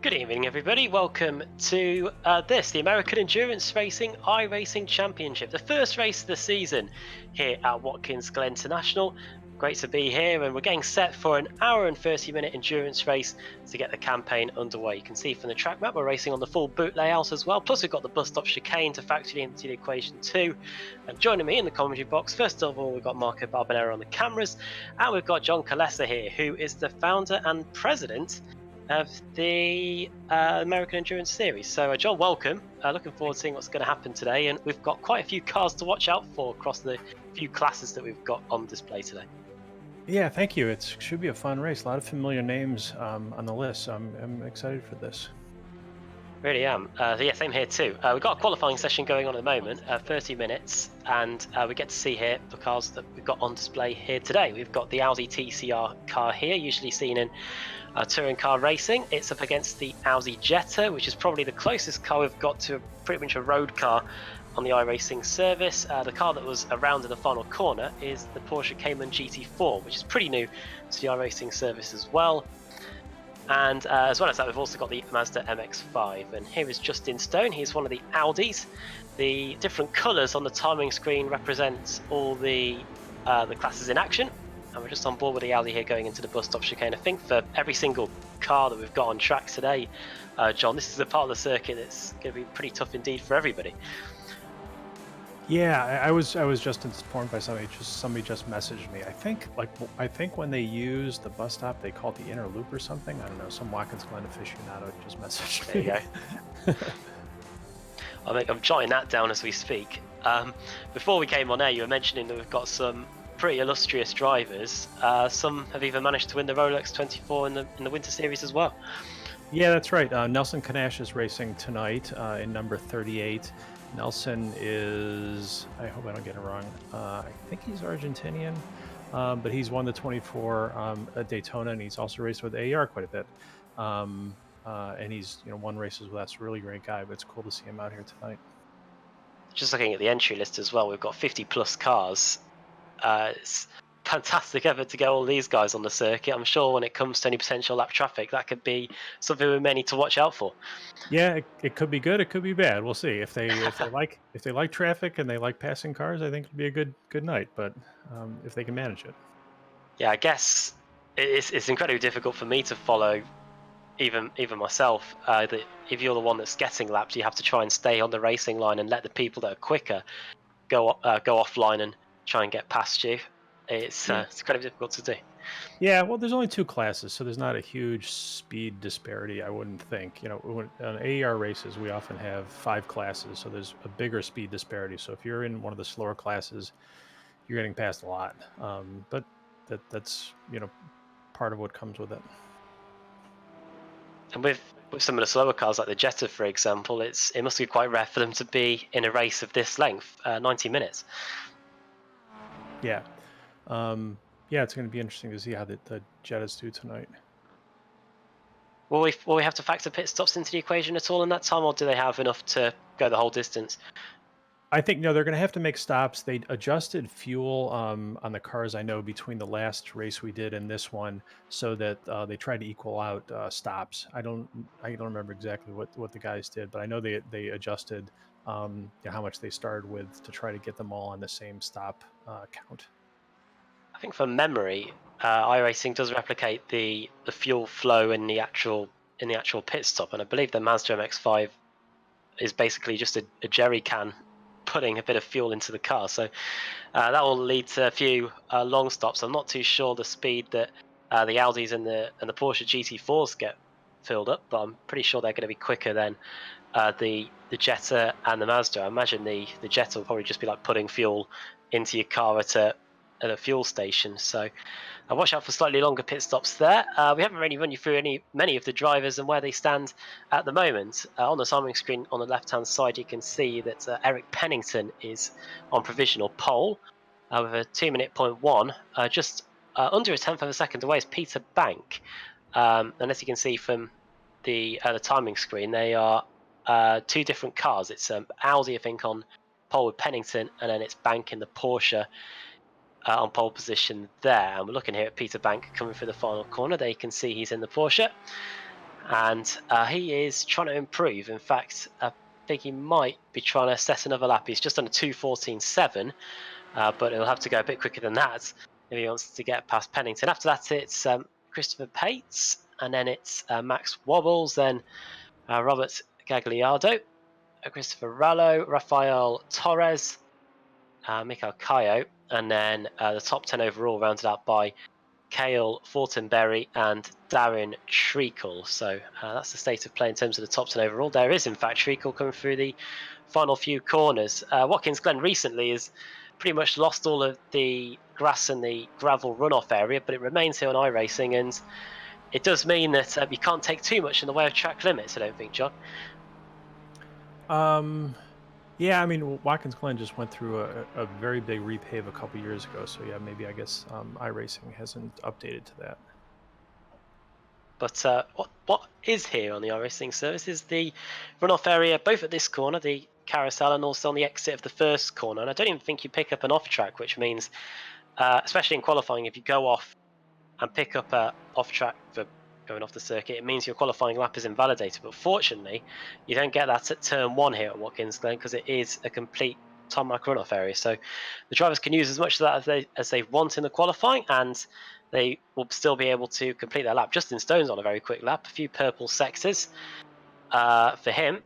Good evening, everybody. Welcome to the American Endurance Racing iRacing Championship, the first race of the season here at Watkins Glen International. Great to be here, and we're getting set for an hour and 30-minute endurance race to get the campaign underway. You can see from the track map we're racing on the full boot layout as well, plus we've got the bus stop chicane to factor into the equation too. And joining me in the commentary box, first of all, we've got Marco Barbanera on the cameras, and we've got John Kalesa here, who is the founder and president of the American Endurance Series. So, John, welcome. Looking forward to seeing what's going to happen today, and we've got quite a few cars to watch out for across the few classes that we've got on display today. Yeah, thank you. It should be a fun race. A lot of familiar names on the list. So I'm excited for this. Really am. Yeah, same here too. We've got a qualifying session going on at the moment, 30 minutes, and we get to see here the cars that we've got on display here today. We've got the Audi TCR car here, usually seen in touring car racing. It's up against the Audi Jetta, which is probably the closest car we've got to pretty much a road car on the iRacing service. The car that was around in the final corner is the Porsche Cayman GT4, which is pretty new to the iRacing service as well. And as well as that, we've also got the Mazda MX-5. And here is Justin Stone. He's one of the Audis. The different colours on the timing screen represent all the classes in action. And we're just on board with the Audi here going into the bus stop chicane. I think for every single car that we've got on track today, John, this is the part of the circuit that's going to be pretty tough indeed for everybody. Yeah, I was just informed by somebody. Somebody just messaged me. I think when they use the bus stop, they call it the inner loop or something. I don't know. Some Watkins Glen aficionado just messaged There me. you go. I'm jotting that down as we speak. Before we came on air, you were mentioning that we've got some pretty illustrious drivers. Some have even managed to win the Rolex 24 in the Winter Series as well. Yeah, that's right. Nelson Canash is racing tonight in number 38. Nelson is, I hope I don't get it wrong, I think he's Argentinian, but he's won the 24 at Daytona, and he's also raced with AER quite a bit. And he's won races with us. A really great guy, but it's cool to see him out here tonight. Just looking at the entry list as well, we've got 50 plus cars. It's fantastic effort to get all these guys on the circuit. I'm sure when it comes to any potential lap traffic, that could be something we may need to watch out for. Yeah, it could be good. It could be bad. We'll see. If they like traffic and they like passing cars, I think it'll be a good night. But if they can manage it. Yeah, I guess it's incredibly difficult for me to follow, even myself. That if you're the one that's getting lapped, you have to try and stay on the racing line and let the people that are quicker go offline and try and get past you. It's incredibly difficult to do. Yeah, well, there's only two classes, so there's not a huge speed disparity, I wouldn't think. On AER races, we often have 5 classes, so there's a bigger speed disparity. So if you're in one of the slower classes, you're getting past a lot. But that's part of what comes with it. And with some of the slower cars like the Jetta, for example, it must be quite rare for them to be in a race of this length, 90 minutes. Yeah. Yeah, it's going to be interesting to see how the Jettas do tonight. Will we have to factor pit stops into the equation at all in that time, or do they have enough to go the whole distance? I think no, they're going to have to make stops. They adjusted fuel on the cars, I know, between the last race we did and this one, so that they tried to equal out stops. I don't remember exactly what the guys did, but I know they adjusted how much they started with to try to get them all on the same stop count. I think from memory, iRacing does replicate the fuel flow in the actual pit stop, and I believe the Mazda MX-5 is basically just a jerry can putting a bit of fuel into the car. So that will lead to a few long stops. I'm not too sure the speed that the Audis and the Porsche GT4s get filled up, but I'm pretty sure they're going to be quicker than the Jetta and the Mazda. I imagine the Jetta will probably just be like putting fuel into your car at a fuel station. So watch out for slightly longer pit stops there. We haven't really run you through many of the drivers and where they stand at the moment. On the timing screen on the left-hand side, you can see that Eric Pennington is on provisional pole with a 2-minute point one. Just under a tenth of a second away is Peter Bank. And as you can see from the timing screen, they are two different cars. It's Audi, I think, on pole with Pennington, and then it's Bank in the Porsche on pole position there. And we're looking here at Peter Bank coming through the final corner. There you can see he's in the Porsche. and he is trying to improve. In fact, I think he might be trying to set another lap. He's just done a 2:14.7, but he'll have to go a bit quicker than that if he wants to get past Pennington. After that, it's Christopher Pates, and then it's Max Wobbles, then Robert Gagliardo, Christopher Rallo, Rafael Torres, Mikhail Kayo, and then the top 10 overall rounded out by Cale Fortenberry and Darren Treacle. So that's the state of play in terms of the top 10 overall. There is, in fact, Treacle coming through the final few corners. Watkins Glen recently has pretty much lost all of the grass and the gravel runoff area, but it remains here on iRacing, and it does mean that you can't take too much in the way of track limits, I don't think, John. Yeah, I mean, Watkins Glen just went through a very big repave a couple years ago, so yeah, maybe I guess iRacing hasn't updated to that. But what is here on the iRacing service is the runoff area, both at this corner, the carousel, and also on the exit of the first corner. And I don't even think you pick up an off track, which means, especially in qualifying, if you go off and pick up a off track for going off the circuit, it means your qualifying lap is invalidated. But fortunately, you don't get that at turn 1 here at Watkins Glen, because it is a complete tarmac runoff area. So the drivers can use as much of that as they want in the qualifying, and they will still be able to complete their lap. Justin Stone's on a very quick lap, a few purple sectors for him,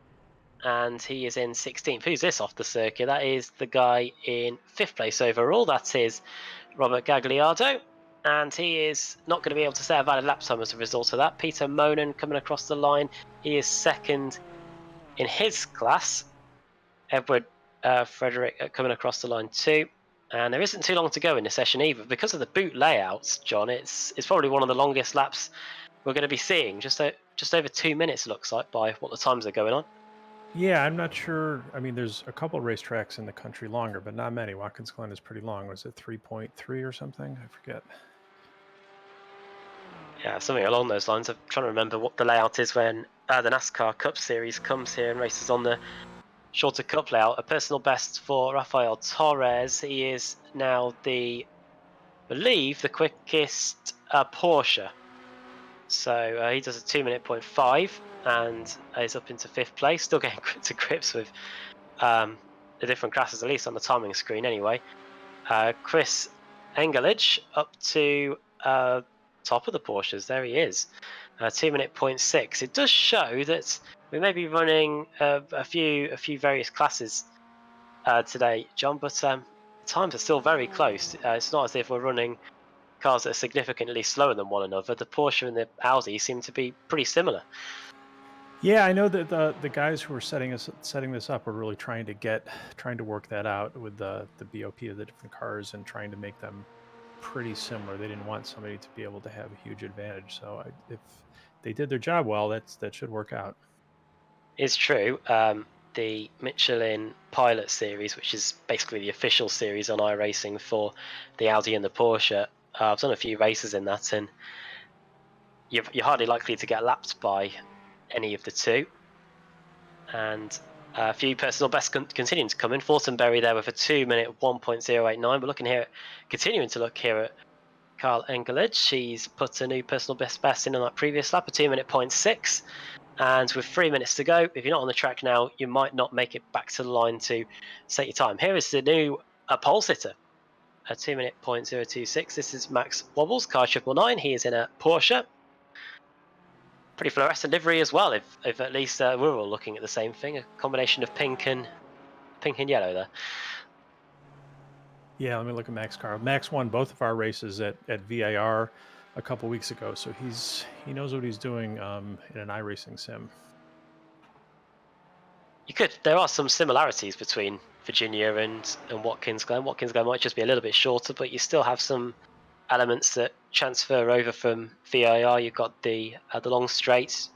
and he is in 16th. Who's this off the circuit? That is the guy in 5th place overall. That is Robert Gagliardo, and he is not going to be able to set a valid lap time as a result of that. Peter Monen coming across the line. He is 2nd in his class. Edward Frederick coming across the line too. And there isn't too long to go in the session either. Because of the boot layouts, John, it's probably one of the longest laps we're going to be seeing. Just over 2 minutes, it looks like, by what the times are going on. Yeah, I'm not sure. I mean, there's a couple of racetracks in the country longer, but not many. Watkins Glen is pretty long. Was it 3.3 or something? I forget. Yeah, something along those lines. I'm trying to remember what the layout is when the NASCAR Cup Series comes here and races on the shorter cup layout. A personal best for Rafael Torres. He is now I believe, the quickest Porsche. So he does a 2:05 and is up into 5th place. Still getting to grips with the different classes, at least on the timing screen anyway. Chris Engelich up to top of the Porsches. There he is, 2:06. It does show that we may be running a few various classes today, John, but the times are still very close. It's not as if we're running cars that are significantly slower than one another. The Porsche and the Audi seem to be pretty similar. Yeah, I know that the guys who are setting this up are really trying to work that out with the BOP of the different cars and trying to make them pretty similar. They didn't want somebody to be able to have a huge advantage. So if they did their job well, that should work out. It's true. The Michelin Pilot Series, which is basically the official series on iRacing for the Audi and the Porsche, I've done a few races in that, and you're hardly likely to get lapped by any of the two. And a few personal bests continuing to come in. Fortenberry there with a 2:01.089. We're looking here, continuing to look here at Carl Engelich. He's put a new personal best in on that previous lap, a 2:06. And with 3 minutes to go, if you're not on the track now, you might not make it back to the line to set your time. Here is the new pole sitter, a 2:0.026. This is Max Wobbles, car 999. He is in a Porsche. Pretty fluorescent livery as well, if at least we're all looking at the same thing, a combination of pink and yellow there. Yeah, let me look at Max car. Max won both of our races at VIR a couple weeks ago, so he knows what he's doing in an iRacing sim. There are some similarities between Virginia and Watkins Glen. Watkins Glen might just be a little bit shorter, but you still have some elements that transfer over from VIR. You've got the long straight.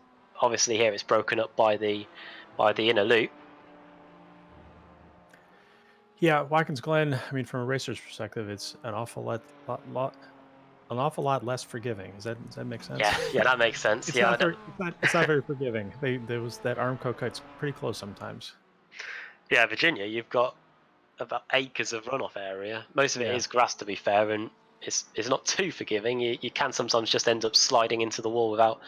Obviously, here it's broken up by the inner loop. Yeah, Watkins Glen. I mean, from a racer's perspective, it's an awful lot less forgiving. Does that make sense? Yeah, that makes sense. It's not very forgiving. There was that Armco cut's pretty close sometimes. Yeah, Virginia, you've got about acres of runoff area. Most of it is grass, to be fair, and it's not too forgiving. You can sometimes just end up sliding into the wall without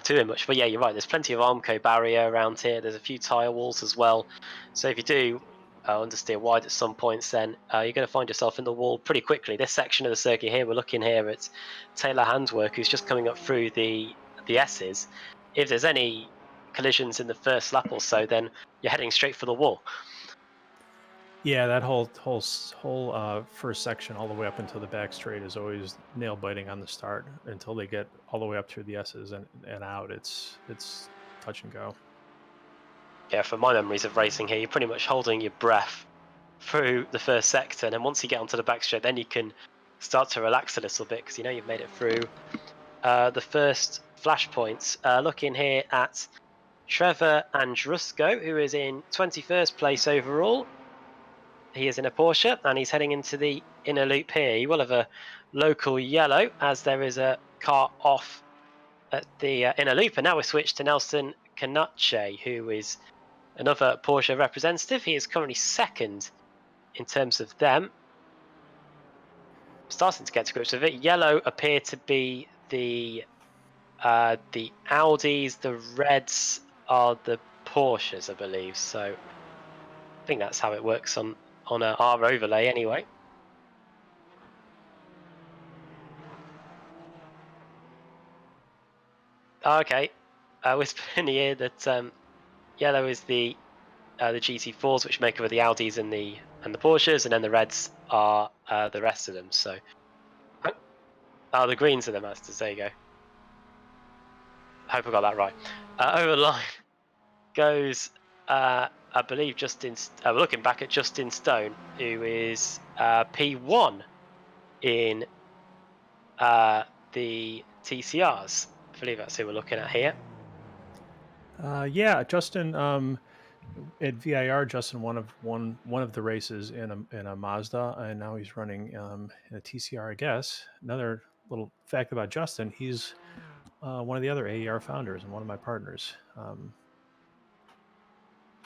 too much. But yeah, you're right. There's plenty of Armco barrier around here. There's a few tyre walls as well. So if you do understeer wide at some points, then you're going to find yourself in the wall pretty quickly. This section of the circuit here, we're looking here at Taylor Handwork, who's just coming up through the S's. If there's any collisions in the first lap or so, then you're heading straight for the wall. Yeah, that whole first section all the way up until the back straight is always nail biting on the start until they get all the way up through the S's and out. It's touch and go. Yeah, from my memories of racing here, you're pretty much holding your breath through the first sector, and then once you get onto the back straight, then you can start to relax a little bit because you know you've made it through the first flashpoints. Looking here at Trevor Andrusko, who is in 21st place overall. He is in a Porsche and he's heading into the inner loop here. He will have a local yellow as there is a car off at the inner loop. And now we switch to Nelson Canache, who is another Porsche representative. He is currently second in terms of them. Starting to get to grips with it. Yellow appear to be the Audis, the reds are the Porsches, I believe. So I think that's how it works on our overlay anyway. Okay, whispering here that yellow is the GT4s, which make up of the Audis and the Porsches, and then the reds are the rest of them. So, the greens are the Mazdas. There you go. I hope I got that right. Over the line goes, I believe, Justin. We're looking back at Justin Stone, who is P1 in the TCRs. I believe that's who we're looking at here. Yeah, Justin. At VIR, Justin won one of the races in a Mazda, and now he's running in a TCR. I guess another little fact about Justin: he's one of the other AER founders and one of my partners.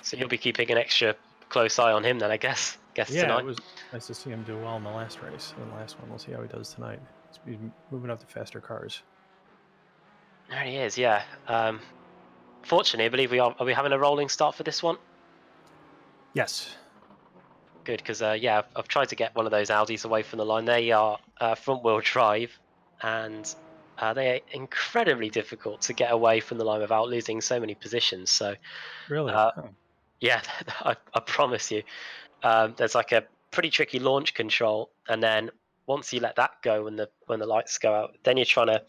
So you'll be keeping an extra close eye on him then, I guess. Yeah, Tonight. it was nice to see him do well in the last race. In the last one, we'll see how he does tonight. He's moving up to faster cars. There he is. Yeah. Fortunately, I believe are we having a rolling start for this one? Yes. Good, because yeah, I've tried to get one of those Audis away from the line. They are front-wheel drive, and they are incredibly difficult to get away from the line without losing so many positions. So, Really? Huh. yeah, I promise you, there's like a pretty tricky launch control, and then once you let that go when the lights go out, then you're trying to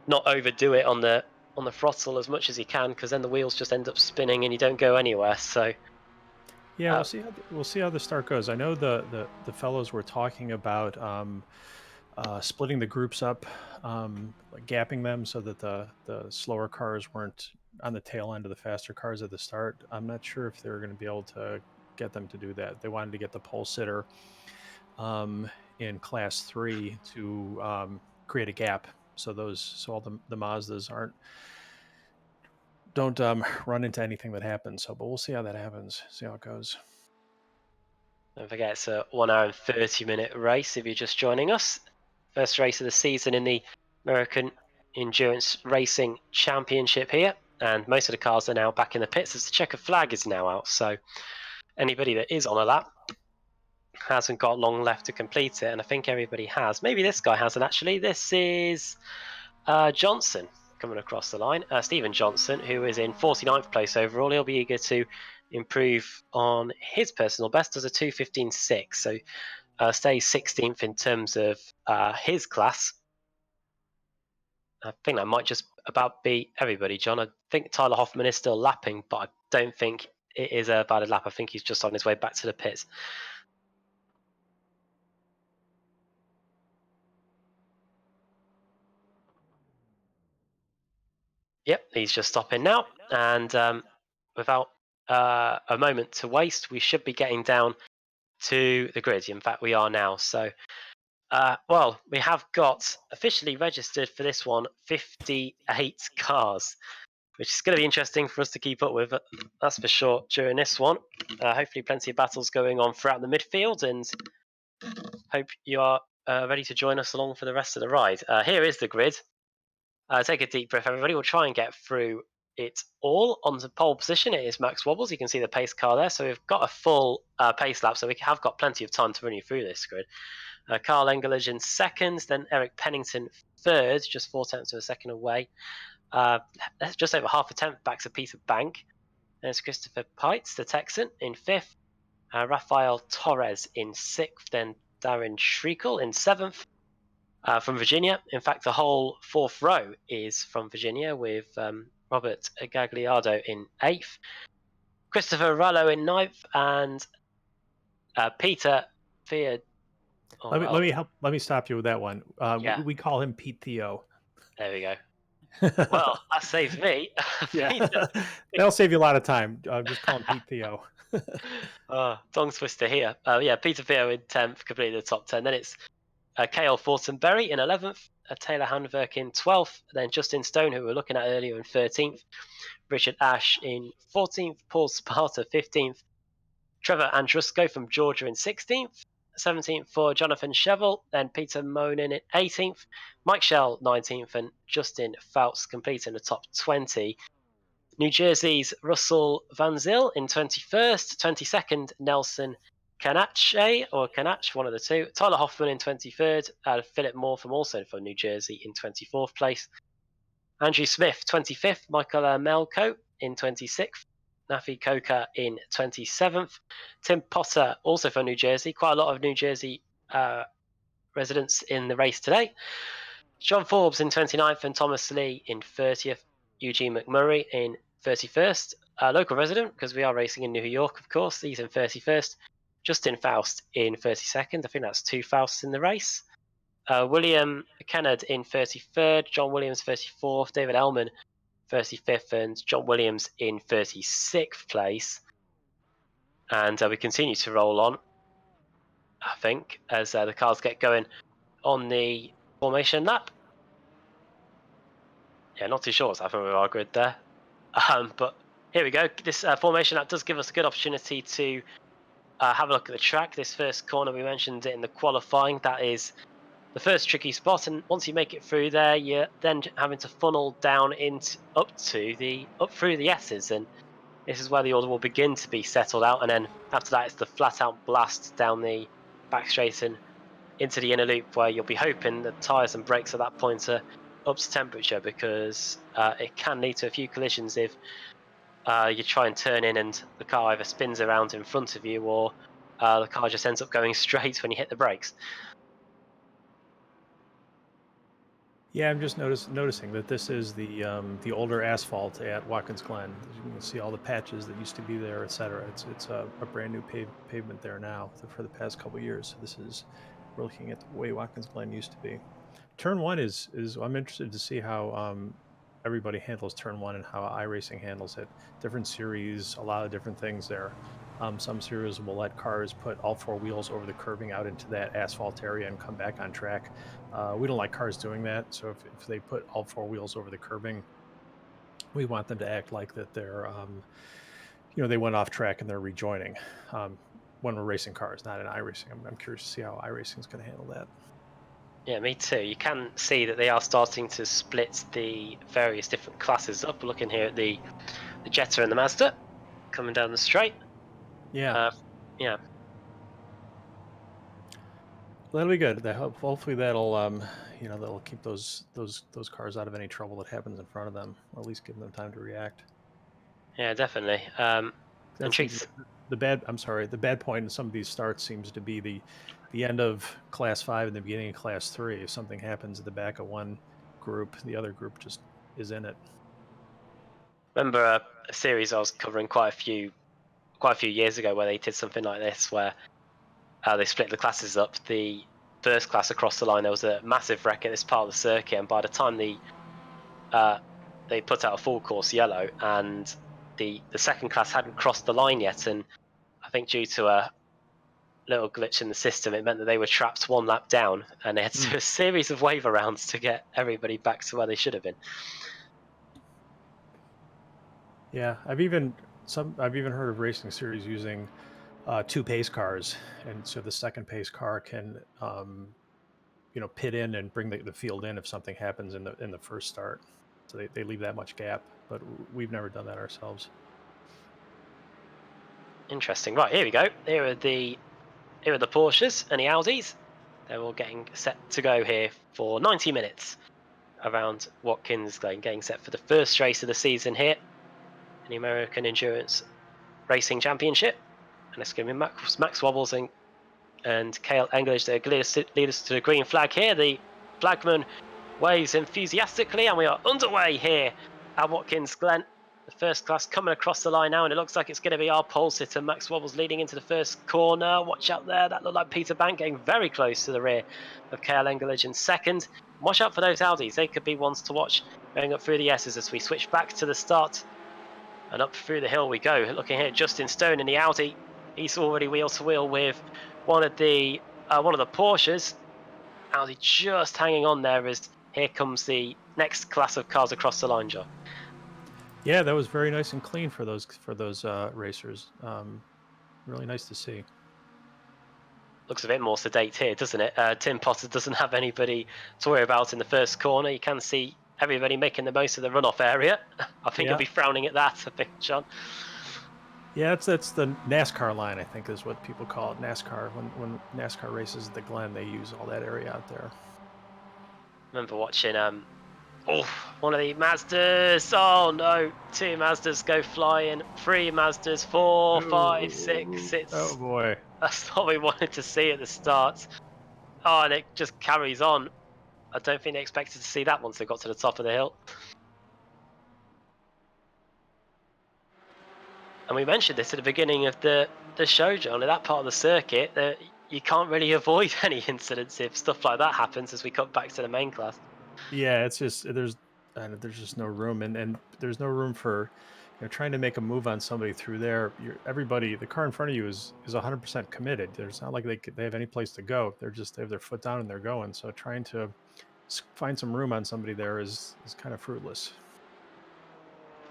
not overdo it on the throttle as much as you can, because then the wheels just end up spinning and you don't go anywhere. So Yeah, we'll see how the start goes. I know the fellows were talking about splitting the groups up, like gapping them so that the slower cars weren't on the tail end of the faster cars at the start. I'm not sure if they're going to be able to get them to do that. They wanted to get the pole sitter in class 3 to create a gap so all the Mazdas don't run into anything that happens. So, but we'll see how that happens. See how it goes. don't forget, it's a 1 hour and 30-minute race if you're just joining us. First race of the season in the American Endurance Racing Championship here. And most of the cars are now back in the pits as the checker flag is now out. So anybody that is on a lap hasn't got long left to complete it. And I think everybody has. Maybe this guy hasn't actually. This is Johnson coming across the line. Stephen Johnson, who is in 49th place overall. He'll be eager to improve on his personal best as a 2:15.6. So stays 16th in terms of his class. I think that might just about be everybody, John. I think Tyler Hoffman is still lapping, but I don't think it is a valid lap. I think he's just on his way back to the pits. Yep, he's just stopping now. And without a moment to waste, we should be getting down to the grid. In fact, we are now. So, well, we have got officially registered for this one 58 cars, which is going to be interesting for us to keep up with. That's for sure during this one. Hopefully, plenty of battles going on throughout the midfield, and hope you are ready to join us along for the rest of the ride. Here is the grid. Take a deep breath, everybody. We'll try and get through it all. Onto pole position, it is Max Wobbles. You can see the pace car there. So we've got a full pace lap, so we have got plenty of time to run you through this grid. Carl Engelage in second, then Eric Pennington third, just 4 tenths of a second away. Just over half a tenth back to Peter Bank. There's Christopher Pites, the Texan, in fifth. Rafael Torres in sixth, then Darren Schreikel in seventh. From Virginia. In fact, the whole fourth row is from Virginia, with Robert Gagliardo in eighth, Christopher Rallo in ninth, and Peter Fiat. Oh, Let me stop you with that one. yeah, We call him Pete Theo. there we go. Well, that saves me. Yeah, Peter. that'll save you a lot of time. Just call him Pete Theo. Tongue twister here. Yeah, Peter Theo in 10th, completed the top 10. Then it's Kale Fortenberry in 11th, Taylor Handwerk in 12th, then Justin Stone, who we were looking at earlier, in 13th, Richard Ash in 14th, Paul Sparta 15th, Trevor Andrusco from Georgia in 16th, 17th for Jonathan Chevel, then Peter Monin in 18th, Mike Shell 19th, and Justin Fouts completing the top 20. New Jersey's Russell Van Zyl in 21st, 22nd, Nelson Canache, one of the two. Tyler Hoffman in 23rd, Philip Moore also from New Jersey in 24th place. Andrew Smith, 25th, Michael Melko in 26th, Nafi Coca in 27th, Tim Potter, also from New Jersey. Quite a lot of New Jersey residents in the race today. John Forbes in 29th, and Thomas Lee in 30th. Eugene McMurray in 31st, a local resident, because we are racing in New York, of course. He's in 31st. Justin Faust in 32nd. I think that's two Fausts in the race. William Kennard in 33rd, John Williams 34th, David Ellman 35th, and John Williams in 36th place. And we continue to roll on, I think, as the cars get going on the formation lap. Yeah, not too sure what's happening with our grid there. But here we go. This formation lap does give us a good opportunity to have a look at the track. This first corner, we mentioned it in the qualifying, that is the first tricky spot, and once you make it through there, you're then having to funnel down up through the S's, and this is where the order will begin to be settled out. And then after that, it's the flat out blast down the back straight and into the inner loop, where you'll be hoping the tyres and brakes at that point are up to temperature, because it can lead to a few collisions if you try and turn in and the car either spins around in front of you, or the car just ends up going straight when you hit the brakes. Yeah, I'm just noticing that this is the older asphalt at Watkins Glen. You can see all the patches that used to be there, etc. It's a brand new pavement there now for the past couple of years. So we're looking at the way Watkins Glen used to be. Turn one is I'm interested to see how everybody handles turn one and how iRacing handles it. Different series, a lot of different things there. Some series will let cars put all four wheels over the curbing out into that asphalt area and come back on track. We don't like cars doing that, so if they put all four wheels over the curbing, we want them to act like that they're, they went off track and they're rejoining. When we're racing cars, not in iRacing. I'm curious to see how iRacing is going to handle that. Yeah, me too. You can see that they are starting to split the various different classes up. Looking here at the Jetta and the Mazda coming down the straight. Yeah. Yeah. Well, that'll be good. Hopefully that'll keep those cars out of any trouble that happens in front of them, or at least give them time to react. Yeah, definitely. That's the bad. I'm sorry. The bad point in some of these starts seems to be the end of Class 5 and the beginning of Class 3. If something happens at the back of one group, the other group just is in it. Remember a series I was covering quite a few years ago, where they did something like this, where they split the classes up. The first class across the line, there was a massive wreck at this part of the circuit, and by the time they put out a full course yellow, and the second class hadn't crossed the line yet, and I think due to a little glitch in the system, it meant that they were trapped one lap down, and they had to do a series of wave arounds to get everybody back to where they should have been. Yeah, I've even heard of racing series using two pace cars, and so the second pace car can pit in and bring the field in if something happens in the first start. So they leave that much gap, but we've never done that ourselves. Interesting. Right, here we go. Here are the Porsches and the Audis. They're all getting set to go here for 90 minutes around Watkins Glen, getting set for the first race of the season here in the American Endurance Racing Championship. And it's going to be Max Wobbles and Cale English that lead us to the green flag here. The flagman waves enthusiastically, and we are underway here at Watkins Glen. The first class coming across the line now, and it looks like it's going to be our pole sitter, Max Wobbles, leading into the first corner. Watch out there. That looked like Peter Bank getting very close to the rear of Cale Engelage in second. Watch out for those Audis. They could be ones to watch going up through the S's as we switch back to the start. And up through the hill we go. Looking here at Justin Stone in the Audi. He's already wheel to wheel with one of the Porsches. Audi just hanging on there as here comes the next class of cars across the line, Joe. Yeah, that was very nice and clean for those racers. Really nice to see. Looks a bit more sedate here, doesn't it? Tim Potter doesn't have anybody to worry about in the first corner. You can see everybody making the most of the runoff area. I think you'll be frowning at that, I think, John. Yeah, that's the NASCAR line, I think, is what people call it. NASCAR. When NASCAR races at the Glen, they use all that area out there. Remember watching one of the Mazdas. Oh no, 2 Mazdas go flying, 3 Mazdas, 4, 5, 6. Oh boy, that's what we wanted to see at the start. Oh, and it just carries on. I don't think they expected to see that once they got to the top of the hill. And we mentioned this at the beginning of the show, John. In that part of the circuit, you can't really avoid any incidents if stuff like that happens as we cut back to the main class. Yeah, it's just there's just no room, and there's no room for trying to make a move on somebody through there. Everybody, the car in front of you is 100% committed. There's not like they have any place to go. They have their foot down and they're going. So trying to find some room on somebody there is kind of fruitless.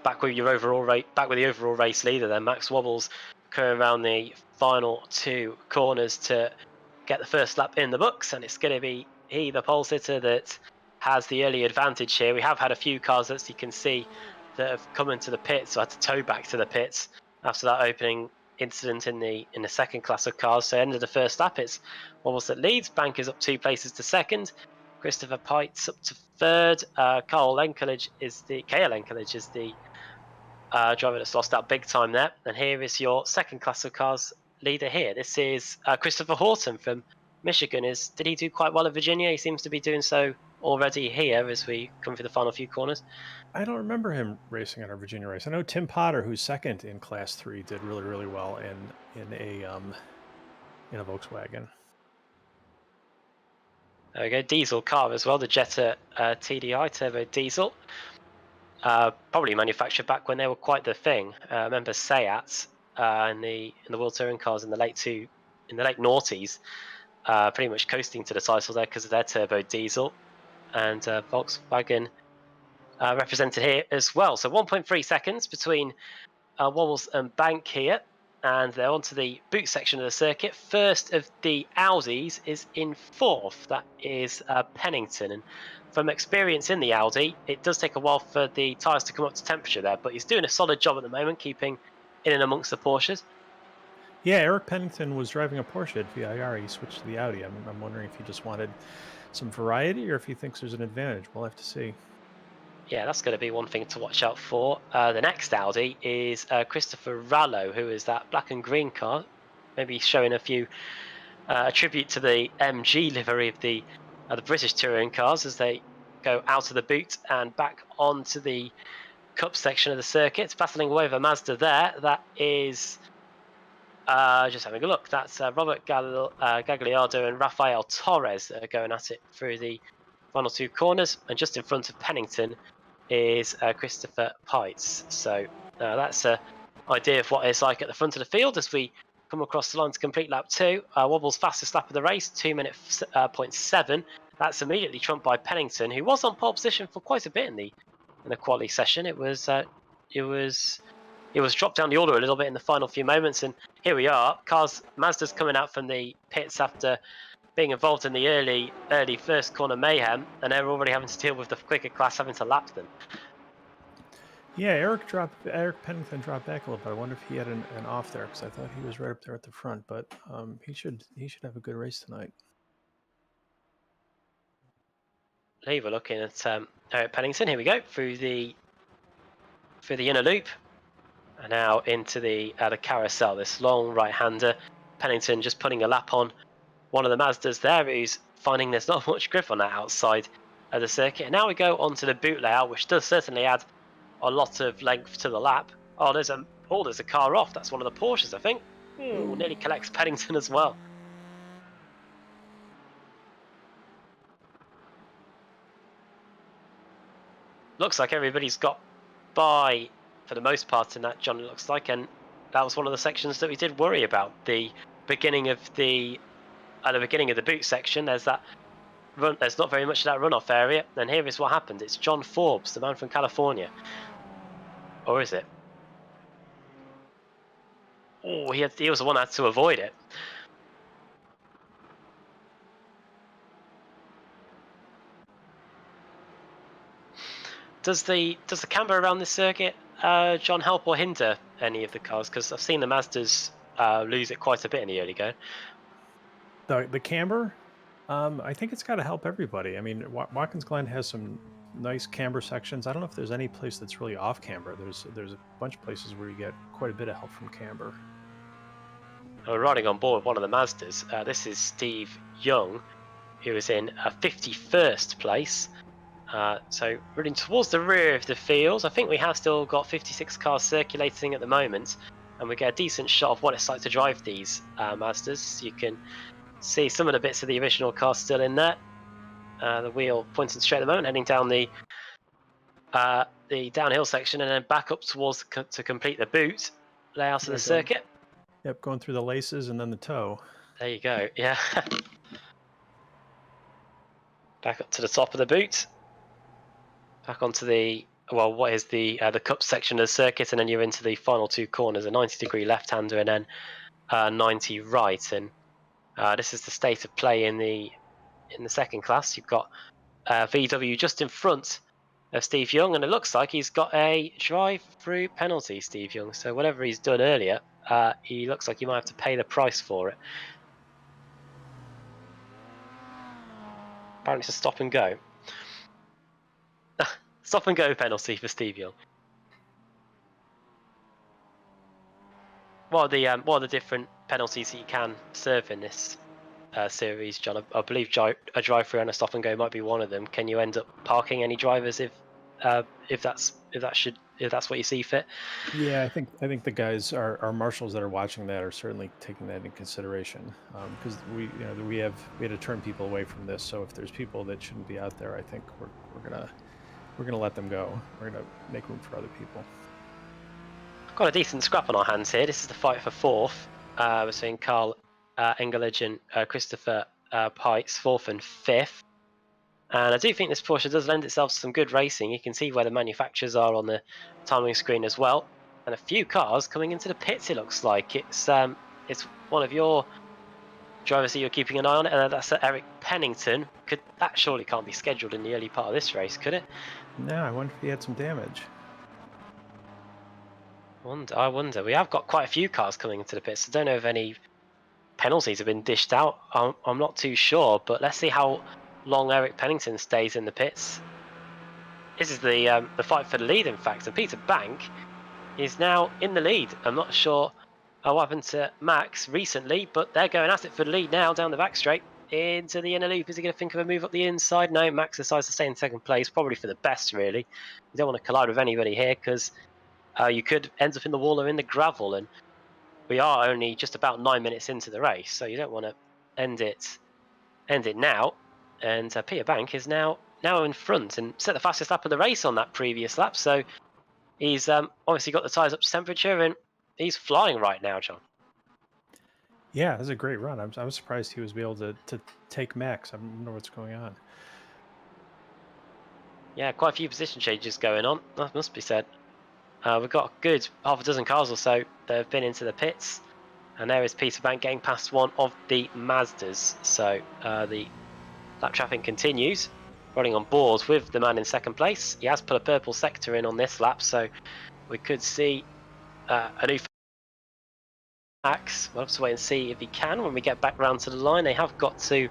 Back with the overall race leader, then Max Wobbles going around the final 2 corners to get the first lap in the books, and it's going to be he, the pole sitter, that has the early advantage here. We have had a few cars, as you can see, that have come into the pits, so I had to tow back to the pits after that opening incident in the second class of cars. So end of the first lap, it's Wobbles that leads. Bank is up 2 places to second. Christopher Pites up to third. Cale Engelage is the driver that's lost out big time there. And here is your second class of cars leader here. This is Christopher Horton from Michigan. Did he do quite well at Virginia? He seems to be doing so already here as we come through the final few corners. I don't remember him racing on a Virginia race. I know Tim Potter, who's second in Class 3, did really, really well in a Volkswagen. There we go, diesel car as well, the Jetta TDI turbo diesel. Probably manufactured back when they were quite the thing. I remember Seat in the World Touring cars in the late noughties, pretty much coasting to the title there because of their turbo diesel, and Volkswagen represented here as well. So 1.3 seconds between Wobbles and Bank here, and they're onto the boot section of the circuit. First of the Audis is in 4th. That is Pennington, and from experience in the Audi, it does take a while for the tyres to come up to temperature there, but he's doing a solid job at the moment, keeping in and amongst the Porsches. Yeah, Eric Pennington was driving a Porsche at VIR. He switched to the Audi. I'm wondering if he just wanted some variety or if he thinks there's an advantage. We'll have to see. Yeah, that's going to be one thing to watch out for. The next Audi is Christopher Rallo, who is that black and green car, maybe showing a tribute to the MG livery of the British touring cars as they go out of the boot and back onto the cup section of the circuit, battling away with a Mazda there. That is just having a look. That's Robert Gagliardo and Rafael Torres that are going at it through the final 2 corners, and just in front of Pennington is Christopher Pites. So that's an idea of what it's like at the front of the field as we come across the line to complete lap 2. Wobble's fastest lap of the race, 2:07. That's immediately trumped by Pennington, who was on pole position for quite a bit in the quali session. It was dropped down the order a little bit in the final few moments, and here we are. Mazda's coming out from the pits after being involved in the early first corner mayhem, and they're already having to deal with the quicker class having to lap them. Yeah, Eric Pennington dropped back a little bit. I wonder if he had an off there because I thought he was right up there at the front. But he should have a good race tonight. Here we're looking at Eric Pennington. Here we go through the inner loop, and now into the carousel. This long right-hander. Pennington just putting a lap on one of the Mazdas there, who's finding there's not much grip on that outside of the circuit. And now we go onto the boot layout, which does certainly add a lot of length to the lap. Oh, there's a car off. That's one of the Porsches, I think. Ooh, nearly collects Pennington as well. Looks like everybody's got by for the most part in that, John, it looks like, and that was one of the sections that we did worry about. The beginning of the boot section, there's that run. There's not very much of that runoff area, and here is what happened. It's John Forbes, the man from California, or is it? Oh, he was the one that had to avoid it. Does the camber around this circuit, John, help or hinder any of the cars? Because I've seen the Mazdas lose it quite a bit in the early going. The camber, I think it's got to help everybody. I mean, Watkins Glen has some nice camber sections. I don't know if there's any place that's really off camber. There's a bunch of places where you get quite a bit of help from camber. We're riding on board one of the Mazdas. This is Steve Young, who is in 51st place. So running towards the rear of the field. I think we have still got 56 cars circulating at the moment, and we get a decent shot of what it's like to drive these Mazdas. You can see some of the bits of the original car still in there. The wheel pointing straight at the moment, heading down the downhill section, and then back up towards to complete the boot layout of the circuit. Yep, going through the laces and then the toe. There you go. Yeah. Back up to the top of the boot. Back onto what is the cup section of the circuit, and then you're into the final two corners, a 90-degree left-hander and then 90 right. And this is the state of play in the second class. You've got VW just in front of Steve Young, and it looks like he's got a drive-through penalty, Steve Young. So whatever he's done earlier, he looks like he might have to pay the price for it. Apparently it's a stop and go. Stop and go penalty for Steve Young. What are the different penalties that you can serve in this series, John? I believe a drive-through and a stop and go might be one of them. Can you end up parking any drivers if that's what you see fit? Yeah, I think the guys, our marshals that are watching that, are certainly taking that into consideration, because we had to turn people away from this. So if there's people that shouldn't be out there, I think we're gonna let them go. We're gonna make room for other people. Got a decent scrap on our hands here. This is the fight for fourth between Carl Engelich and Christopher Pikes, fourth and fifth. And I do think this Porsche does lend itself to some good racing. You can see where the manufacturers are on the timing screen as well. And a few cars coming into the pits, it looks like. It's one of your drivers that you're keeping an eye on, and that's Eric Pennington. That surely can't be scheduled in the early part of this race, could it? No, I wonder if he had some damage. I wonder. We have got quite a few cars coming into the pits. I don't know if any penalties have been dished out. I'm not too sure, but let's see how long Eric Pennington stays in the pits. This is the fight for the lead, in fact. And Peter Bank is now in the lead. I'm not sure what happened to Max recently, but they're going at it for the lead now down the back straight into the inner loop. Is he going to think of a move up the inside? No, Max decides to stay in second place, probably for the best, really. You don't want to collide with anybody here because you could end up in the wall or in the gravel, and we are only just about 9 minutes into the race, so you don't want to end it now. And Peter Bank is now in front and set the fastest lap of the race on that previous lap, so he's obviously got the tyres up to temperature and he's flying right now, John. Yeah, that's a great run. I was surprised he was able to take Max. I don't know what's going on. Yeah, quite a few position changes going on, that must be said. We've got a good half a dozen cars or so that have been into the pits. And there is Peter Bank getting past one of the Mazdas. So the lap traffic continues, running on board with the man in second place. He has put a purple sector in on this lap, so we could see a new Max. We'll have to wait and see if he can when we get back round to the line. They have got to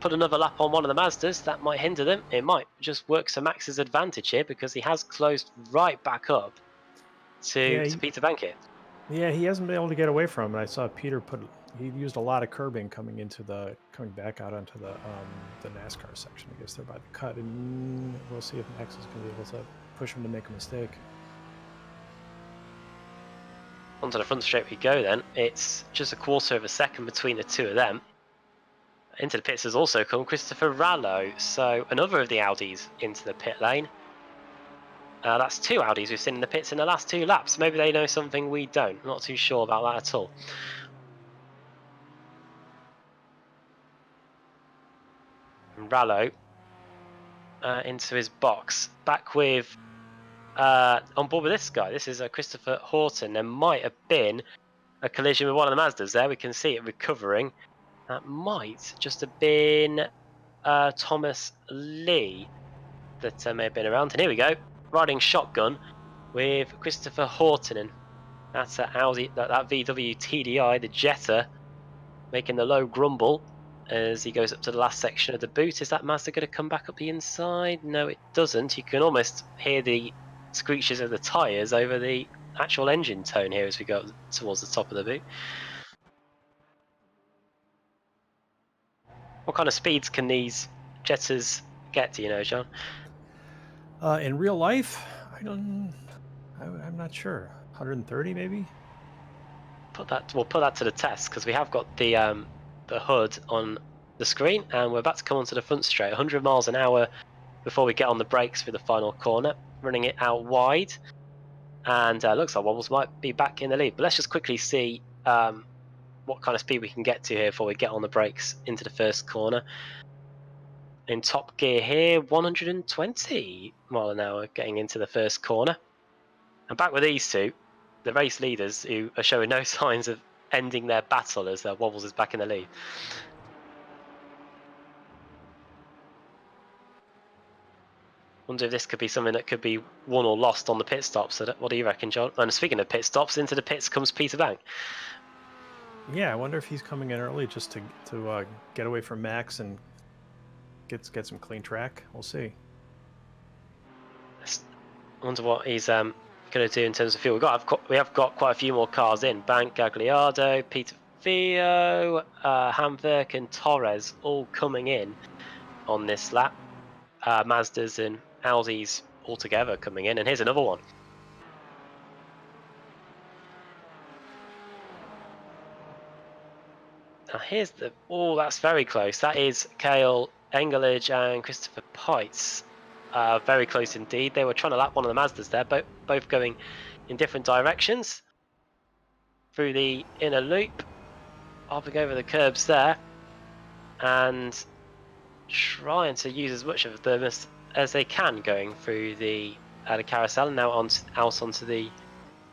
put another lap on one of the Mazdas. That might hinder them. It might just work to Max's advantage here because he has closed right back up to Peter Bank here. Yeah, he hasn't been able to get away from it. I saw Peter he used a lot of curbing coming back out onto the NASCAR section. I guess they're by the cut, and we'll see if Max is going to be able to push him to make a mistake. Onto the front straight we go then. It's just a quarter of a second between the two of them. Into the pits has also come Christopher Rallo, so another of the Audis into the pit lane. That's two Audis we've seen in the pits in the last two laps. Maybe they know something we don't. Not too sure about that at all. And Rallo into his box. Back with on board with this guy. This is Christopher Horton. There might have been a collision with one of the Mazdas there. We can see it recovering. That might just have been Thomas Lee that may have been around. And here we go, riding shotgun with Christopher Horton. And that's Audi, that VW TDI, the Jetta, making the low grumble as he goes up to the last section of the boot. Is that Mazda going to come back up the inside? No, it doesn't. You can almost hear the screeches of the tyres over the actual engine tone here as we go towards the top of the boot. What kind of speeds can these Jettas get, do you know, John? In real life, I'm not sure. 130 maybe? We'll put that to the test because we have got the HUD on the screen and we're about to come onto the front straight. 100 miles an hour before we get on the brakes for the final corner, running it out wide. And looks like Wobbles might be back in the lead. But let's just quickly see what kind of speed we can get to here before we get on the brakes into the first corner. In top gear here, 120 mile an hour getting into the first corner. And back with these two, the race leaders who are showing no signs of ending their battle as Wobbles is back in the lead. Wonder if this could be something that could be won or lost on the pit stops. So what do you reckon, John? And speaking of pit stops, into the pits comes Peter Bank. Yeah, I wonder if he's coming in early just to get away from Max and get some clean track. We'll see. I wonder what he's going to do in terms of fuel. We have got quite a few more cars in. Bank, Gagliardo, Peter Vio, Hamverk and Torres all coming in on this lap. Mazdas and Audis all together coming in. And here's another one. Now here's that's very close. That is Kale Engelage and Christopher Pites. Very close indeed. They were trying to lap one of the Mazdas there, both going in different directions. Through the inner loop, hopping over the curbs there, and trying to use as much of them as they can going through the carousel and now out onto the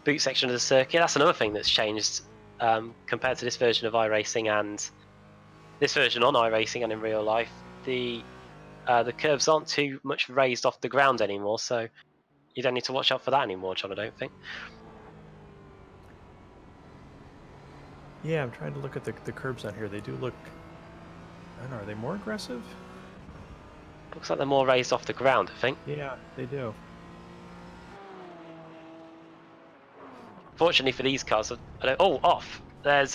boot section of the circuit. That's another thing that's changed compared to this version of iRacing and this version on iRacing and in real life. The curbs aren't too much raised off the ground anymore, so you don't need to watch out for that anymore, John, I don't think. Yeah, I'm trying to look at the curbs on here. They do look, I don't know, are they more aggressive? Looks like they're more raised off the ground, I think. Yeah, they do. Fortunately for these cars, off. There's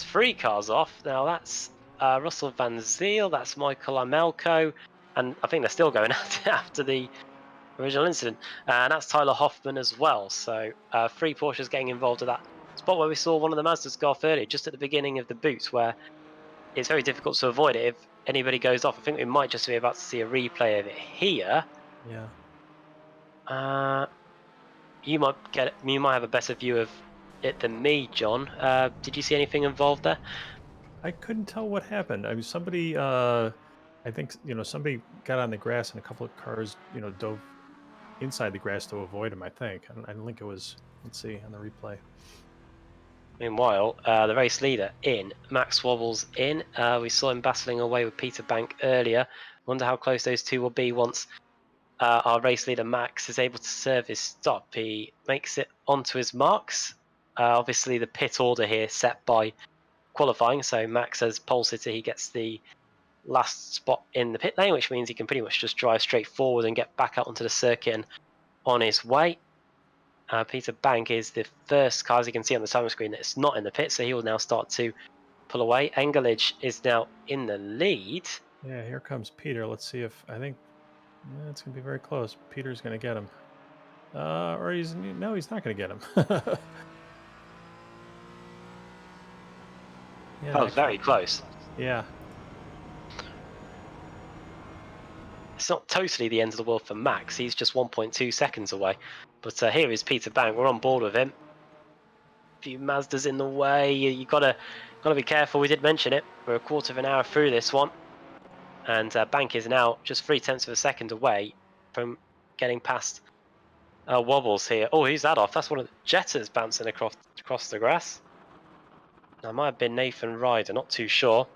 3 cars off. Now that's Russell Van Zyl, that's Michael Amelko, and I think they're still going after the original incident. And that's Tyler Hoffman as well. So 3 Porsches getting involved at that spot where we saw one of the Mazdas go off earlier, just at the beginning of the boot, where it's very difficult to avoid it if anybody goes off. I think we might just be about to see a replay of it here. Yeah. You might have a better view of it than me, John. Did you see anything involved there? I couldn't tell what happened. I mean, somebody, I think, somebody got on the grass and a couple of cars, dove inside the grass to avoid him, I think. I don't think it was, let's see, on the replay. Meanwhile, the race leader in, Max Wobbles in. We saw him battling away with Peter Bank earlier. Wonder how close those two will be once our race leader Max is able to serve his stop. He makes it onto his marks. Obviously, the pit order here set by qualifying. So Max as pole sitter, he gets the last spot in the pit lane, which means he can pretty much just drive straight forward and get back out onto the circuit and on his way. Peter Bank is the first car, as you can see on the time screen, that's not in the pit, so he will now start to pull away. Engelich is now in the lead. Yeah, here comes Peter. Let's see if I think it's going to be very close. Peter's going to get him. Or he's not going to get him. Yeah, Oh, very close. Yeah. It's not totally the end of the world for Max. He's just 1.2 seconds away. But here is Peter Bank. We're on board with him. A few Mazdas in the way. You gotta be careful. We did mention it. We're a quarter of an hour through this one, and Bank is now just 0.3 of a second away from getting past Wobbles here. Oh, who's that off? That's one of the Jetters bouncing across the grass. That might have been Nathan Ryder. Not too sure.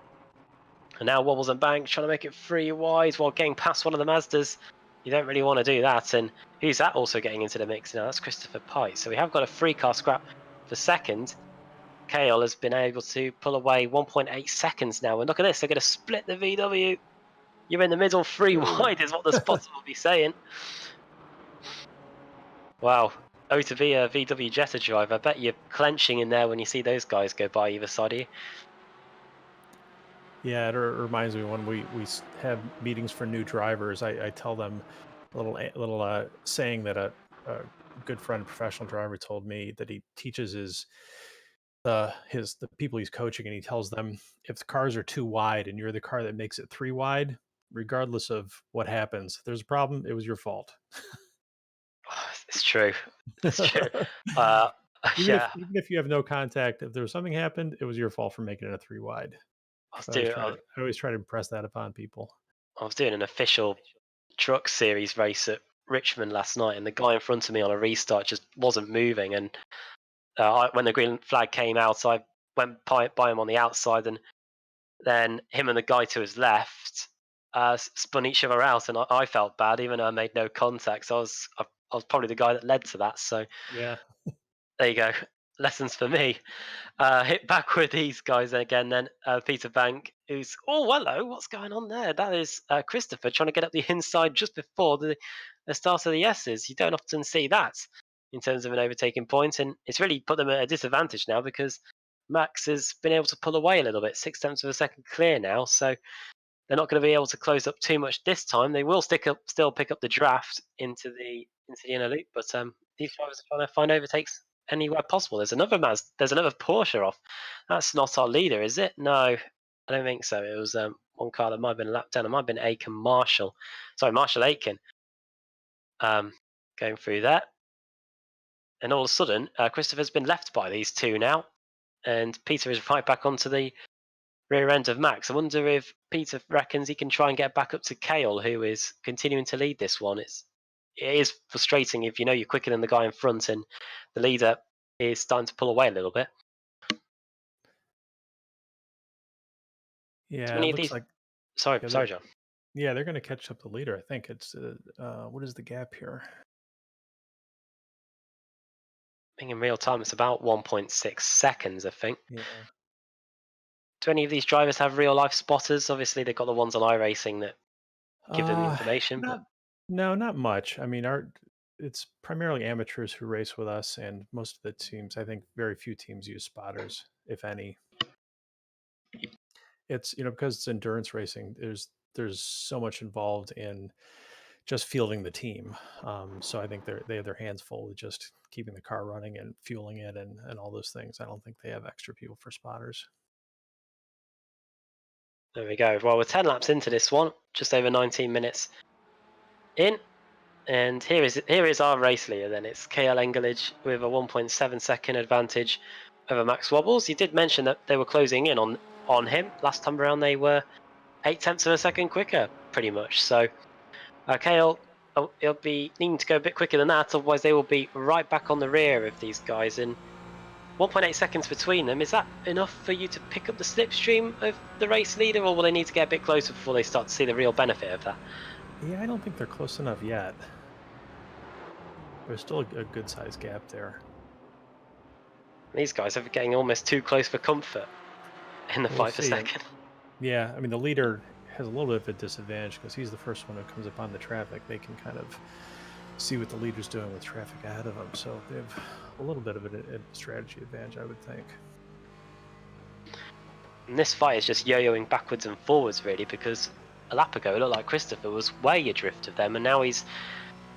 And now Wobbles and Bank trying to make it 3 wide while getting past one of the Mazdas. You don't really want to do that. And who's that also getting into the mix now? That's Christopher Pite. So we have got a 3-car scrap for second. Kale has been able to pull away 1.8 seconds now. And look at this, they're going to split the VW. You're in the middle, 3 wide is what the spotter will be saying. Wow. Oh, to be a VW Jetta driver, I bet you're clenching in there when you see those guys go by either side of you. Yeah, it reminds me when we have meetings for new drivers. I tell them a little saying that a good friend, professional driver, told me that he teaches the people he's coaching, and he tells them if the cars are too wide and you're the car that makes it 3 wide, regardless of what happens, there's a problem. It was your fault. It's true. It's true. Even Yeah. if you have no contact, if there was something happened, it was your fault for making it a 3 wide. I always try to impress that upon people. I was doing an official truck series race at Richmond last night, and the guy in front of me on a restart just wasn't moving. And when the green flag came out, I went by him on the outside, and then him and the guy to his left spun each other out, and I felt bad, even though I made no contact. So I was probably the guy that led to that. So Yeah. there you go, lessons for me. Hit back with these guys again. Then Peter Bank, who's hello, what's going on there? That is Christopher trying to get up the inside just before the start of the S's. You don't often see that in terms of an overtaking point, and it's really put them at a disadvantage now because Max has been able to pull away a little bit, 0.6 of a second clear now. So they're not going to be able to close up too much this time. They will still pick up the draft into the inner loop, but these drivers are trying to find overtakes anywhere possible. There's another Porsche off. That's not our leader, is it? No, I don't think so. It was one car that might have been lapped down. It might have been Marshall Aitken. Going through that, and all of a sudden, Christopher's been left by these two now, and Peter is right back onto the rear end of Max. I wonder if Peter reckons he can try and get back up to Kale, who is continuing to lead this one. It is frustrating if you know you're quicker than the guy in front and the leader is starting to pull away a little bit. Yeah, it looks like. Sorry, John. Yeah, they're going to catch up the leader. I think it's what is the gap here? I think in real time it's about 1.6 seconds. I think. Yeah. Do any of these drivers have real life spotters? Obviously, they've got the ones on iRacing that give them the information. No, not much. I mean, it's primarily amateurs who race with us, and most of the teams, I think, very few teams use spotters, if any. It's because it's endurance racing. There's so much involved in just fielding the team. So I think they have their hands full with just keeping the car running and fueling it and all those things. I don't think they have extra people for spotters. There we go. Well, we're 10 laps into this one, just over 19 minutes in. And here is our race leader then. It's KL Engelich with a 1.7 second advantage over Max Wobbles. You did mention that they were closing in on him. Last time around they were 0.8 of a second quicker, pretty much. So KL, he'll be needing to go a bit quicker than that, otherwise they will be right back on the rear of these guys. And 1.8 seconds between them. Is that enough for you to pick up the slipstream of the race leader, or will they need to get a bit closer before they start to see the real benefit of that? Yeah, I don't think they're close enough yet. There's still a good sized gap there. These guys are getting almost too close for comfort in the We'll fight for see. second. Yeah, I mean, the leader has a little bit of a disadvantage because he's the first one who comes upon the traffic. They can kind of see what the leader's doing with traffic ahead of them, so they have a little bit of a strategy advantage, I would think. And this fight is just yo-yoing backwards and forwards, really, because a lap ago it looked like Christopher was way adrift of them, and now he's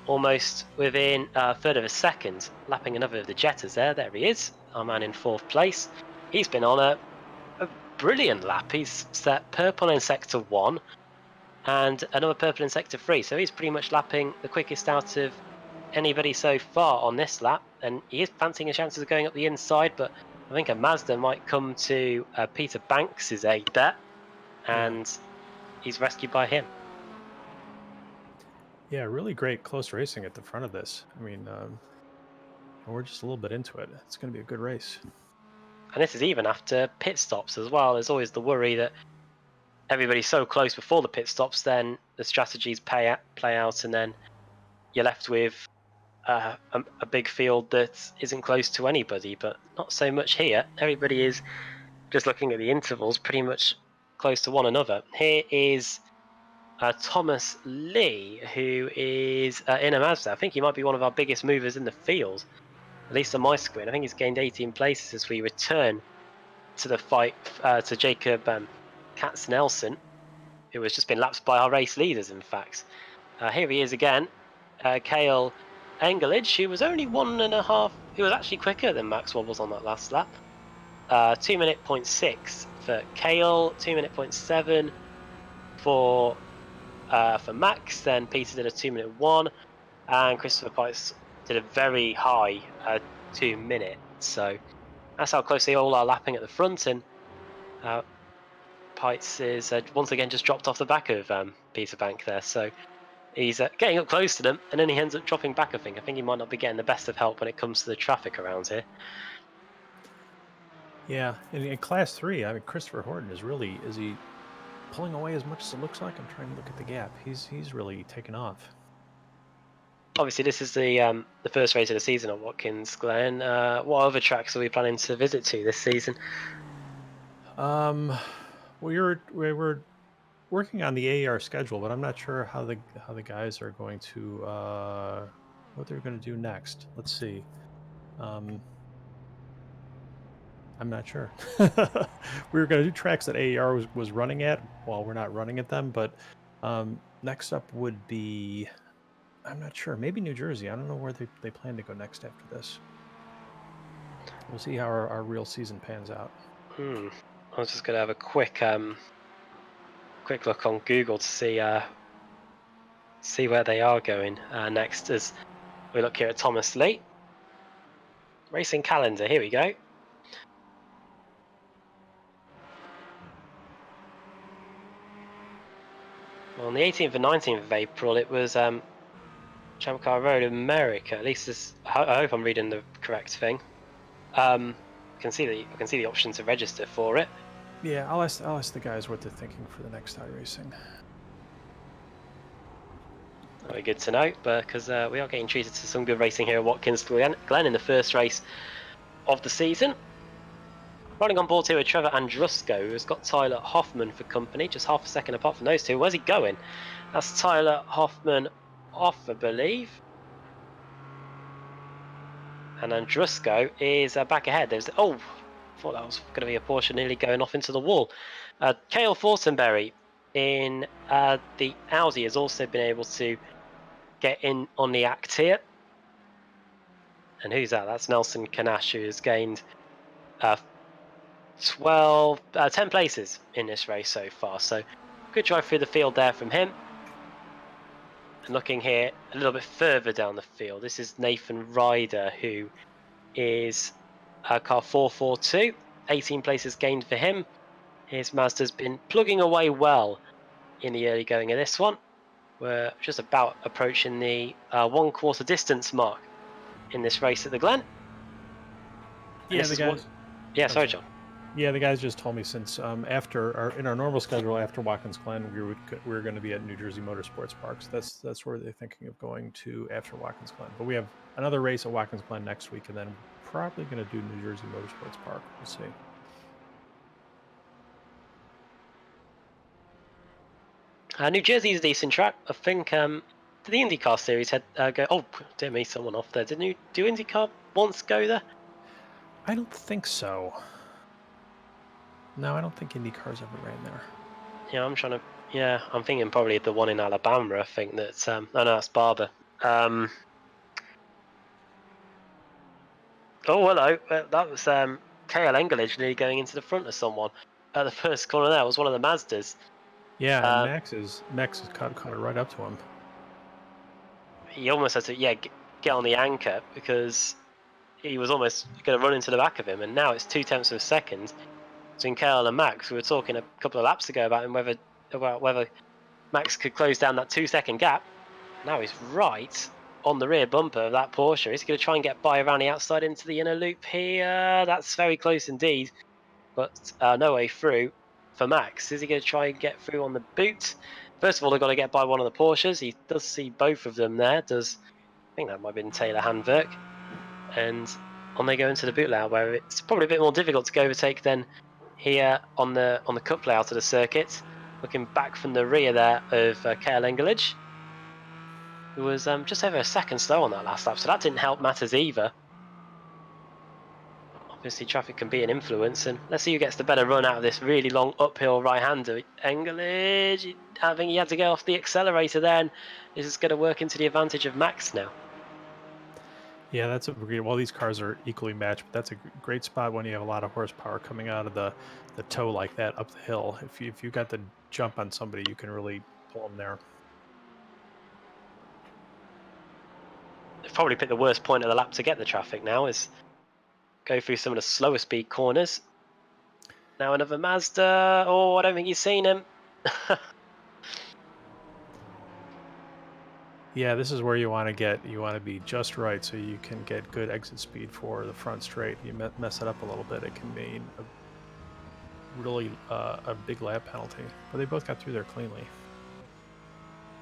almost within a third of a second, lapping another of the Jetters there. There he is, our man in 4th place. He's been on a brilliant lap. He's set purple in Sector 1 and another purple in Sector 3, so he's pretty much lapping the quickest out of anybody so far on this lap, and he is fancying his chances of going up the inside, but I think a Mazda might come to Peter Banks' aid there, and he's rescued by him. Yeah, really great close racing at the front of this. I mean, we're just a little bit into it. It's going to be a good race. And this is even after pit stops as well. There's always the worry that everybody's so close before the pit stops, then the strategies play out, and then you're left with a big field that isn't close to anybody. But not so much here. Everybody is just looking at the intervals, pretty much close to one another. Here is Thomas Lee, who is in a Mazda. I think he might be one of our biggest movers in the field, at least on my screen. I think he's gained 18 places as we return to the fight to Jacob Katz-Nelson, who has just been lapped by our race leaders, in fact. Here he is again, Cale Engelage, who was only 1.5, he was actually quicker than Max Wobbles on that last lap. 2 minute 0.6 for Cale, 2 minute 0.7 for Max, then Peter did a 2 minute 1, and Christopher Pikes did a very high 2 minute. So that's how close they all are lapping at the front, and Pikes is once again just dropped off the back of Peter Bank there. So he's getting up close to them, and then he ends up dropping back. I think he might not be getting the best of help when it comes to the traffic around here. Yeah, and in Class 3, I mean, Christopher Horton is he pulling away as much as it looks like? I'm trying to look at the gap. He's really taken off. Obviously, this is the first race of the season at Watkins Glen. What other tracks are we planning to visit to this season? We're working on the AER schedule, but I'm not sure how the guys are going to what they're going to do next. Let's see. I'm not sure. We were going to do tracks that AER was running at while we're not running at them, but next up would be, I'm not sure, maybe New Jersey. I don't know where they plan to go next after this. We'll see how our real season pans out. I was just going to have a quick look on Google to see where they are going next as we look here at Thomas Lee. Racing calendar, here we go. Well, on the 18th and 19th of April, it was Champ Car Road America. At least I hope I'm reading the correct thing. I can see the option to register for it. Yeah, I'll ask the guys what they're thinking for the next iRacing. Very good to know, because we are getting treated to some good racing here at Watkins Glen in the first race of the season. Running on board here with Trevor Andrusko, who's got Tyler Hoffman for company, just half a second apart from those two. Where's he going? That's Tyler Hoffman off, I believe. And Andrusko is back ahead. I thought that was going to be a Porsche nearly going off into the wall. Cale Fortenberry in the Audi has also been able to get in on the act here. And who's that? That's Nelson Canache, who has gained 10 places in this race so far. So good drive through the field there from him. And looking here a little bit further down the field, this is Nathan Ryder, who is car 442. 18 places gained for him. His Mazda's been plugging away well in the early going of this one. We're just about approaching the 1/4 distance mark in this race at the Glen. And Yeah, this the is what. guys. Yeah, I'm sorry, sorry. John. Yeah, the guys just told me since in our normal schedule after Watkins Glen, we were going to be at New Jersey Motorsports Parks. That's where they're thinking of going to after Watkins Glen. But we have another race at Watkins Glen next week, and then we're probably going to do New Jersey Motorsports Park. We'll see. New Jersey's a decent track. I think did the IndyCar series go? Oh, dear me, someone off there. Didn't you do IndyCar once go there? I don't think so. No, I don't think IndyCar's ever ran there. Yeah, I'm trying to. Yeah, I'm thinking probably the one in Alabama. I think that's. Oh no, that's Barber. Oh hello. That was KL Engelage nearly going into the front of someone at the first corner. There was one of the Mazdas. Yeah, and Uh, Max is caught it right up to him. he almost had to get on the anchor because he was almost going to run into the back of him, and now it's 0.2 of a second between KL and Max. We were talking a couple of laps ago about whether Max could close down that 2-second gap. Now he's right on the rear bumper of that Porsche. He's going to try and get by around the outside into the inner loop here. That's very close indeed, but no way through for Max. Is he going to try and get through on the boot? First of all, they've got to get by one of the Porsches. He does see both of them there. I think that might have been Taylor Handwerk. And on they go into the boot layout, where it's probably a bit more difficult to overtake than here on the cup layout of the circuit. Looking back from the rear there of KL Engelage, who was just over a second slow on that last lap, so that didn't help matters either. Obviously, traffic can be an influence, and let's see who gets the better run out of this really long uphill right-hander. Engelage, I think he had to go off the accelerator there, and this is going to work into the advantage of Max now. Yeah, that's a great. Well, these cars are equally matched, but that's a great spot when you have a lot of horsepower coming out of the toe like that up the hill. If you got the jump on somebody, you can really pull them there. They've probably picked the worst point of the lap to get the traffic now, is go through some of the slower speed corners. Now another Mazda. Oh, I don't think you've seen him. Yeah, this is where you want to be just right so you can get good exit speed for the front straight. You mess it up a little bit, it can mean really a big lap penalty. But they both got through there cleanly.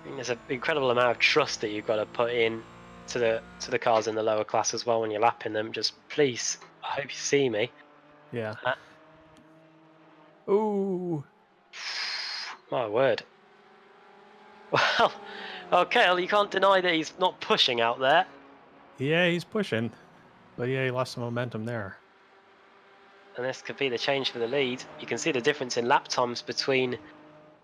There's an incredible amount of trust that you've got to put in to the cars in the lower class as well when you're lapping them. Just please, I hope you see me. Yeah. Ooh. My word. Well, okay, you can't deny that he's not pushing out there. Yeah, he's pushing, but yeah, he lost some momentum there. And this could be the change for the lead. You can see the difference in lap times between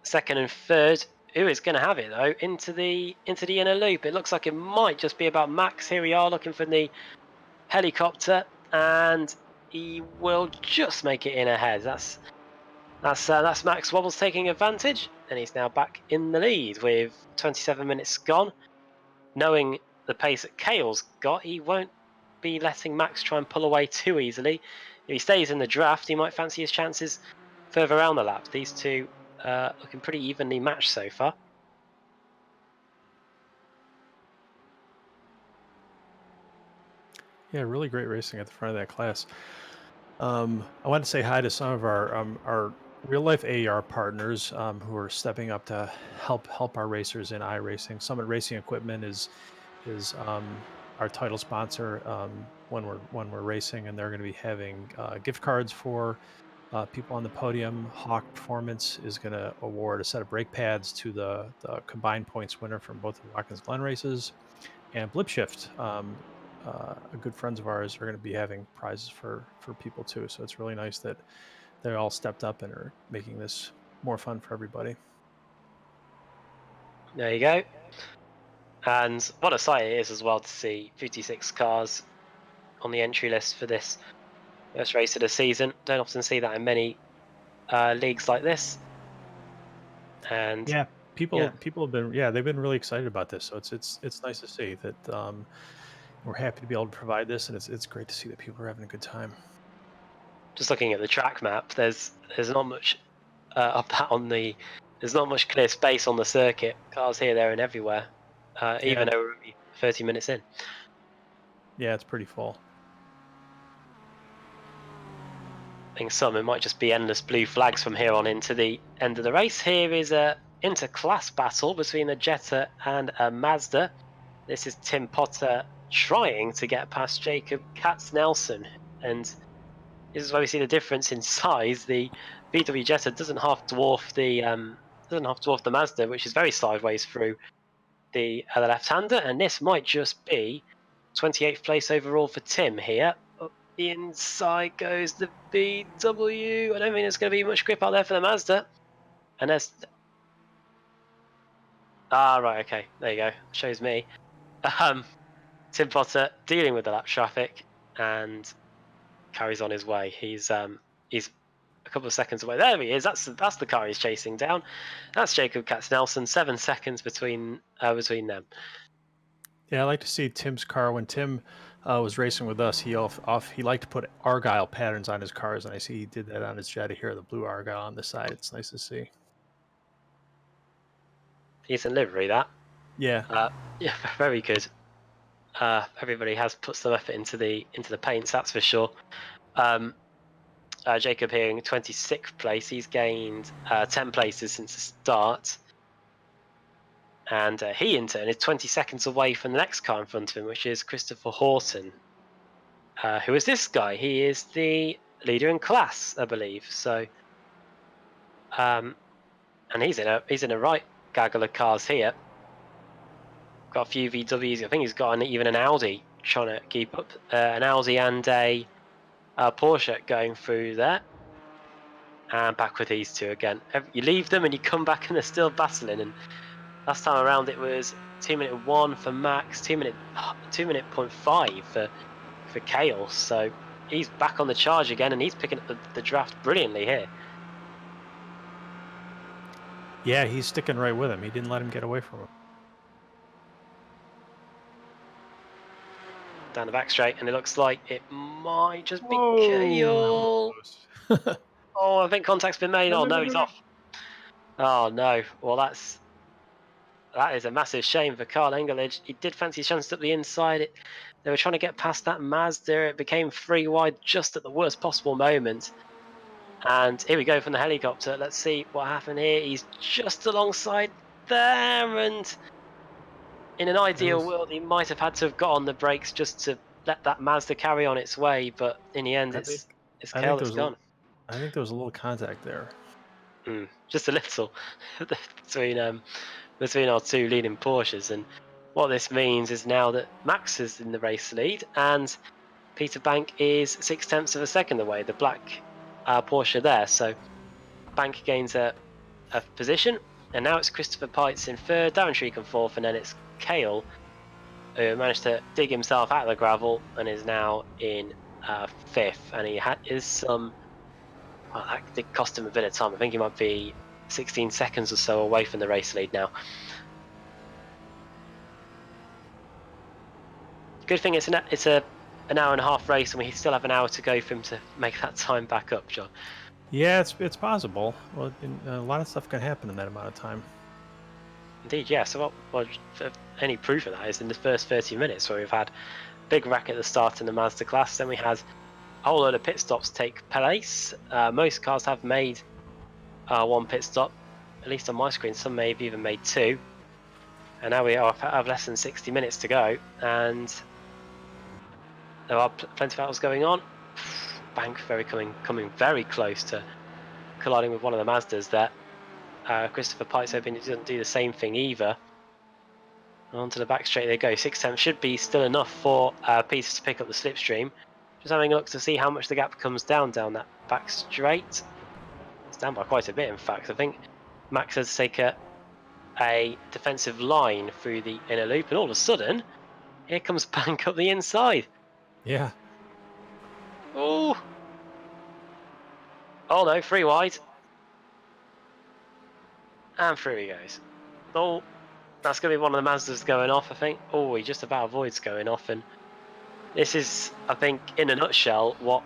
second and third. Who is going to have it though into the inner loop? It looks like it might just be about Max. Here we are looking for the helicopter, and he will just make it in ahead. That's Max Wobbles taking advantage, and he's now back in the lead with 27 minutes gone. Knowing the pace that Kale's got, he won't be letting Max try and pull away too easily. If he stays in the draft, he might fancy his chances further around the lap. These two looking pretty evenly matched so far. Yeah, really great racing at the front of that class. I want to say hi to some of our real life AER partners who are stepping up to help our racers in iRacing. Summit Racing Equipment is our title sponsor when we're racing, and they're going to be having gift cards for people on the podium. Hawk Performance is going to award a set of brake pads to the combined points winner from both the Watkins Glen races, and Blip Shift. Good friends of ours are going to be having prizes for people too. So it's really nice that they all stepped up and are making this more fun for everybody. There you go. And what a sight it is as well to see 56 cars on the entry list for this first race of the season. Don't often see that in many leagues like this. And Yeah, yeah, people have been they've been really excited about this. So it's nice to see that we're happy to be able to provide this, and it's great to see that people are having a good time. just looking at the track map, there's not much of that on the. There's not much clear space on the circuit. Cars here, there, and everywhere. Even Yeah, though we're only 30 minutes in. yeah, it's pretty full. think some, it might just be endless blue flags from here on into the end of the race. Here is a inter-class battle between a Jetta and a Mazda. This is Tim Potter trying to get past Jacob Katz-Nelson, and this is where we see the difference in size. The VW Jetta doesn't half dwarf the Mazda, which is very sideways through the left-hander, and this might just be 28th place overall for Tim here. Up the inside goes the VW. I don't think there's going to be much grip out there for the Mazda. And there's right, okay, there you go. Shows me. Tim Potter dealing with the lap traffic and carries on his way. He's a couple of seconds away. There he is. That's the car he's chasing down. That's Jacob Katz-Nelson. 7 seconds between them. Yeah, I like to see Tim's car. When Tim was racing with us, he liked to put Argyle patterns on his cars, and I see he did that on his Jetta here, the blue Argyle on the side. It's nice to see. Decent livery, that. Yeah. Yeah, very good. Everybody has put some effort into the paints, that's for sure. Jacob here in 26th place. He's gained 10 places since the start. And he, in turn, is 20 seconds away from the next car in front of him, which is Christopher Horton. Who is this guy? He is the leader in class, I believe. So, and he's in a right gaggle of cars here. Got a few VWs. I think he's got even an Audi trying to keep up. An Audi and a Porsche going through there. And back with these two again. You leave them and you come back and they're still battling. And last time around it was 2-minute 1 for Max, 2-minute 0.5 for Kale. So he's back on the charge again and he's picking up the draft brilliantly here. Yeah, he's sticking right with him. He didn't let him get away from him. Down the back straight, and it looks like it might just be Whoa, Kale. Oh, I think contact's been made. Oh no, he's off. Oh no. Well, that is a massive shame for Carl Engelage. He did fancy his chances up the inside. They were trying to get past that Mazda. It became 3 wide just at the worst possible moment. And here we go from the helicopter. Let's see what happened here. He's just alongside there, and in an ideal world, he might have had to have got on the brakes just to let that Mazda carry on its way. But in the end, it's Kale that's gone. I think there was a little contact there. Just a little between our two leading Porsches. And what this means is now that Max is in the race lead and Peter Bank is 0.6 of a second away, the black Porsche there. So Bank gains a position, and now it's Christopher Pites in third, Darren Shriek in fourth, and then it's Kale who managed to dig himself out of the gravel and is now in fifth. And he is some. Well, that did cost him a bit of time. I think he might be 16 seconds or so away from the race lead now. Good thing it's an hour and a half race, and we still have an hour to go for him to make that time back up, John. Yeah, it's possible. Well, a lot of stuff can happen in that amount of time. Indeed, yeah. So what any proof of that is in the first 30 minutes, where we've had a big wreck at the start in the Mazda class, then we had a whole load of pit stops take place. Most cars have made one pit stop, at least on my screen. Some may have even made 2. And now we have less than 60 minutes to go, and there are plenty of battles going on. Bank coming very close to colliding with one of the Mazdas there. Christopher Pites hoping he doesn't do the same thing either. Onto the back straight they go. 6/10 should be still enough for Peter to pick up the slipstream. Just having a look to see how much the gap comes down that back straight. It's down by quite a bit, in fact. I think Max has to take a defensive line through the inner loop, and all of a sudden, here comes Bank up the inside. Yeah. Oh no, 3 wide. And through he goes. Oh, that's going to be one of the Mazdas going off, I think. Oh, he just about avoids going off. And this is, I think, in a nutshell, what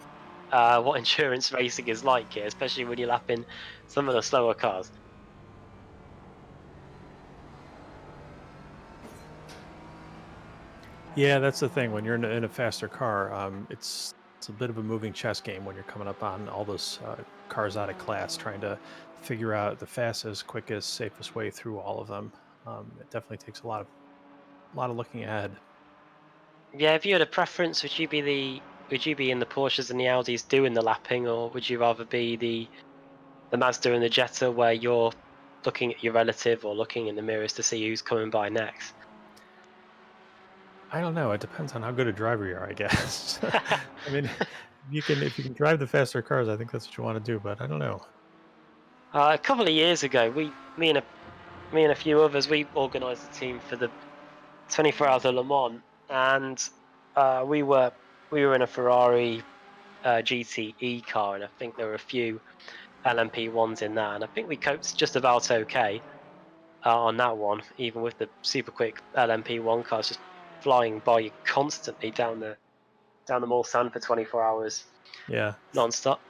endurance racing is like here, especially when you're lapping some of the slower cars. Yeah, that's the thing. When you're in a faster car, it's It's a bit of a moving chess game when you're coming up on all those cars out of class, trying to figure out the fastest, quickest, safest way through all of them. It definitely takes a lot of looking ahead. Yeah, if you had a preference, would you be in the Porsches and the Audis doing the lapping, or would you rather be the Mazda and the Jetta where you're looking at your relative or looking in the mirrors to see who's coming by next? I don't know. It depends on how good a driver you are, I guess. I mean, if you can drive the faster cars, I think that's what you want to do. But I don't know. A couple of years ago, me and a few others, we organised a team for the 24 Hours of Le Mans, and we were in a Ferrari GTE car, and I think there were a few LMP ones in that, and I think we coped just about okay on that one, even with the super quick LMP one cars just flying by you constantly down the Mulsanne for 24 hours Yeah. non-stop.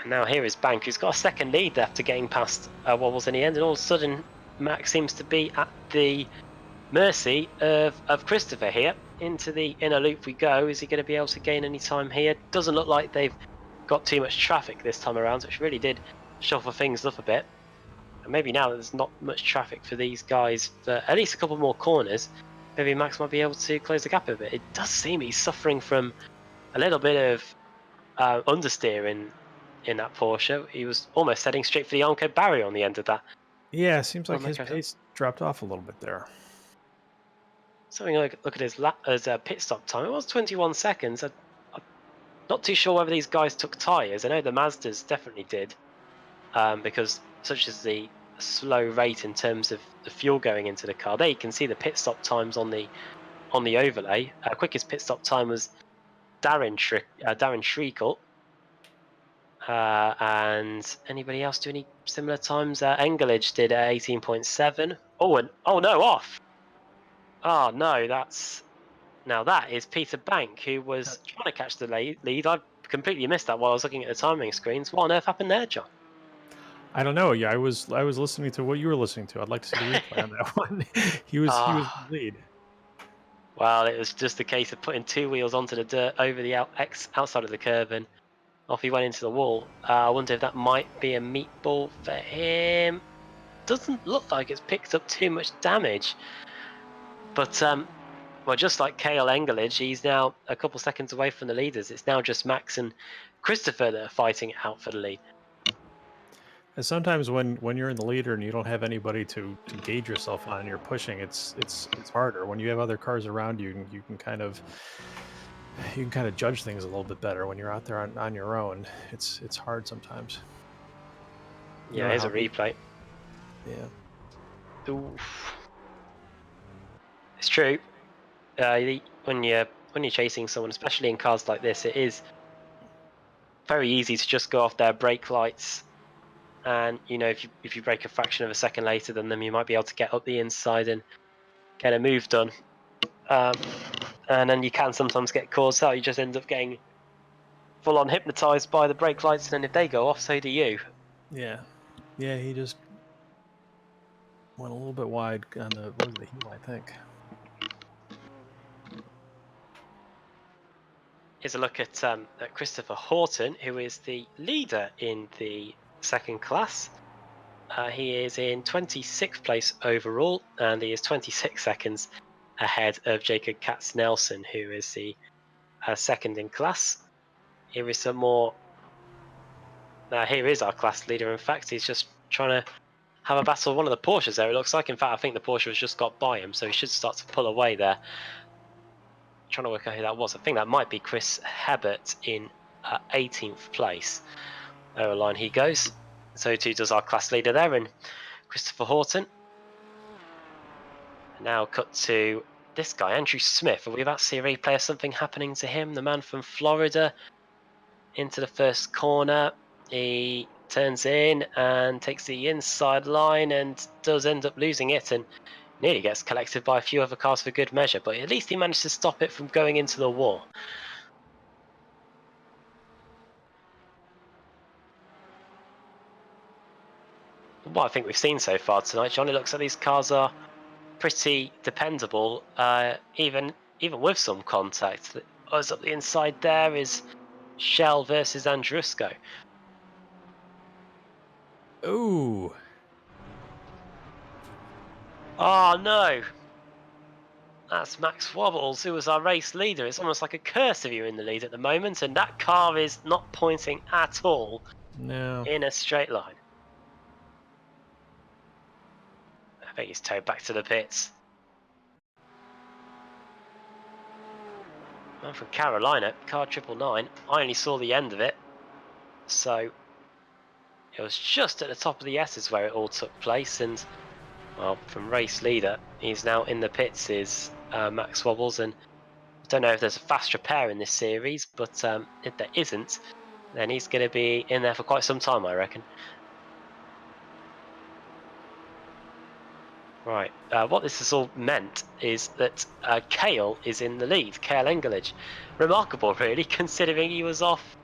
Now here is Bank, who's got a second lead after getting past Wobbles in the end, and all of a sudden Max seems to be at the mercy of Christopher here. Into the inner loop we go. Is he going to be able to gain any time here? Doesn't look like they've got too much traffic this time around, which really did shuffle things up a bit. And maybe now there's not much traffic for these guys for at least a couple more corners, maybe Max might be able to close the gap a bit. It does seem he's suffering from a little bit of understeer in that Porsche. He was almost heading straight for the Armco barrier on the end of that. Yeah. It seems like On that his carousel. pace dropped off a little bit there. Something like look at his pit stop time. It was 21 seconds. I'm not too sure whether these guys took tyres. I know the Mazdas definitely did, because such as the slow rate in terms of the fuel going into the car. There you can see the pit stop times on the overlay. Quickest pit stop time was Darren Schreikel. And anybody else do any similar times? Engelage did 18.7. Oh, and oh no, off. Oh no, that is Peter Bank, who was trying to catch the lead. I completely missed that while I was looking at the timing screens. What on earth happened there, John? I don't know. Yeah, I was listening to what you were listening to. I'd like to see the replay on that one. He was in Ah, the lead. well, it was just a case of putting two wheels onto the dirt over the outside of the curve, and off he went into the wall. I wonder if that might be a meatball for him. Doesn't look like it's picked up too much damage, but well, just like Kale Engelage, he's now a couple seconds away from the leaders. It's now just Max and Christopher that are fighting it out for the lead. And sometimes when you're in the leader and you don't have anybody to gauge yourself on, and you're pushing. It's harder when you have other cars around you. And you can kind of judge things a little bit better when you're out there on your own. It's hard sometimes. You Yeah, don't know here's how a good. replay. Yeah. Oof. It's true. When you're chasing someone, especially in cars like this, it is very easy to just go off their brake lights. And if you brake a fraction of a second later than them, you might be able to get up the inside and get a move done. Um, and then you can sometimes get caught out. You just end up getting full on hypnotized by the brake lights, and then if they go off, so do you. Yeah. Yeah. He just went a little bit wide on the heel, I think. Here's a look at Christopher Horton, who is the leader in the second class. He is in 26th place overall, and he is 26 seconds ahead of Jacob Katz Nelson, who is the second in class. Here is some more. Here is our class leader. In fact, he's just trying to have a battle with one of the Porsches there. It looks like. In fact, I think the Porsche has just got by him, so he should start to pull away there. Trying to work out who that was. I think that might be Chris Hebert in 18th place. Over line he goes. So too does our class leader there, and Christopher Horton. Now cut to this guy, Andrew Smith. Are we about to see a replay of something happening to him? The man from Florida into the first corner. He turns in and takes the inside line and does end up losing it and nearly gets collected by a few other cars for good measure, but at least he managed to stop it from going into the wall. What I think we've seen so far tonight, John, it looks like these cars are pretty dependable, even with some contact. Us up the inside there is Shell versus Andrusco. Ooh. Oh no! That's Max Wobbles, who was our race leader. It's almost like a curse if you're in the lead at the moment, and that car is not pointing at all No. in a straight line. I think he's towed back to the pits. And from Carolina, car 999, I only saw the end of it, so it was just at the top of the S's where it all took place. And well, from race leader, he's now in the pits is Max Wobbles, and I don't know if there's a fast repair in this series, but if there isn't, then he's going to be in there for quite some time, I reckon. Right, what this has all meant is that Kale is in the lead, Kale Engelich. Remarkable, really, considering he was off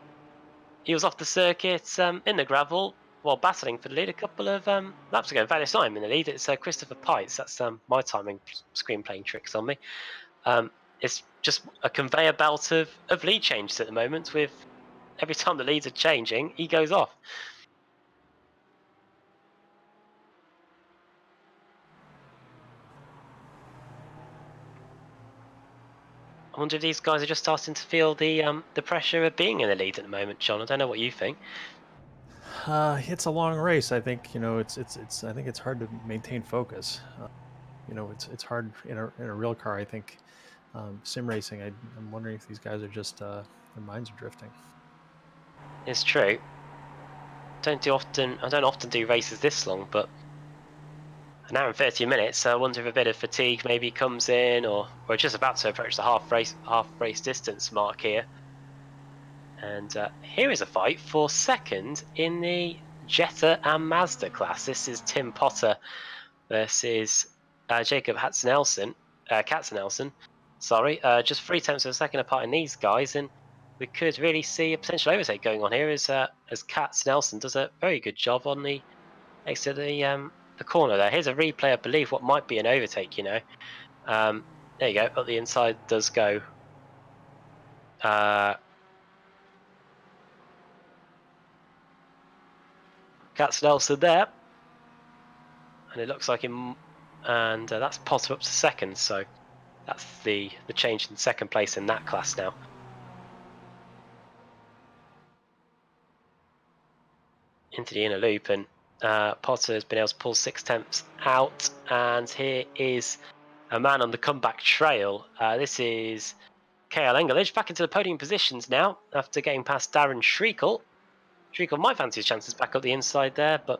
the circuit in the gravel while battling for the lead a couple of laps ago. In fact, it's not him in the lead, it's Christopher Pites. That's my timing screen playing tricks on me. It's just a conveyor belt of lead changes at the moment, with every time the leads are changing, he goes off. I wonder if these guys are just starting to feel the pressure of being in the lead at the moment, John. I don't know what you think. It's a long race. I think it's. I think it's hard to maintain focus. It's hard in a real car. I think sim racing. I'm wondering if these guys are just their minds are drifting. It's true. I don't often do races this long, but an hour and 30 minutes. I wonder if a bit of fatigue maybe comes in, or we're just about to approach the half race distance mark here. And here is a fight for second in the Jetta and Mazda class. This is Tim Potter versus Jacob Katzenelson. Sorry, just 3/10 of a second apart in these guys, and we could really see a potential overtake going on here as Katzenelson does a very good job on the next to the corner there. Here's a replay, I believe, what might be an overtake. There you go. Up the inside does go. Katzenelson there, and it looks like him, and that's Potter up to second. So that's the change in second place in that class now. Into the inner loop, and Potter has been able to pull 6/10 out, and here is a man on the comeback trail. This is Kale Engelich back into the podium positions now after getting past Darren Schreikel. Schreikel might fancy his chances back up the inside there, but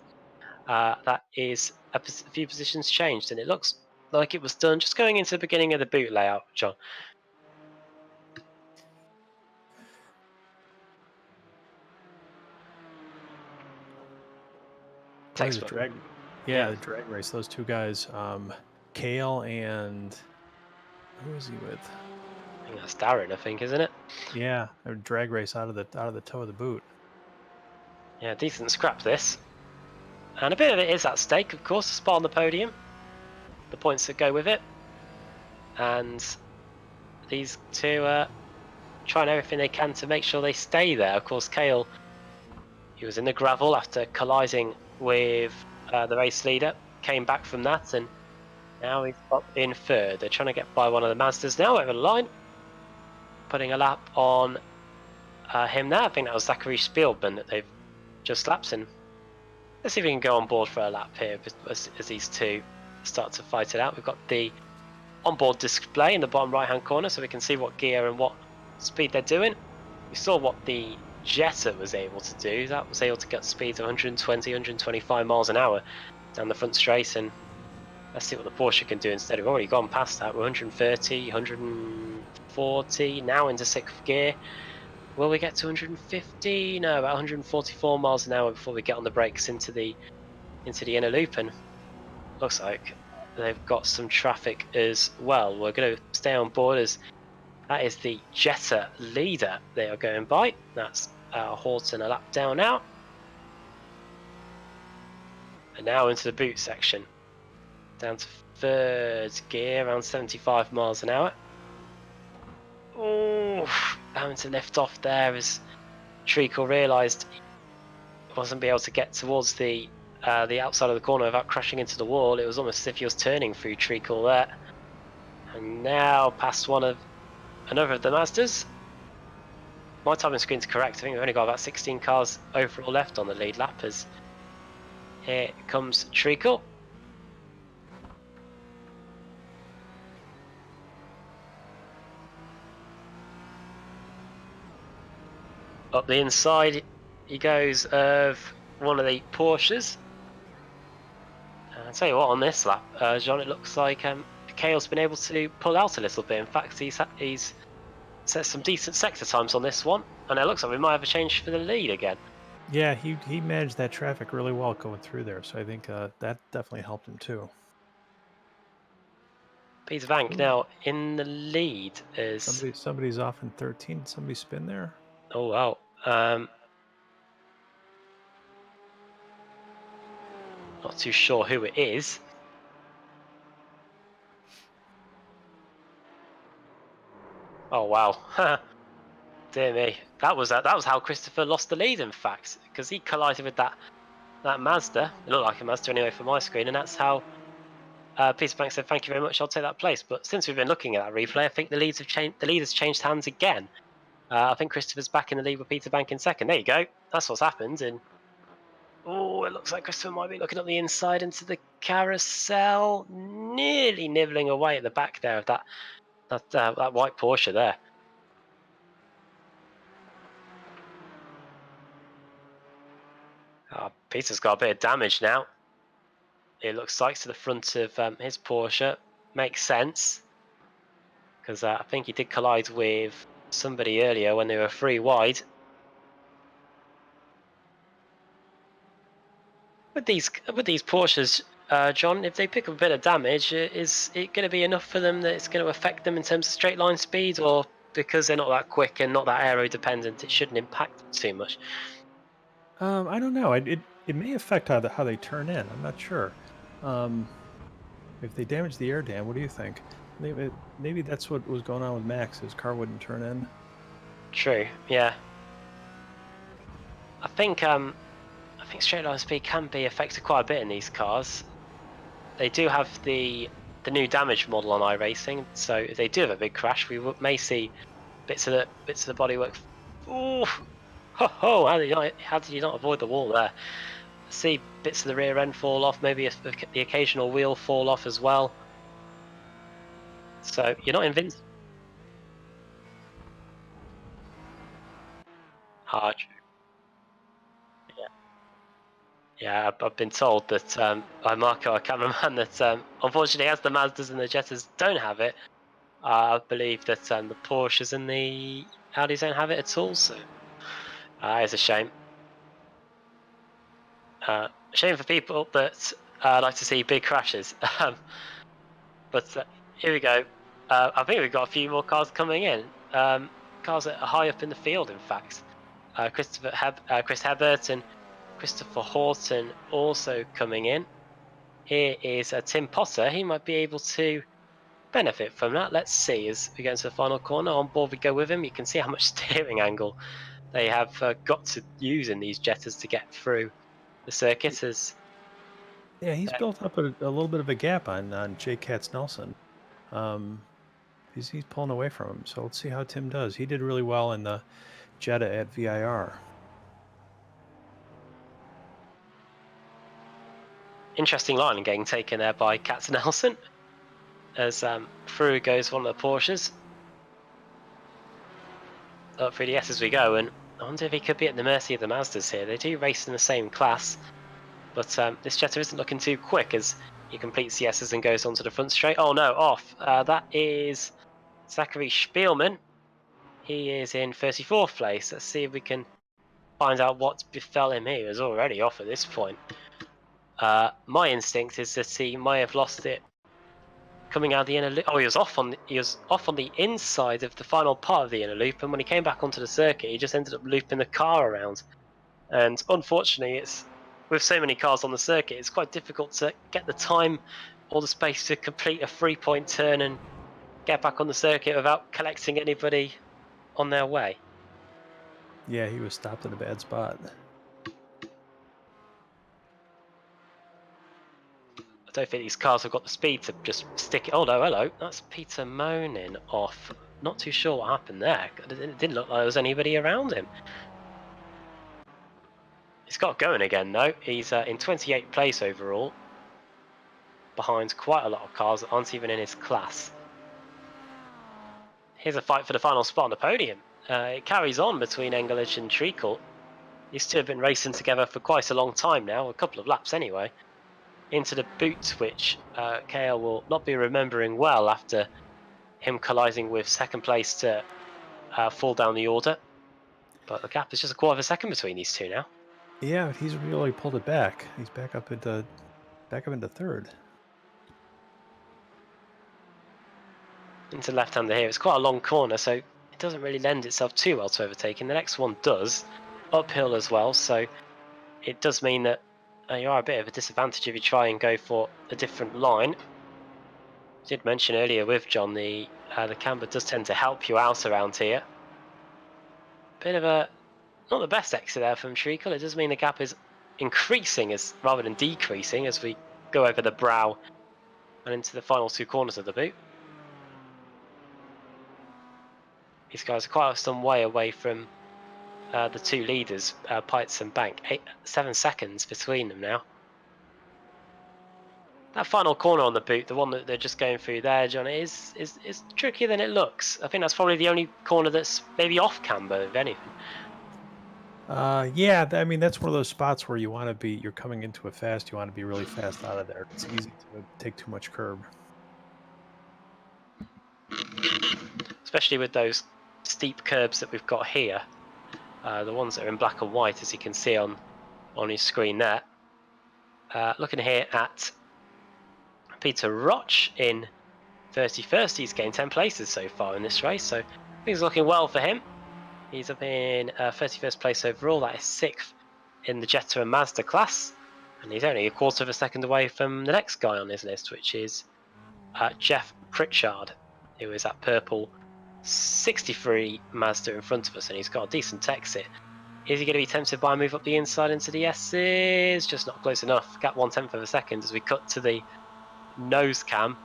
that is a few positions changed, and it looks like it was done just going into the beginning of the boot layout, John. Textbook. The drag, the drag race. Those two guys, Kale and who is he with? I think that's Darren, I think, isn't it? Yeah, a drag race out of the toe of the boot. Yeah, decent scrap this. And a bit of it is at stake, of course, a spot on the podium, the points that go with it. And these two are trying everything they can to make sure they stay there. Of course, Kale, he was in the gravel after colliding with the race leader, came back from that, and now he's up in third. They're trying to get by one of the Mazdas now over the line, putting a lap on him there. I think that was Zachary Spielman that they've just lapped in. Let's see if we can go on board for a lap here as these two start to fight it out. We've got the onboard display in the bottom right hand corner, so we can see what gear and what speed they're doing. We saw what the Jetta was able to do. That was able to get speeds of 120, 125 miles an hour down the front straight, and let's see what the Porsche can do instead. We've already gone past that. We're 130, 140, now into sixth gear. Will we get to 150? No, about 144 miles an hour before we get on the brakes into the inner loop, and looks like they've got some traffic as well. We're going to stay on board as that is the Jetta leader they are going by. That's Horton a lap down now. And now into the boot section. Down to third gear, around 75 miles an hour. Oh, having to lift off there as Treacle realised he wasn't be able to get towards the outside of the corner without crashing into the wall. It was almost as if he was turning through Treacle there. And now past another of the Mazdas. My timing screen's correct. I think we've only got about 16 cars overall left on the lead lap as here comes Treacle. Up the inside he goes of one of the Porsches. I'll tell you what, on this lap, John, it looks like Cale's been able to pull out a little bit. In fact, he's set some decent sector times on this one, and it looks like we might have a change for the lead again. Yeah, he managed that traffic really well going through there, so I think that definitely helped him too. Peter Bank now in the lead is somebody's off in 13. Did somebody spin there? Oh wow. Not too sure who it is. Oh wow. Dear me. That was how Christopher lost the lead, in fact, because he collided with that Mazda. It looked like a Mazda anyway from my screen, and that's how Peter Bank said, "Thank you very much. I'll take that place." But since we've been looking at that replay, I think the lead has changed hands again. I think Christopher's back in the lead with Peter Bank in second. There you go. That's what's happened. And oh, it looks like Christopher might be looking up the inside into the carousel, nearly nibbling away at the back there of that white Porsche there. Peter's got a bit of damage now. It looks like to the front of his Porsche. Makes sense, because I think he did collide with somebody earlier when they were 3 wide. With these Porsches, John, if they pick up a bit of damage, is it going to be enough for them that it's going to affect them in terms of straight line speed, or because they're not that quick and not that aero dependent, it shouldn't impact them too much? I don't know. It may affect how they turn in. I'm not sure. If they damage the air dam, what do you think? Maybe that's what was going on with Max. His car wouldn't turn in. True. Yeah. I think straight line speed can be affected quite a bit in these cars. They do have the new damage model on iRacing, so if they do have a big crash, we may see bits of the bodywork. Oh, ho! How did you not avoid the wall there? See bits of the rear end fall off, maybe the occasional wheel fall off as well. So you're not invincible. Hard. Yeah, I've been told that by Marco, our cameraman, that unfortunately, as the Mazdas and the Jettas don't have it, I believe that the Porsches and the Audis don't have it at all. So it's a shame. Shame for people that like to see big crashes. But here we go. I think we've got a few more cars coming in. Cars that are high up in the field, in fact. Chris Hebert and Christopher Horton also coming in. Here is Tim Potter. He might be able to benefit from that. Let's see as we get into the final corner. On board we go with him. You can see how much steering angle they have got to use in these Jettas to get through the circuit. Yeah, he's built up a little bit of a gap on J. Katz Nelson. He's pulling away from him. So let's see how Tim does. He did really well in the Jetta at VIR. Interesting line getting taken there by Katz Nelson as through goes one of the Porsches. Up through the S as we go, and I wonder if he could be at the mercy of the Mazdas here. They do race in the same class, but this Jetta isn't looking too quick as he completes the S's and goes onto the front straight. Oh no, off. That is Zachary Spielman. He is in 34th place. Let's see if we can find out what befell him here. He was already off at this point. My instinct is that he may have lost it coming out of the inner loop. Oh, he was off on the inside of the final part of the inner loop, and when he came back onto the circuit, he just ended up looping the car around. And unfortunately, it's with so many cars on the circuit, it's quite difficult to get the time all the space to complete a 3-point turn and get back on the circuit without collecting anybody on their way. Yeah, he was stopped in a bad spot. I don't think these cars have got the speed to just stick it. Oh no, hello, that's Peter moaning off. Not too sure what happened there. It didn't look like there was anybody around him. He's got going again though. He's in 28th place overall, behind quite a lot of cars that aren't even in his class. Here's a fight for the final spot on the podium. It carries on between Engelich and Treacle. These two have been racing together for quite a long time now, a couple of laps anyway. Into the boot, which KL will not be remembering well after him colliding with second place to fall down the order. But the gap is just a quarter of a second between these two now. Yeah, but he's really pulled it back. He's back up into third. Into left-hander here. It's quite a long corner, so it doesn't really lend itself too well to overtaking. The next one does, uphill as well, so it does mean that you are a bit of a disadvantage if you try and go for a different line. I did mention earlier with John, the camber does tend to help you out around here. Bit of a, not the best exit there from Treacle. It does mean the gap is increasing rather than decreasing as we go over the brow and into the final two corners of the boot. These guys are quite some way away from the two leaders, Pites and Bank. 7 seconds between them now. That final corner on the boot, the one that they're just going through there, John, is trickier than it looks. I think that's probably the only corner that's maybe off camber, if anything. Yeah, I mean, that's one of those spots where you're coming into it fast, you want to be really fast out of there. It's easy to take too much curb. Especially with those steep curbs that we've got here. The ones that are in black and white, as you can see on his screen there. Looking here at Peter Roch in 31st. He's gained 10 places so far in this race, so things are looking well for him. He's up in 31st place overall. That is 6th in the Jetta and Mazda class, and he's only a quarter of a second away from the next guy on his list, which is Jeff Pritchard, who is that purple 63 Mazda in front of us, and he's got a decent exit. Is he going to be tempted by a move up the inside into the S's? Just not close enough. Gap 1/10 of a second as we cut to the nose cam,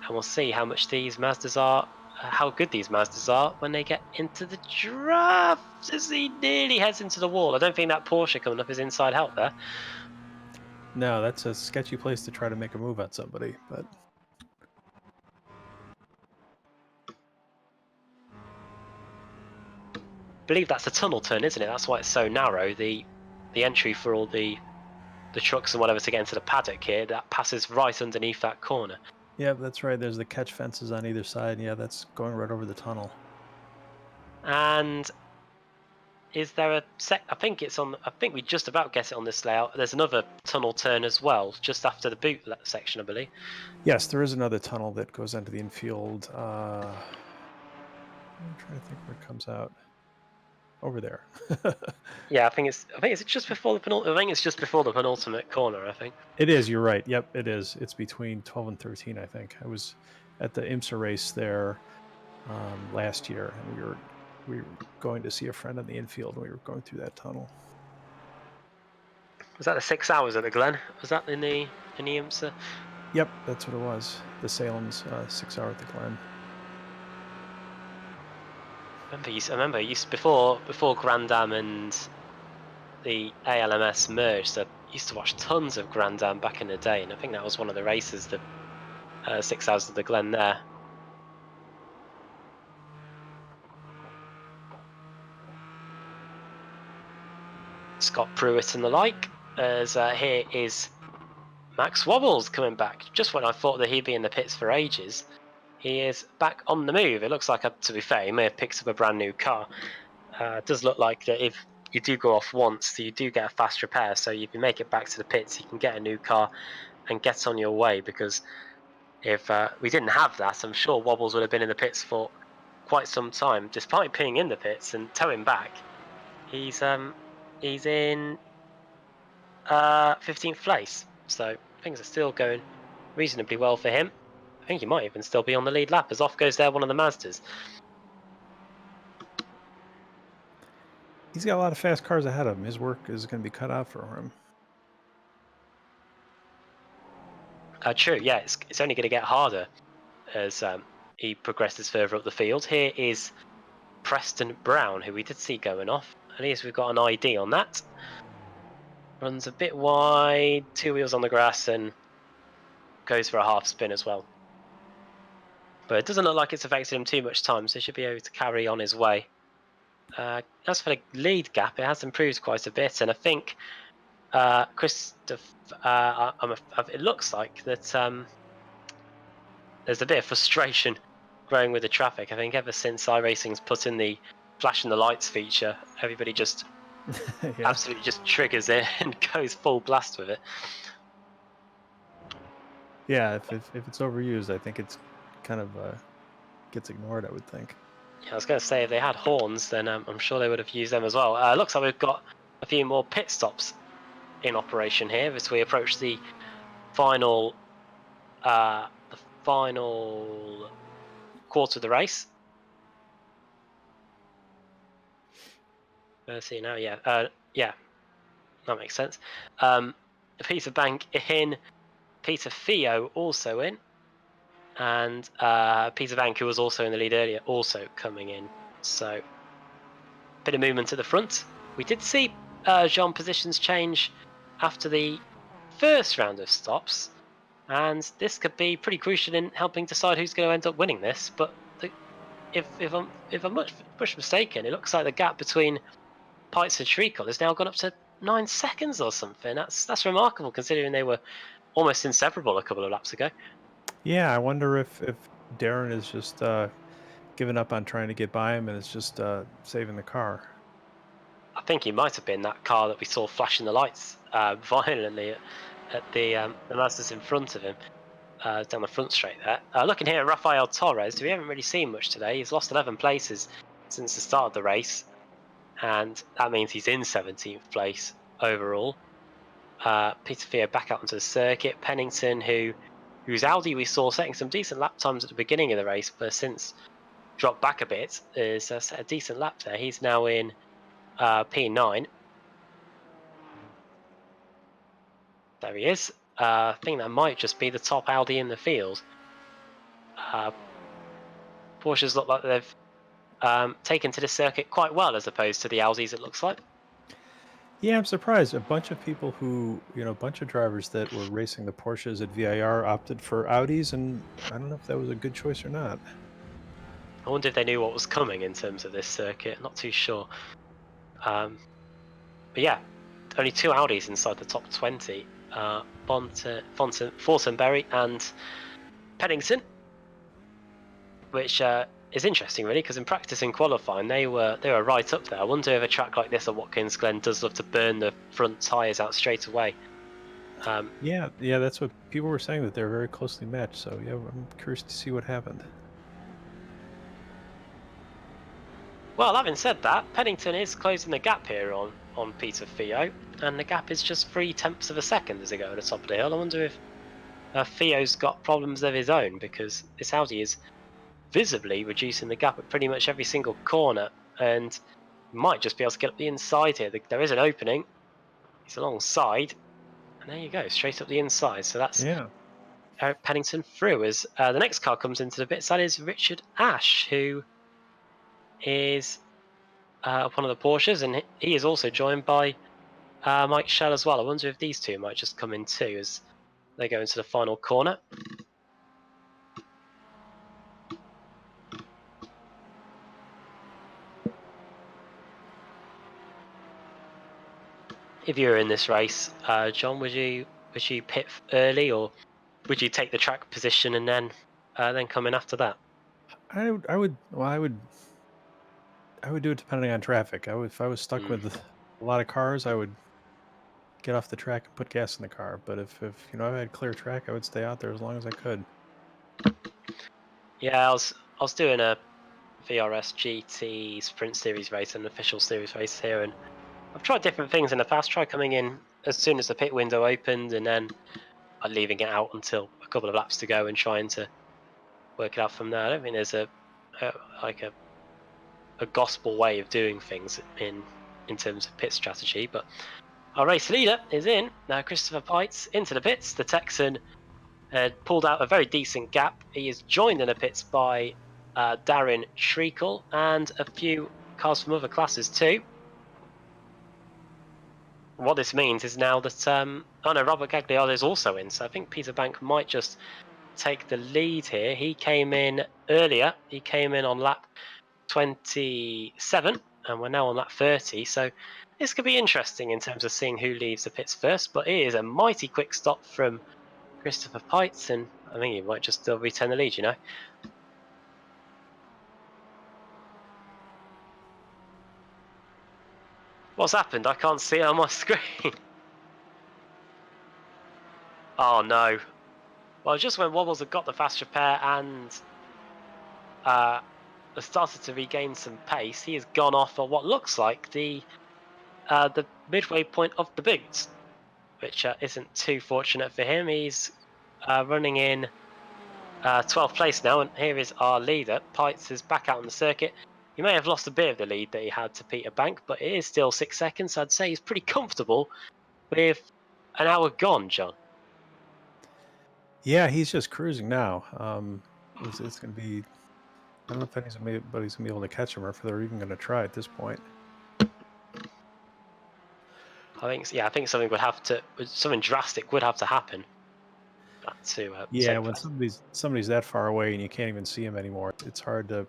and we'll see how much these Mazdas are, how good these Mazdas are when they get into the draft, as he nearly heads into the wall. I don't think that Porsche coming up is inside help there. No, that's a sketchy place to try to make a move at somebody, but I believe that's a tunnel turn, isn't it? That's why it's so narrow. The entry for all the trucks and whatever to get into the paddock here, that passes right underneath that corner. yeah, that's right. There's the catch fences on either side. Yeah, that's going right over the tunnel. And is there a I think we just about get it on this layout. There's another tunnel turn as well, just after the boot section, I believe. Yes, there is another tunnel that goes into the infield. I'm trying to think where it comes out. Over there. Yeah, I think it's just before the penultimate. I think it's just before the penultimate corner. I think it is. You're right. Yep, it is. It's between 12 and 13. I think I was at the IMSA race there last year, and we were going to see a friend in the infield, and we were going through that tunnel. Was that the 6 hours at the Glen? Was that in the IMSA? Yep, that's what it was. The Salem's 6 hour at the Glen. I remember before Grand Am and the ALMS merged, I used to watch tons of Grand Am back in the day, and I think that was one of the races, the 6 hours of the Glen there. Scott Pruitt and the like, as here is Max Wobbles coming back. Just when I thought that he'd be in the pits for ages, he is back on the move. It looks like, to be fair, he may have picked up a brand new car. It does look like that if you do go off once, you do get a fast repair. So if you make it back to the pits, you can get a new car and get on your way. Because if we didn't have that, I'm sure Wobbles would have been in the pits for quite some time. Despite being in the pits and towing back, he's in 15th place. So things are still going reasonably well for him. I think he might even still be on the lead lap as off goes there one of the Mazdas. He's got a lot of fast cars ahead of him. His work is going to be cut out for him. True, yeah, it's only going to get harder as he progresses further up the field. Here is Preston Brown, who we did see going off. At least we've got an ID on that. Runs a bit wide, 2 wheels on the grass, and goes for a half spin as well. But it doesn't look like it's affected him too much time, so he should be able to carry on his way. As for the lead gap, it has improved quite a bit, and I think it looks like that there's a bit of frustration growing with the traffic. I think ever since iRacing's put in the flashing the lights feature, everybody just absolutely just triggers it and goes full blast with it. Yeah, if it's overused, I think it's kind of gets ignored, I would think. Yeah, I was going to say if they had horns, then I'm sure they would have used them as well. Looks like we've got a few more pit stops in operation here as we approach the final quarter of the race. Let's see now, yeah, that makes sense. Peter Bank in, Peter Theo also in, and Peter Bank, who was also in the lead earlier, also coming in. So, bit of movement at the front. We did see Jean positions change after the first round of stops, and this could be pretty crucial in helping decide who's going to end up winning this. But if I'm much mistaken, it looks like the gap between Pikes and Treacle has now gone up to 9 seconds or something. That's remarkable considering they were almost inseparable a couple of laps ago. Yeah, I wonder if Darren is just giving up on trying to get by him and is just saving the car. I think he might have been that car that we saw flashing the lights violently at the Mazdas in front of him down the front straight there. Looking here at Rafael Torres, we haven't really seen much today. He's lost 11 places since the start of the race, and that means he's in 17th place overall. Peter Theo back out onto the circuit. Pennington, whose Audi we saw setting some decent lap times at the beginning of the race, but since dropped back a bit, is set a decent lap there. He's now in P9. There he is. I think that might just be the top Audi in the field. Porsches look like they've taken to the circuit quite well as opposed to the Audis, it looks like. Yeah, I'm surprised. A bunch of people who, a bunch of drivers that were racing the Porsches at VIR opted for Audis, and I don't know if that was a good choice or not. I wonder if they knew what was coming in terms of this circuit. Not too sure. But yeah, only 2 Audis inside the top 20. Fortenberry and Pennington, which is interesting really, because in practice in qualifying they were right up there. I wonder if a track like this at Watkins Glen does love to burn the front tyres out straight away. Yeah, that's what people were saying, that they're very closely matched. So yeah, I'm curious to see what happened. Well, having said that, Pennington is closing the gap here on Peter Theo, and the gap is just 0.3 of a second as they go to the top of the hill. I wonder if Theo's got problems of his own, because this Audi is visibly reducing the gap at pretty much every single corner, and might just be able to get up the inside here. There is an opening. He's alongside, and there you go, straight up the inside. So that's Eric Pennington through. As the next car comes into the pits, that is Richard Ash, who is one of the Porsches, and he is also joined by Mike Shell as well. I wonder if these two might just come in too as they go into the final corner. If you were in this race, John, would you pit early, or would you take the track position and then come in after that? I would do it depending on traffic. If I was stuck with a lot of cars, I would get off the track and put gas in the car. But if I had clear track, I would stay out there as long as I could. Yeah, I was doing a VRS GT Sprint Series race, an official series race here, and I've tried different things in the past. Tried coming in as soon as the pit window opened, and then leaving it out until a couple of laps to go and trying to work it out from there. I don't think there's a gospel way of doing things in terms of pit strategy, but our race leader is in now. Christopher Pites into the pits. The Texan pulled out a very decent gap. He is joined in the pits by Darren Treacle and a few cars from other classes too. What this means is now that Robert Gagliardo is also in, so I think Peter Bank might just take the lead here. He came in earlier. He came in on lap 27, and we're now on lap 30. So this could be interesting in terms of seeing who leaves the pits first. But it is a mighty quick stop from Christopher Pites, and I think he might just still retain the lead. What's happened? I can't see it on my screen. Oh no. Well, just when Wobbles had got the fast repair and started to regain some pace, he has gone off at what looks like the midway point of the boots, which isn't too fortunate for him. He's running in 12th place now, and here is our leader. Pites is back out on the circuit. He may have lost a bit of the lead that he had to Peter Bank, but it is still 6 seconds. So I'd say he's pretty comfortable with an hour gone, John. Yeah, he's just cruising now. It's going to be. I don't know if anybody's going to be able to catch him, or if they're even going to try at this point. I think something drastic would have to happen. When somebody's that far away and you can't even see him anymore, it's hard to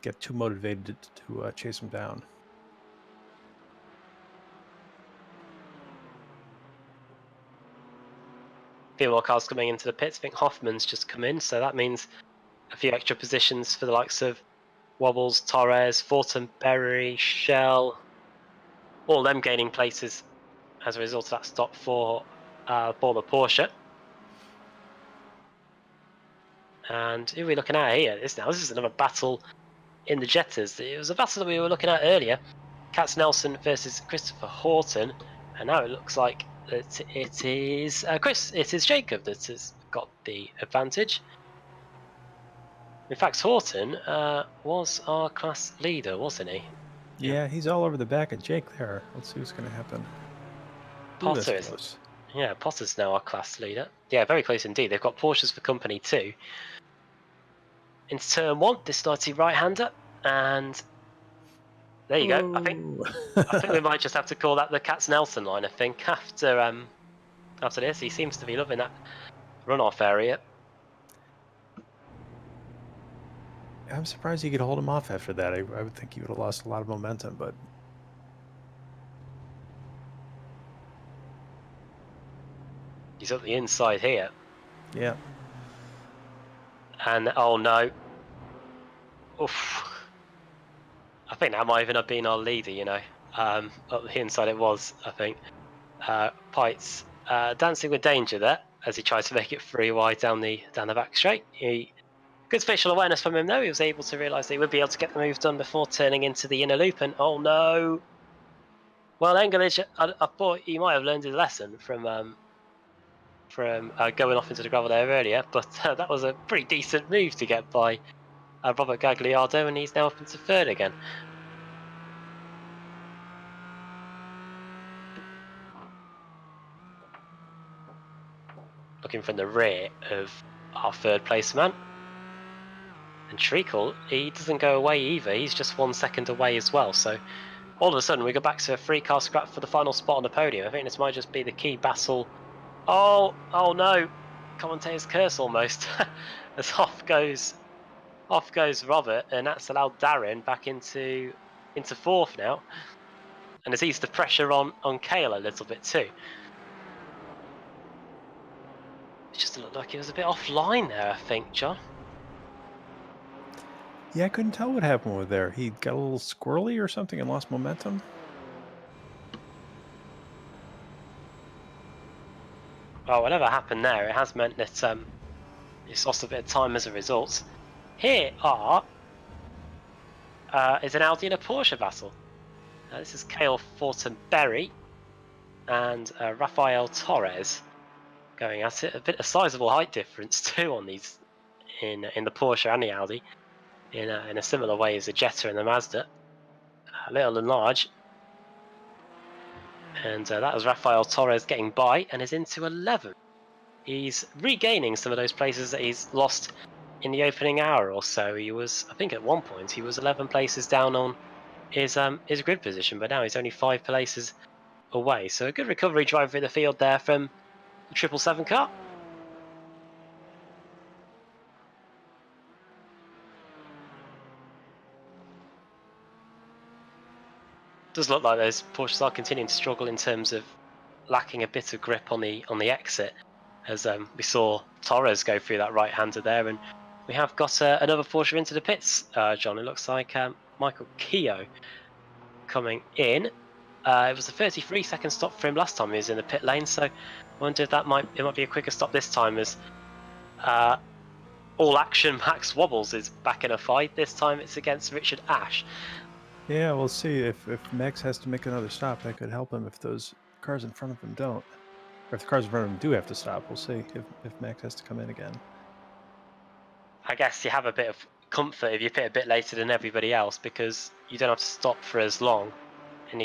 get too motivated to chase him down. A few more cars coming into the pits. I think Hoffman's just come in, so that means a few extra positions for the likes of Wobbles, Torres, Fortenberry, Shell, all them gaining places as a result of that stop for the Porsche. And who are we looking at here? This is another battle in the Jettas. It was a battle that we were looking at earlier. Katz Nelson versus Christopher Horton, and now it looks like that it is Jacob that has got the advantage. In fact, Horton was our class leader, wasn't he? Yeah, he's all over the back of Jake there. Let's see what's going to happen. Potter is close. Yeah, Potter's now our class leader. Yeah, very close indeed. They've got Porsches for company too. Into turn 1, this naughty right-hander, and there you go. I think we might just have to call that the Katz Nelson line. I think after this, he seems to be loving that runoff area. I'm surprised he could hold him off after that. I would think he would have lost a lot of momentum, but he's up the inside here. Yeah. And oh no. Oof. I think that might even have been our leader, Up the inside it was, I think. Pites dancing with danger there as he tried to make it 3 wide down the back straight. Good spatial awareness from him though. He was able to realise that he would be able to get the move done before turning into the inner loop, and oh no. Well, Engelich, I thought he might have learned his lesson from going off into the gravel there earlier, but that was a pretty decent move to get by Robert Gagliardo, and he's now up into 3rd again. Looking from the rear of our 3rd place man. And Treacle, he doesn't go away either, he's just 1 second away as well, so all of a sudden we go back to a 3-car scrap for the final spot on the podium. I think this might just be the key battle. Oh no, commentator's curse almost. As off goes Robert, and that's allowed Darren back into 4th now, and has eased the pressure on Cale a little bit too. It just looked like he was a bit offline there, I think, John. Yeah, I couldn't tell what happened with there. He got a little squirrely or something and lost momentum. Well, whatever happened there, it has meant that he's lost a bit of time as a result. Here is an Audi and a Porsche battle. This is Cale Fortenberry and Rafael Torres going at it. A sizable height difference too on these in the Porsche and the Audi, in a similar way as the Jetta and the Mazda, little and large. And that was Rafael Torres getting by and is into 11th. He's regaining some of those places that he's lost in the opening hour or so. He was, I think, at one point he was 11 places down on his grid position, but now he's only 5 places away. So a good recovery drive through the field there from the 777 car. Does look like those Porsches are continuing to struggle in terms of lacking a bit of grip on the exit, as we saw Torres go through that right-hander there, and we have got another Porsche into the pits. John, it looks like Michael Keogh coming in. It was a 33-second stop for him last time he was in the pit lane, so I wonder if it might be a quicker stop this time, as all action Max Wobbles is back in a fight. This time it's against Richard Ashe. Yeah, we'll see if Max has to make another stop. That could help him if those cars in front of him don't. Or if the cars in front of him do have to stop, we'll see if Max has to come in again. I guess you have a bit of comfort if you pit a bit later than everybody else, because you don't have to stop for as long, and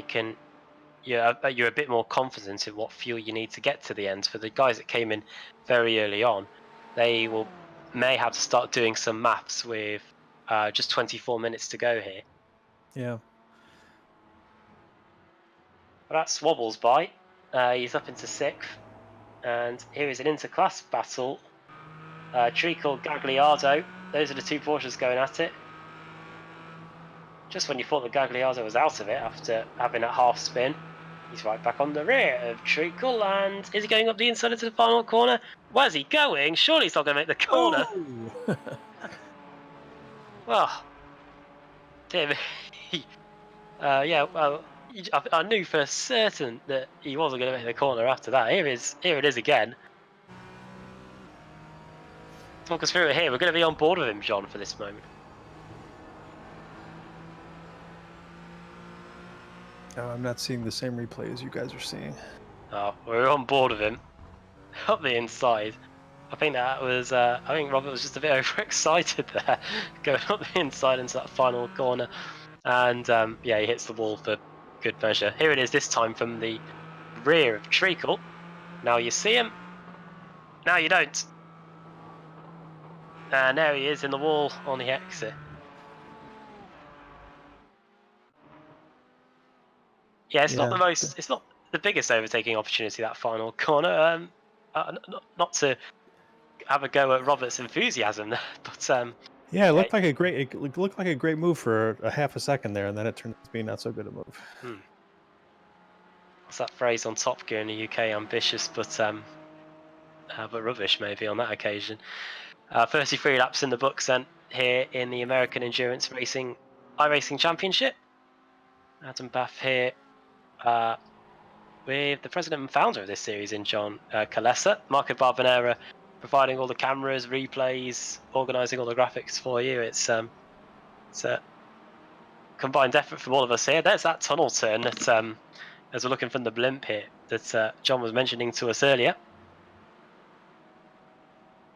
you're a bit more confident in what fuel you need to get to the end. For the guys that came in very early on, they may have to start doing some maths with just 24 minutes to go here. Yeah. But that Swabbles by. He's up into 6th, and here is an interclass battle. Treacle, Gagliardo, those are the 2 Porsches going at it. Just when you thought that Gagliardo was out of it after having that half spin, he's right back on the rear of Treacle, and is he going up the inside into the final corner? Where's he going? Surely he's not going to make the corner. Oh! Well, dear me. Yeah, well, I knew for certain that he wasn't going to make the corner after that. Here it is again. Talk us through it here. We're going to be on board with him, John, for this moment. Oh, I'm not seeing the same replay as you guys are seeing. Oh, we're on board with him. Up the inside. I think that was. I think Robert was just a bit overexcited there, going up the inside into that final corner, and yeah, he hits the wall for good measure. Here it is this time from the rear of Treacle. Now you see him. Now you don't. And there he is in the wall on the exit. Yeah, it's not the most. It's not the biggest overtaking opportunity, that final corner. Not to have a go at Robert's enthusiasm there, but yeah, it looked like a great move for a half a second there, and then it turned out to be not so good a move. What's that phrase on Top Gear in the UK? Ambitious, but rubbish maybe on that occasion. 33 laps in the books then here in the American Endurance Racing iRacing Championship. Adam Bath here with the president and founder of this series in John Kalesa. Marco Barbanera providing all the cameras, replays, organising all the graphics for you. It's a combined effort from all of us here. There's that tunnel turn that, as we're looking from the blimp here, that John was mentioning to us earlier.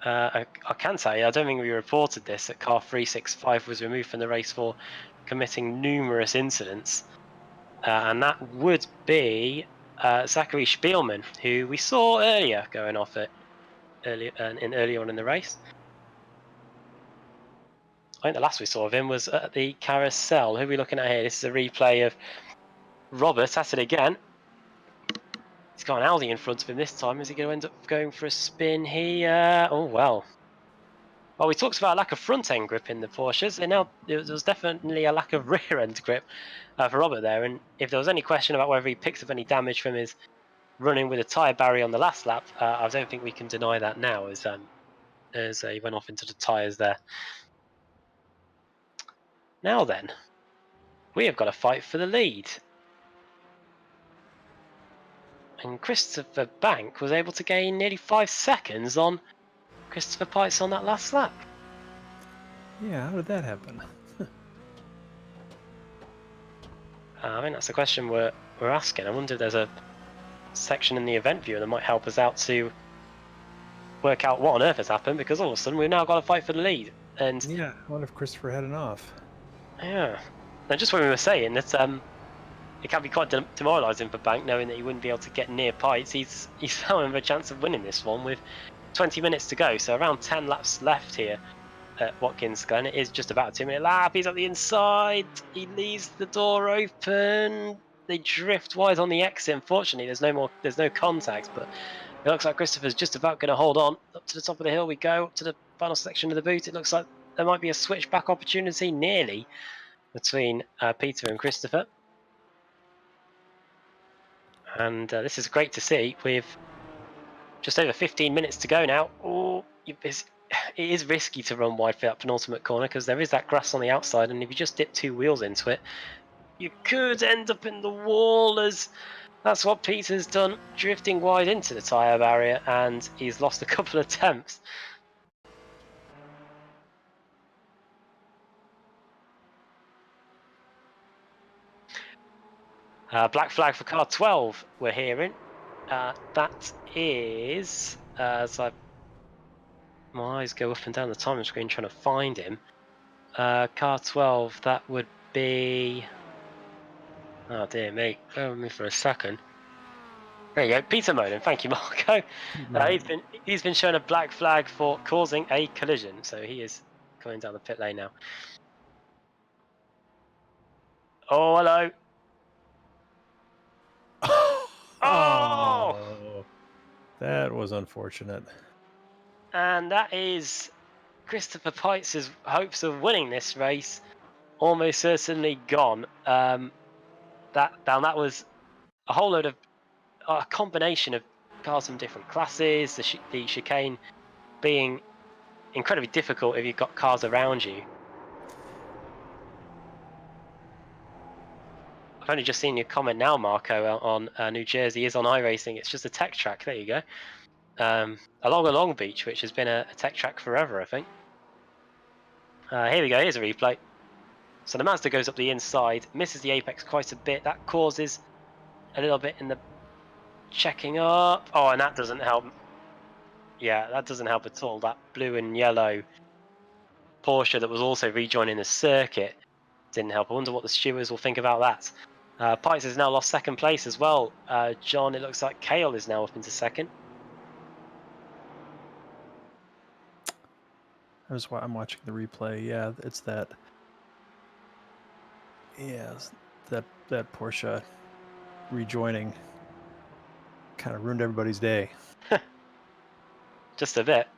I can tell you, I don't think we reported this, that car 365 was removed from the race for committing numerous incidents. And that would be Zachary Spielman, who we saw earlier going off it early on in the race. I think the last we saw of him was at the carousel. Who are we looking at here? This is a replay of Robert at it again. He's got an Audi in front of him this time. Is he going to end up going for a spin here? Oh, well. Well, we talked about a lack of front-end grip in the Porsches, and now there was definitely a lack of rear-end grip for Robert there. And if there was any question about whether he picked up any damage from his running with a tyre barrier on the last lap, I don't think we can deny that now, as he went off into the tyres there. Now then, we have got a fight for the lead. And Christopher Bank was able to gain nearly 5 seconds on Christopher Pikes on that last lap. Yeah, how did that happen? I think that's the question we're asking. I wonder if there's a section in the event viewer that might help us out to work out what on earth has happened, because all of a sudden we've now got to fight for the lead. And Yeah, I wonder if Christopher had enough. yeah, and just when we were saying that it can be quite demoralising for Bank knowing that he wouldn't be able to get near Pites. He's found a chance of winning this one with 20 minutes to go, so around 10 laps left here at Watkins Glen. It is just about a 2-minute lap. He's up the inside. He leaves the door open. They drift wide on the exit. Unfortunately, there's no contact, but it looks like Christopher's just about going to hold on. Up to the top of the hill we go, up to the final section of the boot. It looks like there might be a switchback opportunity nearly between Peter and Christopher. And this is great to see with just over 15 minutes to go now. Oh, it is risky to run wide for that penultimate corner because there is that grass on the outside, and if you just dip 2 wheels into it, you could end up in the wall, as that's what Peter's done, drifting wide into the tyre barrier, and he's lost a couple of attempts. Black flag for car 12 we're hearing. That is, as my eyes go up and down the timing screen trying to find him. Car 12, that would be... Oh dear me, bear with me for a second. There you go, Peter Moden, thank you Marco. He's been shown a black flag for causing a collision, so he is going down the pit lane now. Oh, hello. Oh, that was unfortunate. And that is Christopher Pites' hopes of winning this race almost certainly gone. That was a whole load of a combination of cars from different classes, the chicane being incredibly difficult if you've got cars around you. I've only just seen your comment now, Marco, on New Jersey is on iRacing. It's just a tech track. There you go. Along a Long Beach, which has been a tech track forever, I think. Here we go. Here's a replay. So the Mazda goes up the inside, misses the apex quite a bit. That causes a little bit in the checking up. Oh, and that doesn't help. Yeah, that doesn't help at all. That blue and yellow Porsche that was also rejoining the circuit didn't help. I wonder what the stewards will think about that. Pites has now lost second place as well. John, it looks like Kale is now up into second. I'm watching the replay. Yeah, it's that. Yeah, that Porsche rejoining kind of ruined everybody's day. Just a bit.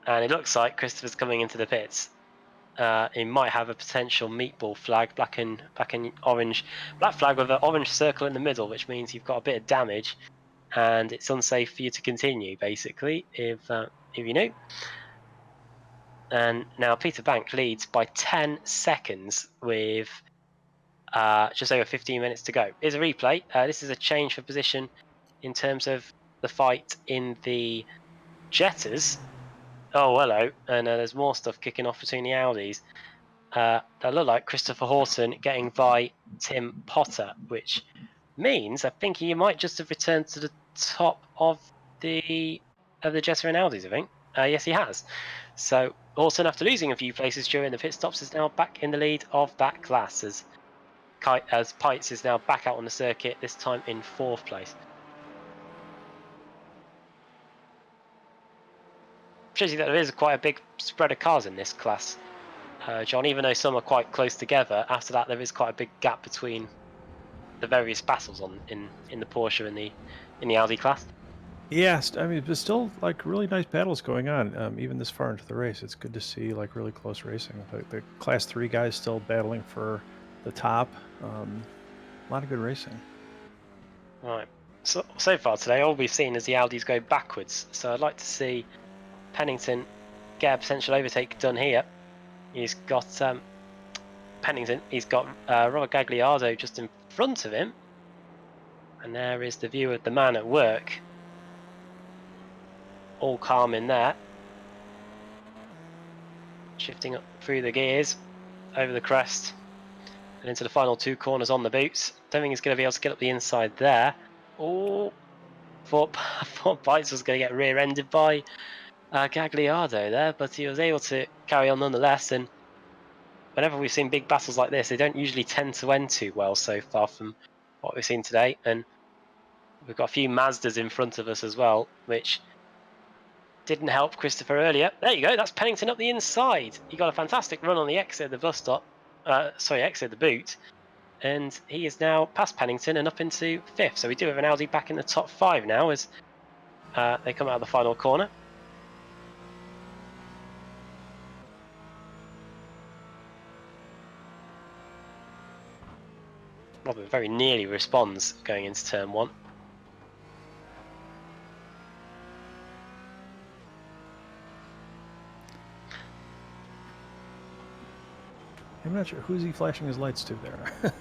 And it looks like Christopher's coming into the pits. He might have a potential meatball flag, black and orange. Black flag with an orange circle in the middle, which means you've got a bit of damage, and it's unsafe for you to continue, basically, if you know. And now Peter Bank leads by 10 seconds with just over 15 minutes to go. Here's a replay. This is a change for position in terms of the fight in the Jetters. Oh, hello. And there's more stuff kicking off between the Audis. That look like Christopher Horton getting by Tim Potter, which means I think he might just have returned to the top of the Jetta and Audis, I think. Yes, he has. So Horton, after losing a few places during the pit stops, is now back in the lead of that class as Pites is now back out on the circuit, this time in 4th place. Shows you that there is quite a big spread of cars in this class, John. Even though some are quite close together, after that there is quite a big gap between the various battles in the Porsche and the Audi class. Yes, I mean, there's still like really nice battles going on, even this far into the race. It's good to see like really close racing. The Class 3 guys still battling for the top. A lot of good racing. All right. So far today, all we've seen is the Audis go backwards. So I'd like to see Pennington get a potential overtake done here. He's got Pennington. He's got Robert Gagliardo just in front of him, and there is the view of the man at work. All calm in there. Shifting up through the gears, over the crest, and into the final 2 corners on the boots. Don't think he's going to be able to get up the inside there. Oh, thought Bites was going to get rear-ended by Gagliardo there, but he was able to carry on nonetheless. And whenever we've seen big battles like this, they don't usually tend to end too well so far from what we've seen today. And we've got a few Mazdas in front of us as well, which didn't help Christopher earlier. There you go, that's Pennington up the inside. He got a fantastic run on the exit of the bus stop. Exit of the boot. And he is now past Pennington and up into 5th. So we do have an Audi back in the top 5 now as they come out of the final corner. Robin very nearly responds going into turn 1. I'm not sure. Who's he flashing his lights to there?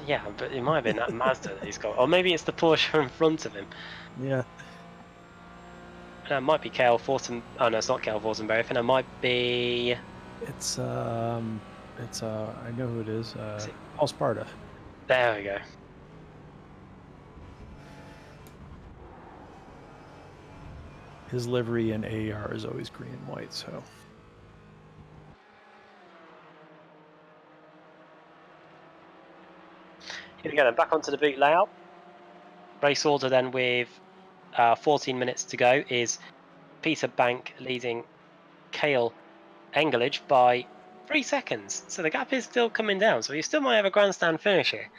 Yeah, but it might have been that Mazda that he's got. Or maybe it's the Porsche in front of him. Yeah. No, it might be Kale Forten. Oh no, it's not Kale Fortenberry. I think it might be. It's I know who it is. Paul Sparta. There we go. His livery in AER is always green and white, so. Here we go then, back onto the boot layout. Race order then with 14 minutes to go is Peter Bank leading Kale Engelage by 3 seconds. So the gap is still coming down, so you still might have a grandstand finish here.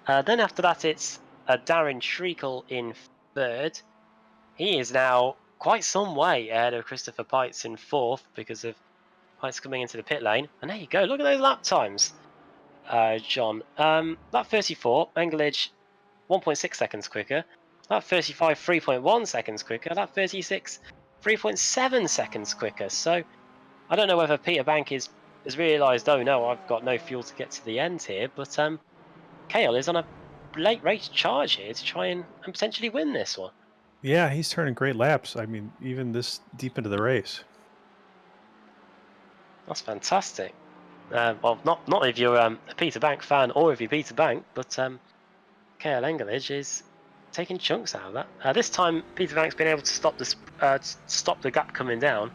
Then after that it's Darren Schreikel in 3rd. He is now quite some way ahead of Christopher Pites in 4th because of Pites coming into the pit lane. And there you go, look at those lap times, John. Lap 34, Engelage 1.6 seconds quicker. Lap 35, 3.1 seconds quicker. Lap 36, 3.7 seconds quicker. So I don't know whether Peter Bank has realised, oh no, I've got no fuel to get to the end here, but Kale is on a late race charge here to try and potentially win this one. Yeah, he's turning great laps. I mean, even this deep into the race. That's fantastic. Well, not if you're a Peter Bank fan or if you're Peter Bank, but Kale Engelage is taking chunks out of that. This time, Peter Bank's been able to stop the gap coming down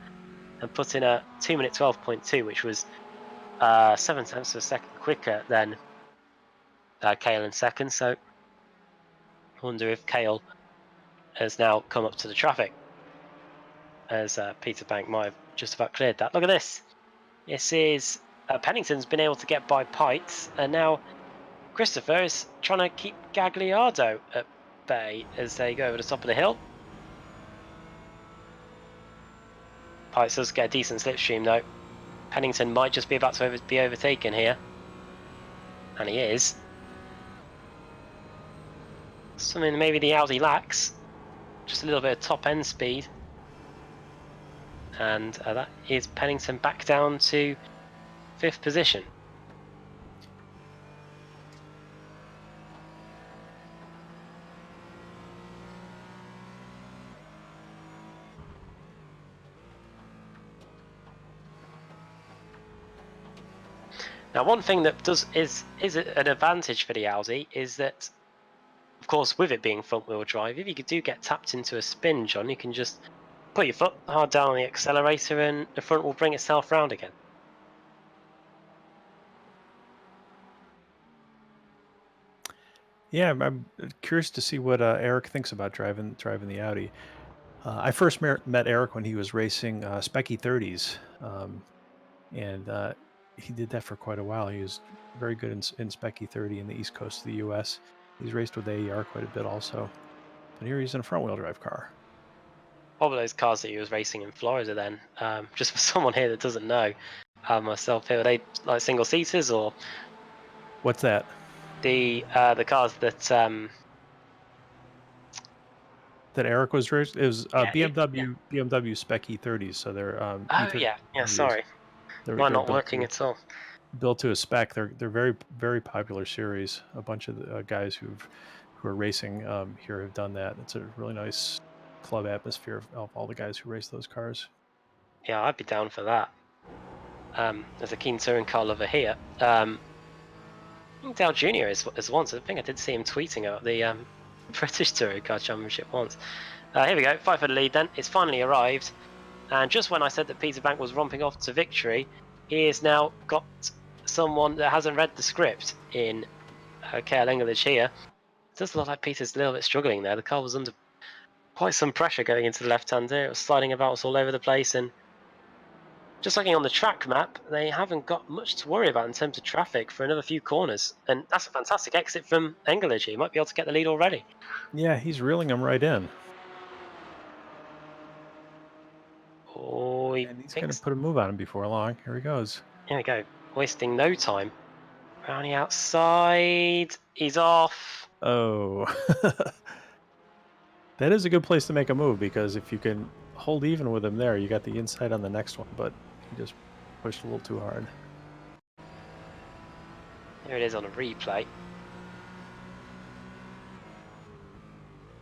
and put in a 2-minute 12.2, which was 7 tenths of a second quicker than Kale in second. So I wonder if Kale has now come up to the traffic, as Peter Bank might have just about cleared that. Look at this. This is Pennington's been able to get by Pites, and now Christopher is trying to keep Gagliardo at bay as they go over the top of the hill. Pites does get a decent slipstream though. Pennington might just be about to be overtaken here, and he is. Something maybe the Audi lacks, just a little bit of top end speed. And that is Pennington back down to 5th position. Now, one thing that is an advantage for the Audi is that, of course, with it being front-wheel drive, if you do get tapped into a spin, John, you can just put your foot hard down on the accelerator and the front will bring itself round again. Yeah, I'm curious to see what Eric thinks about driving the Audi. I first met Eric when he was racing Specky 30s, and he did that for quite a while. He was very good in Specky 30 in the East Coast of the U.S. He's raced with AER quite a bit also, but here he's in a front-wheel drive car. What were those cars that he was racing in Florida then? Just for someone here that doesn't know, myself here, were they like single seaters or? What's that? The cars that that Eric was racing. It was BMW Specky 30s. So they're oh E30 yeah, sorry, they're not built working at all. built to a spec. They're very, very popular series. A bunch of the guys who are racing here have done that. It's a really nice club atmosphere of all the guys who race those cars. Yeah, I'd be down for that. There's a keen touring car lover here. I think Dale Jr. is once. I think I did see him tweeting about the British Touring Car Championship once. Here we go, fight for the lead then. It's finally arrived. And just when I said that Peter Bank was romping off to victory, he has now got someone that hasn't read the script in KL English here. It does look like Peter's a little bit struggling there. The car was under quite some pressure going into the left-hand there. It was sliding about us all over the place, and just looking on the track map, they haven't got much to worry about in terms of traffic for another few corners. And that's a fantastic exit from English. He might be able to get the lead already. Yeah, he's reeling him right in. Oh, he And he's going to picks. put a move on him before long. Here he goes. Here we go. Wasting no time. Brownie outside. He's off. Oh. That is a good place to make a move, because if you can hold even with him there, you got the inside on the next one, but he just pushed a little too hard. There it is on a replay.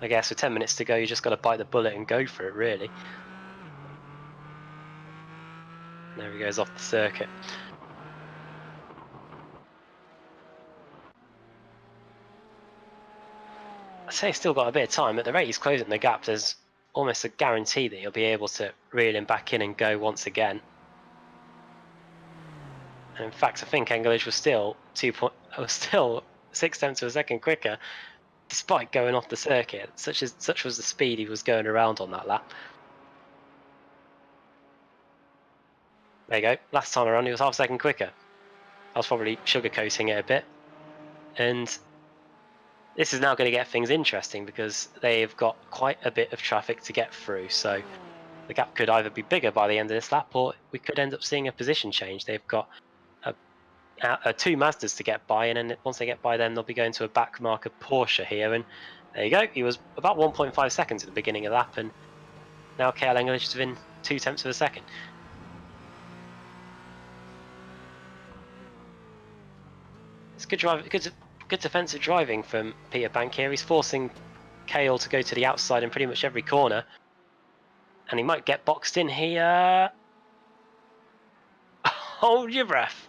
I guess with 10 minutes to go, you just got to bite the bullet and go for it, really. There he goes off the circuit. I say he's still got a bit of time. At the rate he's closing the gap, there's almost a guarantee that he'll be able to reel him back in and go once again. And in fact, I think English was still 6 tenths of a second quicker, despite going off the circuit. Such was the speed he was going around on that lap. There you go. Last time around, he was half a second quicker. I was probably sugarcoating it a bit. And this is now going to get things interesting, because they've got quite a bit of traffic to get through. So the gap could either be bigger by the end of this lap, or we could end up seeing a position change. They've got two Mazdas to get by, and then once they get by them, they'll be going to a back marker Porsche here. And there you go. He was about 1.5 seconds at the beginning of the lap, and now KL English is within 2 tenths of a second. It's good drive, good defensive driving from Peter Bank here. He's forcing Kale to go to the outside in pretty much every corner, and he might get boxed in here. Hold your breath.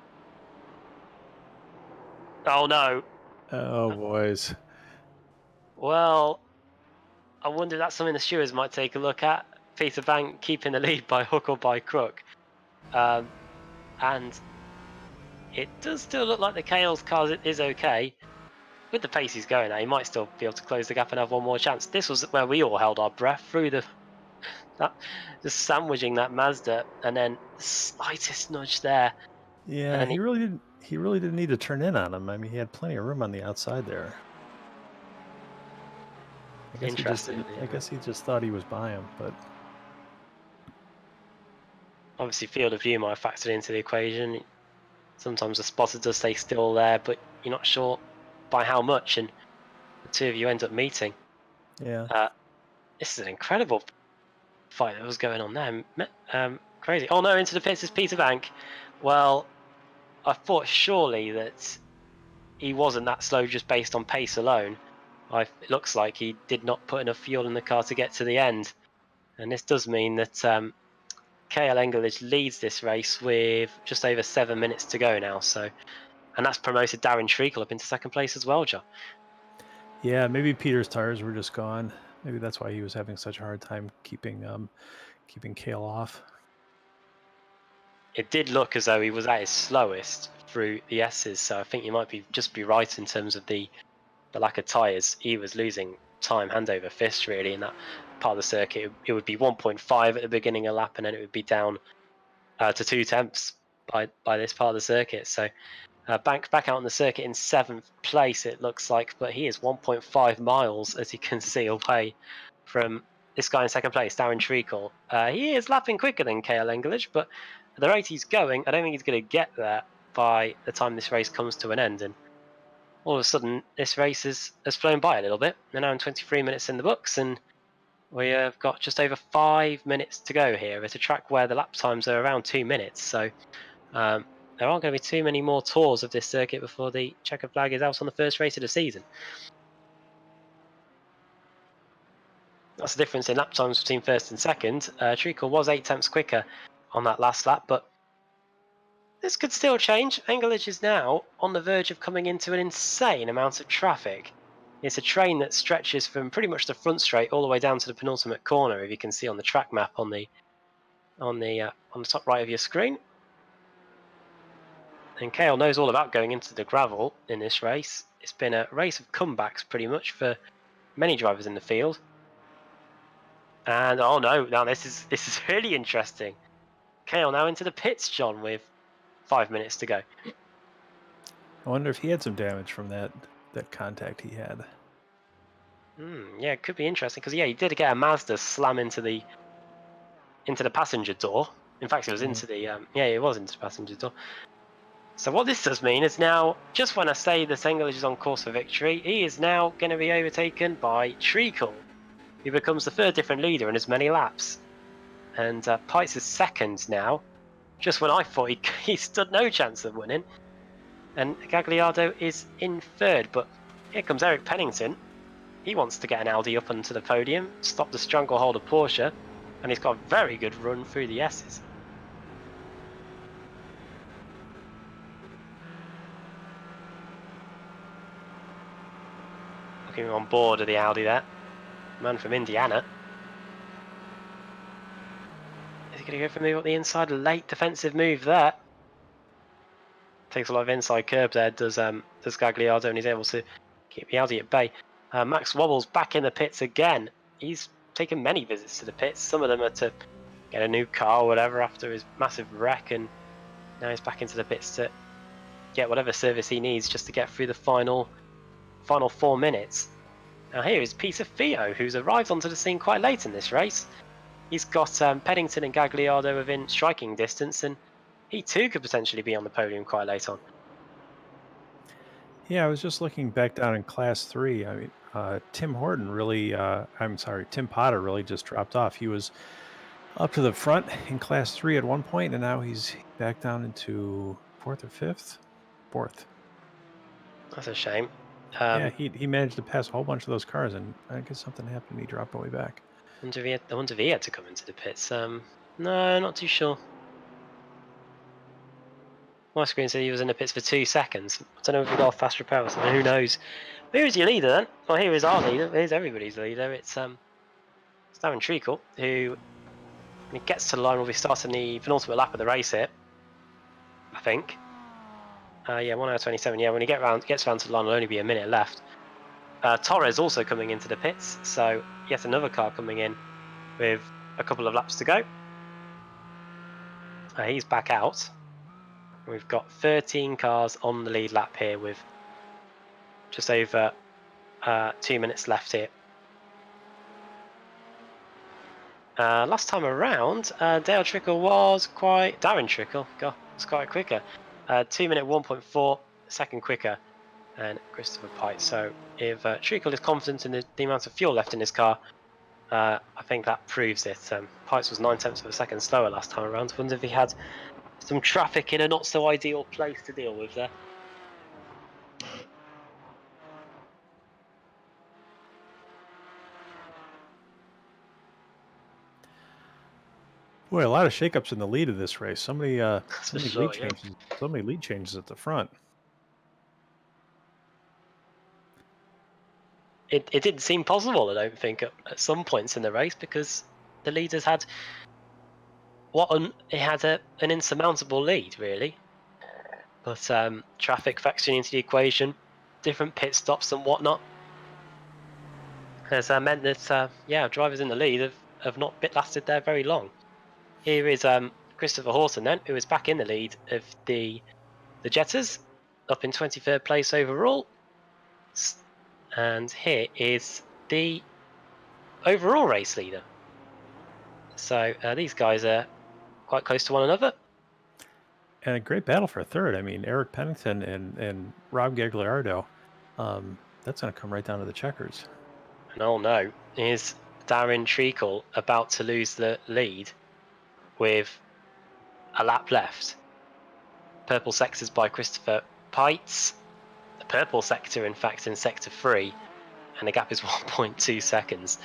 Oh no. Oh, boys. Well, I wonder if that's something the stewards might take a look at. Peter Bank keeping the lead by hook or by crook. And it does still look like the Kale's car is okay. With the pace he's going at, he might still be able to close the gap and have one more chance. This was where we all held our breath through just sandwiching that Mazda, and then the slightest nudge there. Yeah, he really didn't need to turn in on him. I mean, he had plenty of room on the outside there. I guess he just thought he was by him, but obviously field of view might have factored into the equation. Sometimes the spotter does stay still there, but you're not sure by how much, and the two of you end up meeting. yeah. This is an incredible fight that was going on there. Crazy. Oh no, into the pits is Peter Bank. Well, I thought surely that he wasn't that slow just based on pace alone. It looks like he did not put enough fuel in the car to get to the end. And this does mean that KL English leads this race with just over 7 minutes to go now. And that's promoted Darren Treacle up into second place as well, John. Yeah, maybe Peter's tires were just gone. Maybe that's why he was having such a hard time keeping Kale off. It did look as though he was at his slowest through the S's, so I think you might just be right in terms of the lack of tyres. He was losing time hand over fist really in that part of the circuit. It would be 1.5 at the beginning of the lap, and then it would be down to 2 tenths by this part of the circuit. So Bank back out on the circuit in 7th place, it looks like, but he is 1.5 miles, as you can see, away from this guy in second place, Darren Treacle. He is lapping quicker than KL English, but at the rate he's going, I don't think he's going to get there by the time this race comes to an end. And all of a sudden, this race has flown by a little bit. We're now in 23 minutes in the books, and we have got just over 5 minutes to go here at a track where the lap times are around 2 minutes. So there aren't going to be too many more tours of this circuit before the checker flag is out on the first race of the season. That's the difference in lap times between first and second. Treacle was 8 tenths quicker on that last lap, but this could still change. English is now on the verge of coming into an insane amount of traffic. It's a train that stretches from pretty much the front straight all the way down to the penultimate corner, if you can see on the track map on the top right of your screen. And Kale knows all about going into the gravel in this race. It's been a race of comebacks pretty much for many drivers in the field. And oh no, now this is really interesting. Kale now into the pits, John, with 5 minutes to go. I wonder if he had some damage from that contact he had. Yeah, it could be interesting because he did get a Mazda slam into the passenger door. In fact, it was into the it was into the passenger door. So what this does mean is now, just when I say that English is on course for victory, he is now going to be overtaken by Treacle, who becomes the third different leader in as many laps. And Pites is second now, just when I thought he stood no chance of winning. And Gagliardo is in third, but here comes Eric Pennington. He wants to get an Audi up onto the podium, stop the stranglehold of Porsche, and he's got a very good run through the S's. Looking on board of the Audi there, man from Indiana. Is he going to go for a move up the inside? A late defensive move there. Takes a lot of inside curb there, does Gagliardo, and he's able to keep the Audi at bay. Max Wobble's back in the pits again. He's taken many visits to the pits. Some of them are to get a new car or whatever after his massive wreck, and now he's back into the pits to get whatever service he needs just to get through the final 4 minutes. Now here is Peter Fio, who's arrived onto the scene quite late in this race. He's got Pennington and Gagliardo within striking distance, and he too could potentially be on the podium quite late on. Yeah, I was just looking back down in Class 3. I mean, Tim Potter really just dropped off. He was up to the front in Class 3 at one point, and now he's back down into fourth or fifth? Fourth. That's a shame. Yeah, he managed to pass a whole bunch of those cars, and I guess something happened and he dropped all the way back. I wonder if he had to come into the pits. No, not too sure. My screen said he was in the pits for 2 seconds. I don't know if he got a fast repair, so who knows. But here's your leader then. Well, here is our leader. Here's everybody's leader. It's Darren Treacle, who, when he gets to the line, will be starting the penultimate lap of the race here, I think. 1 hour 27. Yeah, when he gets round to the line, there'll only be a minute left. Torres also coming into the pits, so yet another car coming in with a couple of laps to go. He's back out. We've got 13 cars on the lead lap here with just over 2 minutes left here. Last time around, Darren Trickle was quite quicker. 2 minute 1.4 second quicker than Christopher Pite. So if Trickle is confident in the amount of fuel left in his car, I think that proves it. Pite was 9/10 of a second slower last time around. I wonder if he had some traffic in a not so ideal place to deal with there. Boy, a lot of shakeups in the lead of this race. So many Sure, changes. So many lead changes at the front. It didn't seem possible, I don't think, at some points in the race, because the leaders had an insurmountable lead, really. But traffic factoring into the equation, different pit stops and whatnot, has meant that drivers in the lead have not lasted there very long. Here is Christopher Horton then, who is back in the lead of the Jetters, up in 23rd place overall. And here is the overall race leader. So these guys are quite close to one another. And a great battle for third. I mean, Eric Pennington and Rob Gagliardo. That's going to come right down to the checkers. And oh no, is Darren Treacle about to lose the lead with a lap left? Purple sectors by Christopher Pites. The purple sector, in fact, in sector 3, and the gap is 1.2 seconds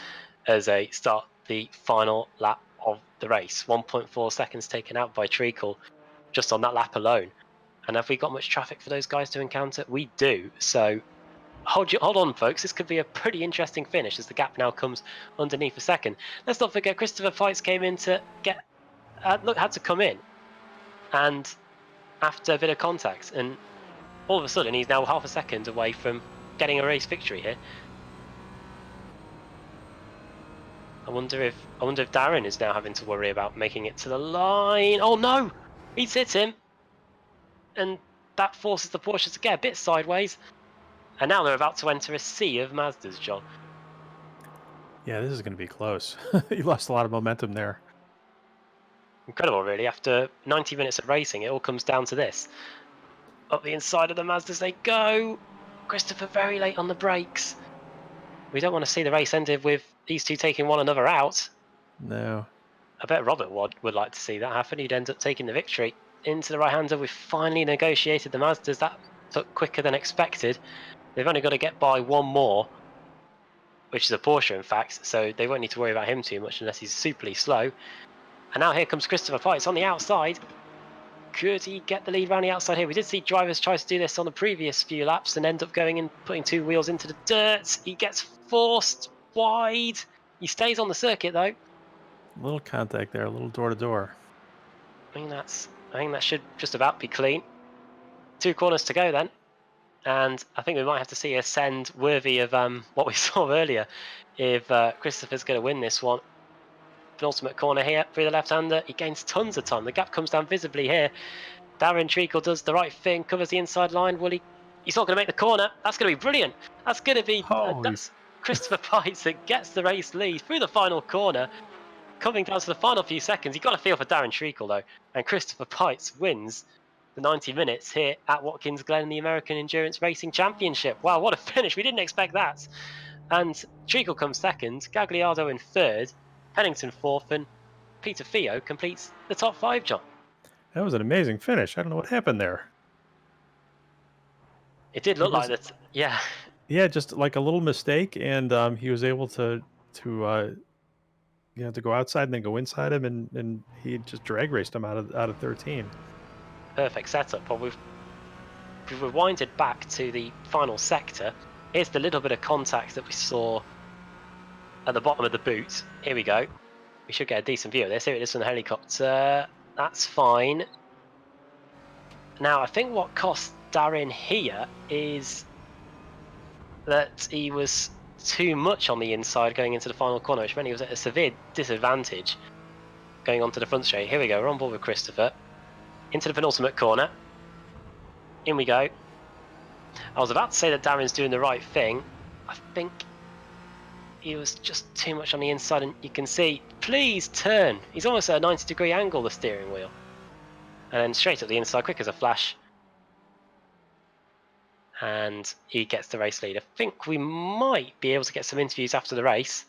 as they start the final lap of the race. 1.4 seconds taken out by Treacle just on that lap alone. And have we got much traffic for those guys to encounter? We do. So hold on, folks. This could be a pretty interesting finish as the gap now comes underneath a second. Let's not forget Christopher Pites came in to get had to come in, and after a bit of contact, and all of a sudden he's now half a second away from getting a race victory here. I wonder if Darren is now having to worry about making it to the line. Oh no, he's hit him, and that forces the Porsche to get a bit sideways. And now they're about to enter a sea of Mazdas, John. Yeah, this is going to be close. You lost a lot of momentum there. Incredible, really. After 90 minutes of racing, it all comes down to this. Up the inside of the Mazdas they go. Christopher very late on the brakes. We don't want to see the race ended with these two taking one another out. No. I bet Robert would like to see that happen. He'd end up taking the victory into the right-hander. We've finally negotiated the Mazdas. That took quicker than expected. They've only got to get by one more, which is a Porsche, in fact, so they won't need to worry about him too much unless he's superly slow. And now here comes Christopher Pites on the outside. Could he get the lead around the outside here? We did see drivers try to do this on the previous few laps and end up going and putting two wheels into the dirt. He gets forced wide. He stays on the circuit though. A little contact there, a little door to door. I think that should just about be clean. 2 corners to go then. And I think we might have to see a send worthy of what we saw earlier if Christopher's going to win this one. Penultimate corner here through the left-hander. He gains tons of time. The gap comes down visibly here. Darren Treacle does the right thing, covers the inside line. Will he? He's not going to make the corner. That's going to be brilliant. That's going to be that's Christopher Pites that gets the race lead through the final corner. Coming down to the final few seconds, you've got to feel for Darren Treacle though. And Christopher Pites wins the 90 minutes here at Watkins Glen in the American Endurance Racing Championship. Wow, what a finish. We didn't expect that. And Treacle comes second, Gagliardo in third, Pennington fourth, and Peter Fio completes the top 5, John. That was an amazing finish. I don't know what happened there. It did look like that, yeah. Yeah, just like a little mistake, and he was able to go outside and then go inside him, and he just drag raced him out of 13. Perfect setup. Well, we've rewinded back to the final sector. Here's the little bit of contact that we saw at the bottom of the boot. Here we go. We should get a decent view of this. Here it is from the helicopter. That's fine. Now, I think what cost Darren here is that he was too much on the inside going into the final corner, which meant he was at a severe disadvantage going onto the front straight. Here we go. We're on board with Christopher. Into the penultimate corner. In we go. I was about to say that Darren's doing the right thing. I think he was just too much on the inside, and you can see, please turn. He's almost at a 90-degree angle, the steering wheel. And then straight up the inside, quick as a flash. And he gets the race lead. I think we might be able to get some interviews after the race.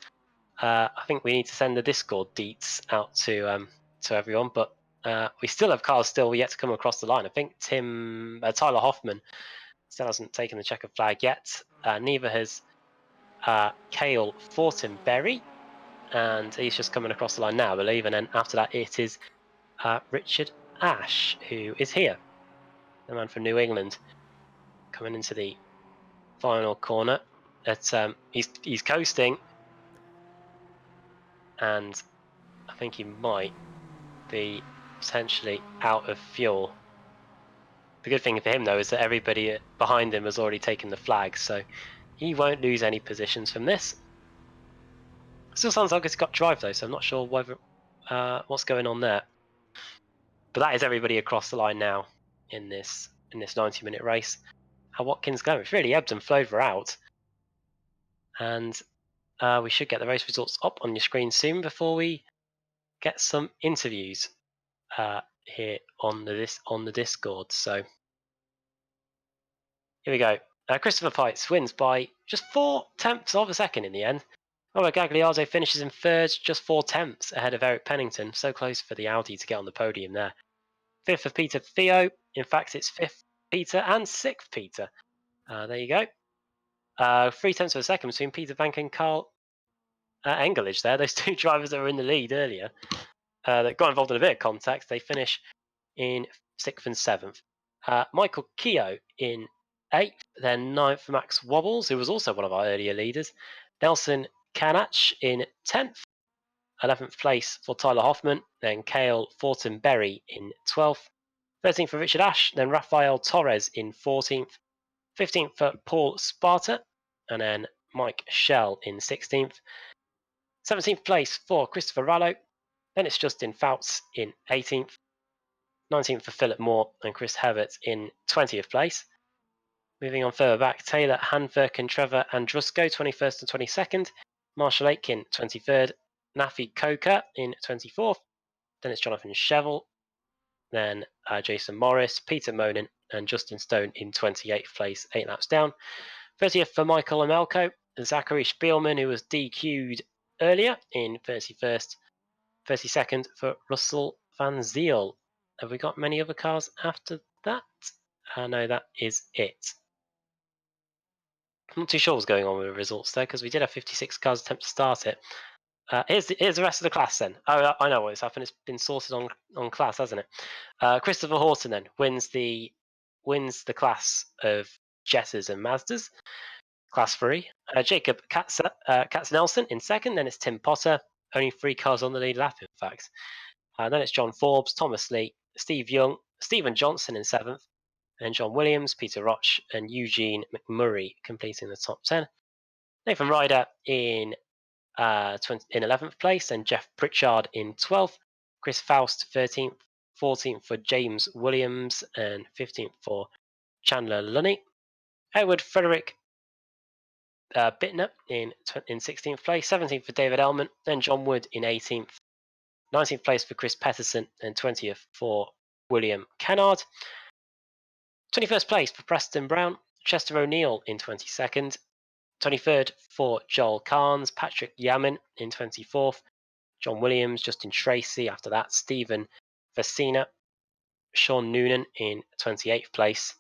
I think we need to send the Discord deets out to everyone, but we still have cars still yet to come across the line. I think Tyler Hoffman still hasn't taken the checkered flag yet. Neither has Cale Fortenberry, and he's just coming across the line now, I believe. And then after that, it is Richard Ash, who is here, the man from New England, coming into the final corner. He's coasting, and I think he might be potentially out of fuel. The good thing for him though is that everybody behind him has already taken the flag, so he won't lose any positions from this. Still sounds like it's got drive though, so I'm not sure whether what's going on there. But that is everybody across the line now in this 90-minute race. How Watkins Glen, it's really ebbed and flowed throughout, and we should get the race results up on your screen soon before we get some interviews here on the Discord. So here we go. Christopher Pites wins by just 0.4 of a second in the end. Robert Gagliardo finishes in third, just 0.4 ahead of Eric Pennington. So close for the Audi to get on the podium there. Fifth of Peter Fio. In fact, it's fifth Peter and sixth Peter. There you go. 0.3 of a second between Peter Bank and Carl Engelage there. Those two drivers that were in the lead earlier that got involved in a bit of contact. They finish in 6th and 7th. Michael Keogh in 8th. Then 9th, Max Wobbles, who was also one of our earlier leaders. Nelson Canach in 10th. 11th place for Tyler Hoffman. Then Cale Fortenberry in 12th. 13th for Richard Ash. Then Rafael Torres in 14th. 15th for Paul Sparta. And then Mike Shell in 16th. 17th place for Christopher Rallo. Then it's Justin Fouts in 18th. 19th for Philip Moore and Chris Herbert in 20th place. Moving on further back, Taylor Hanfirk and Trevor Andrusko, 21st and 22nd. Marshall Aitken, 23rd. Nafi Coker in 24th. Then it's Jonathan Shevel. Then Jason Morris, Peter Monin, and Justin Stone in 28th place, 8 laps down. 30th for Michael Amelko. Zachary Spielman, who was DQ'd earlier, in 31st. 32nd for Russell Van Ziel. Have we got many other cars after that? No, that is it. I'm not too sure what's going on with the results there, because we did have 56 cars attempt to start it. Here's the rest of the class then. Oh, I know what's happened. It's been sorted on class, hasn't it? Christopher Horton then wins the class of Jettas and Mazdas, class 3. Jacob Katz-Nelson in second. Then it's Tim Potter. Only 3 cars on the lead lap, in fact. Then it's John Forbes, Thomas Lee, Steve Young, Stephen Johnson in 7th, and John Williams, Peter Roch, and Eugene McMurray completing the top 10. Nathan Ryder in 11th place, and Jeff Pritchard in 12th. Chris Faust 13th, 14th for James Williams, and 15th for Chandler Lunny. Edward Frederick Bittner in 16th place, 17th for David Ellman, then John Wood in 18th. 19th place for Chris Petterson, and 20th for William Kennard. 21st place for Preston Brown, Chester O'Neill in 22nd. 23rd for Joel Carnes, Patrick Yamin in 24th. John Williams, Justin Tracy after that, Stephen Vecina, Sean Noonan in 28th place.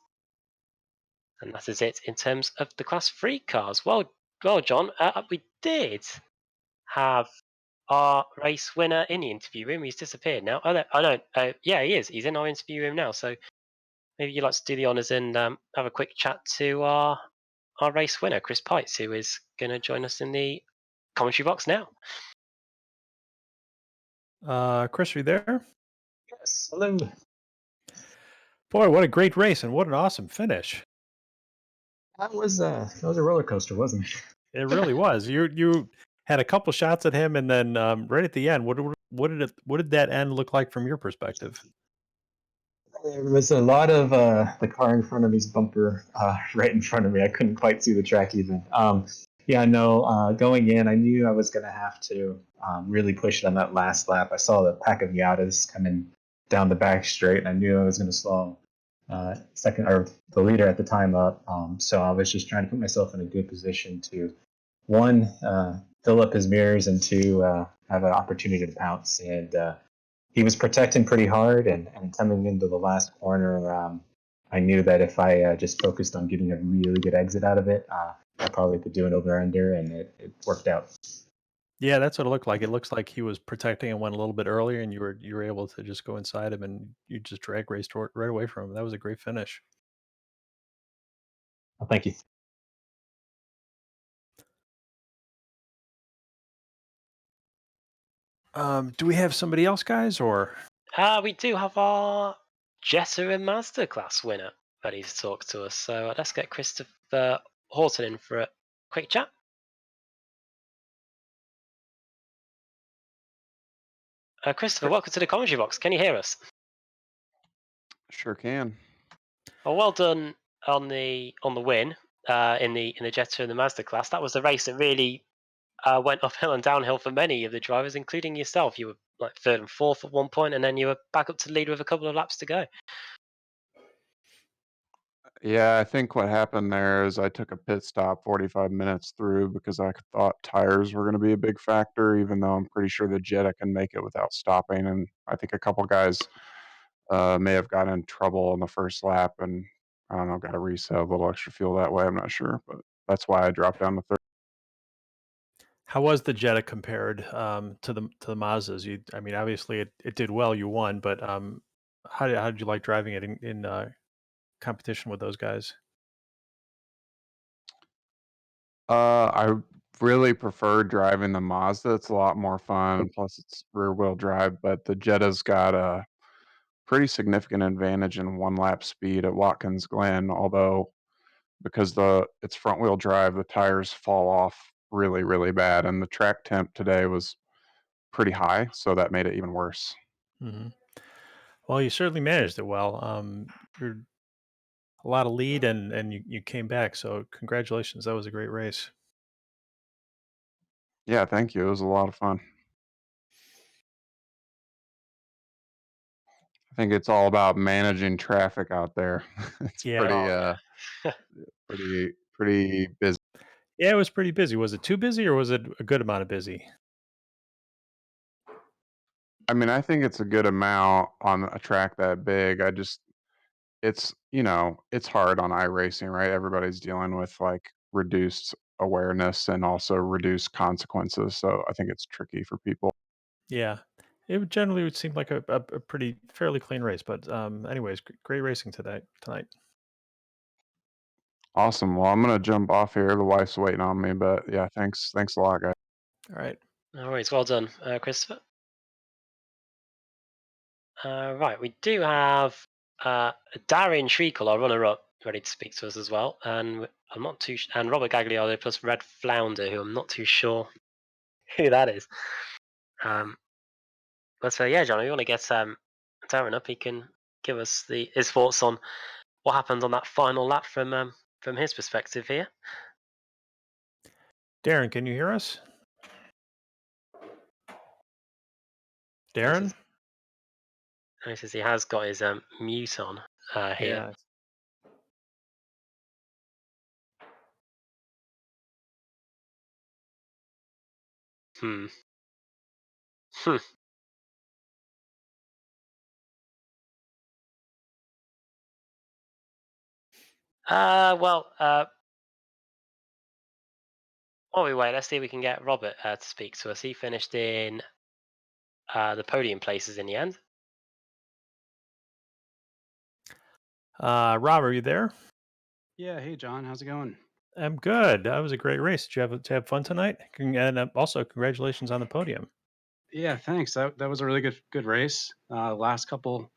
And that is it in terms of the Class 3 cars. Well, John, we did have our race winner in the interview room. He's disappeared now. Yeah, he is. He's in our interview room now. So maybe you'd like to do the honours and have a quick chat to our race winner, Chris Pites, who is going to join us in the commentary box now. Chris, are you there? Yes. Hello. Boy, what a great race and what an awesome finish. That was a roller coaster, wasn't it? It really was. You had a couple shots at him, and then right at the end, what did that end look like from your perspective? There was a lot of the car in front of me's bumper right in front of me. I couldn't quite see the track even. Going in, I knew I was going to have to really push it on that last lap. I saw the pack of Miatas coming down the back straight, and I knew I was going to slow the leader at the time up. So I was just trying to put myself in a good position to, one, fill up his mirrors, and two, have an opportunity to pounce. And he was protecting pretty hard, and coming into the last corner, I knew that if I just focused on getting a really good exit out of it, I probably could do an over-under, and it worked out. Yeah, that's what it looked like. It looks like he was protecting and went a little bit earlier, and you were able to just go inside him, and you just drag raced right away from him. That was a great finish. Well, thank you. Do we have somebody else, guys, or? We do have our Jetta and Masterclass winner ready to talk to us. So let's get Christopher Horton in for a quick chat. Christopher, welcome to the commentary box. Can you hear us? Sure can. Well done on the win in the Jetta and the Masterclass. That was a race that really went uphill and downhill for many of the drivers, including yourself. You were like 3rd and 4th at one point, and then you were back up to the lead with a couple of laps to go. Yeah, I think what happened there is I took a pit stop 45 minutes through because I thought tires were going to be a big factor, even though I'm pretty sure the Jetta can make it without stopping. And I think a couple guys may have gotten in trouble on the first lap, and I don't know, got to reset a little extra fuel that way. I'm not sure, but that's why I dropped down to third. How was the Jetta compared to the Mazdas? I mean, obviously it did well. You won, but how did you like driving it in competition with those guys? I really prefer driving the Mazda. It's a lot more fun. Plus, it's rear-wheel drive. But the Jetta's got a pretty significant advantage in one-lap speed at Watkins Glen. Although, because it's front-wheel drive, the tires fall off really, really bad, and the track temp today was pretty high, so that made it even worse. Hmm. Well, you certainly managed it well. You're a lot of lead, and you came back. So congratulations. That was a great race. Yeah, thank you. It was a lot of fun. I think it's all about managing traffic out there. It's Yeah. pretty, Oh yeah. pretty busy. Yeah, it was pretty busy. Was it too busy or was it a good amount of busy? I mean, I think it's a good amount on a track that big. It's hard on iRacing, right? Everybody's dealing with like reduced awareness and also reduced consequences. So I think it's tricky for people. Yeah. Generally would seem like a pretty fairly clean race. But anyways, great racing tonight. Awesome. Well, I'm gonna jump off here. The wife's waiting on me, but yeah, thanks a lot, guys. All right. No worries. Well done, Christopher. Right, we do have Darian Treacle, our runner-up, ready to speak to us as well, and I'm not too and Robert Gagliardo plus Red Flounder, who I'm not too sure who that is. But yeah, John, if you want to get Darren up, he can give us his thoughts on what happened on that final lap from his perspective here. Darren, can you hear us? Darren? He says he has got his mute on here. Yeah. Hmm. Well, while we wait, let's see if we can get Robert to speak to us. He finished in the podium places in the end. Rob, are you there? Yeah, hey John, how's it going? I'm good. That was a great race. Did you have fun tonight? And also, congratulations on the podium. Yeah, thanks. That was a really good race. Last couple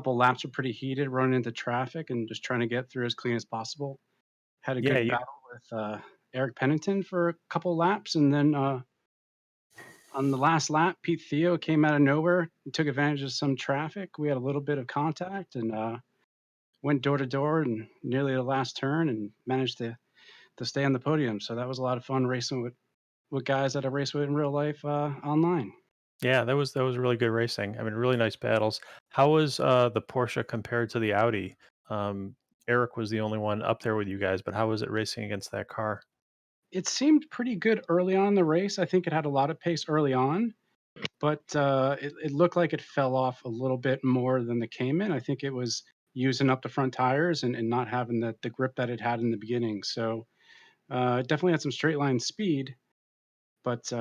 laps were pretty heated, running into traffic and just trying to get through as clean as possible. Had a Yeah, good battle with Eric Pennington for a couple laps, and then on the last lap, Pete Theo came out of nowhere and took advantage of some traffic. We had a little bit of contact and went door to door and nearly the last turn and managed to stay on the podium. So that was a lot of fun racing with guys that I race with in real life online. yeah, that was really good racing. I mean, really nice battles. How was the Porsche compared to the Audi? Eric was the only one up there with you guys, but how was it racing against that car? It seemed pretty good early on in the race. I think it had a lot of pace early on, but it looked like it fell off a little bit more than the Cayman. I think it was using up the front tires and not having the grip that it had in the beginning. So it definitely had some straight line speed, but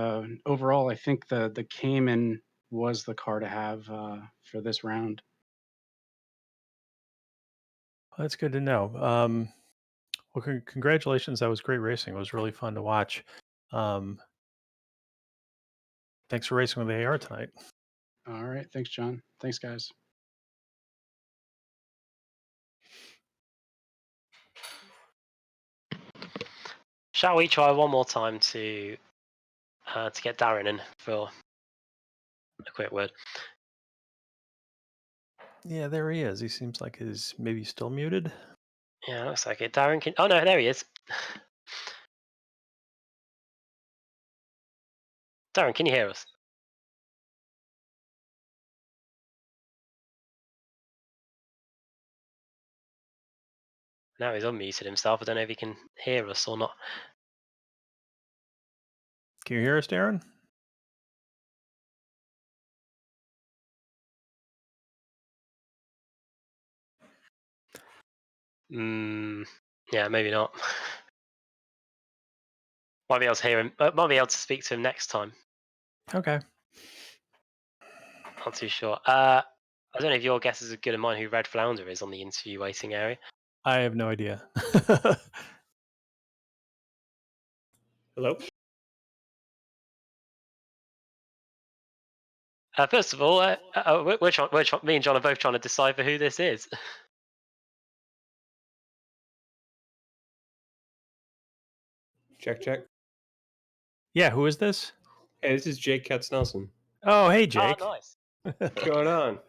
overall, I think the Cayman was the car to have for this round. Well, that's good to know. Well, congratulations. That was great racing. It was really fun to watch. Um, Thanks for racing with the AR tonight. All right, thanks, John. Thanks, guys. Shall we try one more time to get Darren in for a quick word? Yeah, there he is. He seems like he's maybe still muted. Yeah, looks like it. Darren can. Oh no, there he is. Darren, can you hear us? Now he's unmuted himself. I don't know if he can hear us or not. Can you hear us, Darren? Yeah, maybe not. Might be able to hear him. Might be able to speak to him next time. Okay. Not too sure. I don't know if your guess is as good as mine who Red Flounder is on the interview waiting area. I have no idea. Hello? First of all, me and John are both trying to decipher who this is. Check, check. Yeah, who is this? Hey, this is Jake Katz-Nelson. Oh, hey, Jake. Oh, nice. What's going on?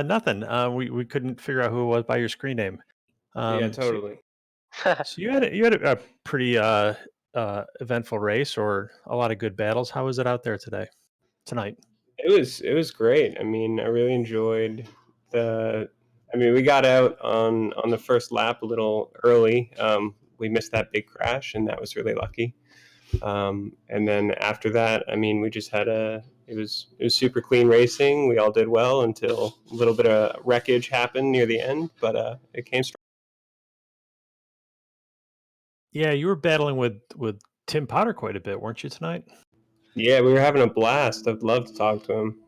Nothing. We couldn't figure out who it was by your screen name. Yeah, So, totally. so you had a pretty eventful race, or a lot of good battles. How was it out there tonight? It was great. I mean, I really enjoyed we got out on the first lap a little early. We missed that big crash, and that was really lucky. And then after that, I mean, we just had it was super clean racing. We all did well until a little bit of wreckage happened near the end, but it came strong. Yeah, you were battling with Tim Potter quite a bit, weren't you, tonight? Yeah, we were having a blast. I'd love to talk to him.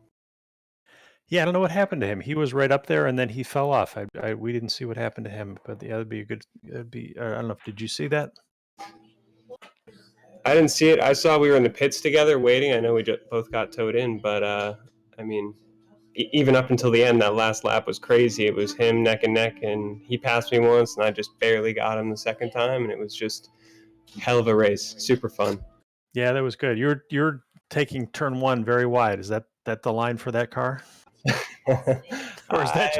Yeah, I don't know what happened to him. He was right up there, and then he fell off. We didn't see what happened to him, but yeah, that'd be a good. That'd be. I don't know. Did you see that? I didn't see it. I saw we were in the pits together waiting. I know we both got towed in, but I mean, even up until the end, that last lap was crazy. It was him neck and neck, and he passed me once, and I just barely got him the second time, and it was just hell of a race. Super fun. Yeah, that was good. You're taking turn one very wide. Is that the line for that car, or is that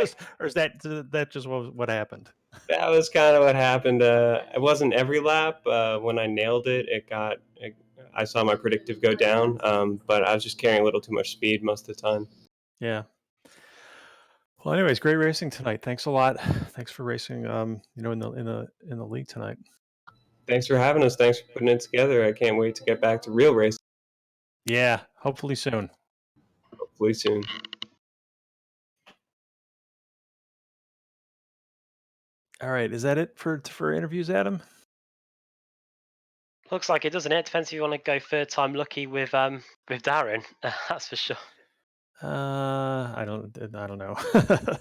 just what happened? That was kind of what happened. It wasn't every lap. When I nailed it, I saw my predictive go down, but I was just carrying a little too much speed most of the time. Yeah. Well, anyways, great racing tonight. Thanks a lot. Thanks for racing. In the league tonight. Thanks for having us. Thanks for putting it together. I can't wait to get back to real racing. Yeah, hopefully soon. Hopefully soon. All right, is that it for interviews, Adam? Looks like it, doesn't it? Depends if you want to go third time lucky with Darren. That's for sure. I don't know. In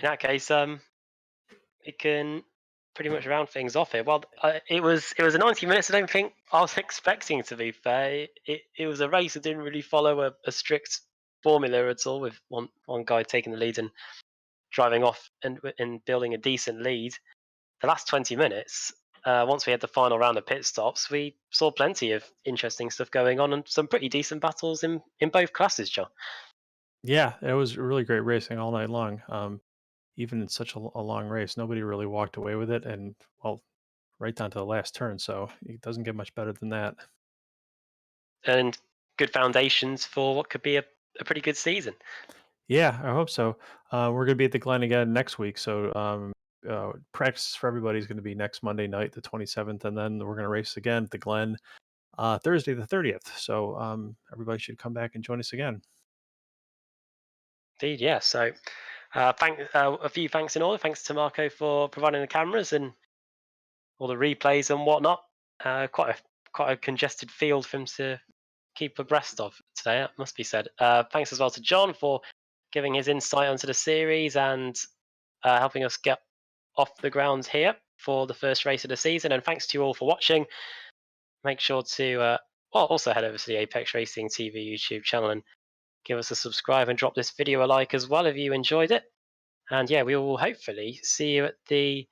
that case, we can pretty much round things off here. Well, it was a 90 minutes. I don't think I was expecting, to be fair. It was a race that didn't really follow a strict formula at all, with one guy taking the lead and driving off and building a decent lead. The last 20 minutes, once we had the final round of pit stops, we saw plenty of interesting stuff going on and some pretty decent battles in both classes, John. Yeah, it was really great racing all night long. Even in such a long race, nobody really walked away with it, and well, right down to the last turn. So it doesn't get much better than that. And good foundations for what could be a pretty good season. Yeah, I hope so. We're going to be at the Glen again next week. So practice for everybody is going to be next Monday night, the 27th. And then we're going to race again at the Glen Thursday, the 30th. So everybody should come back and join us again. Indeed, yeah. So a few thanks in order. Thanks to Marco for providing the cameras and all the replays and whatnot. Quite a congested field for him to keep abreast of today, it must be said. Thanks as well to John for giving his insight onto the series and helping us get off the ground here for the first race of the season. And thanks to you all for watching. Make sure to also head over to the Apex Racing TV YouTube channel and give us a subscribe and drop this video a like as well if you enjoyed it. And yeah, we will hopefully see you at the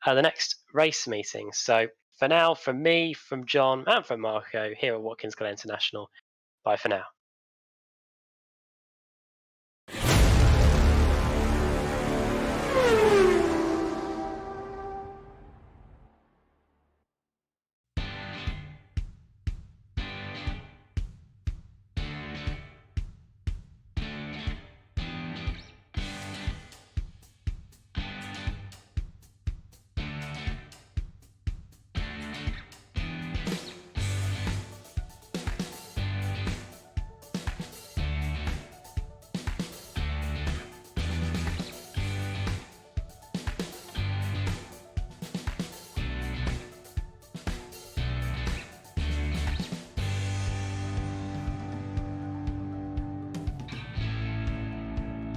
next race meeting. So for now, from me, from John, and from Marco here at Watkins Glen International, bye for now.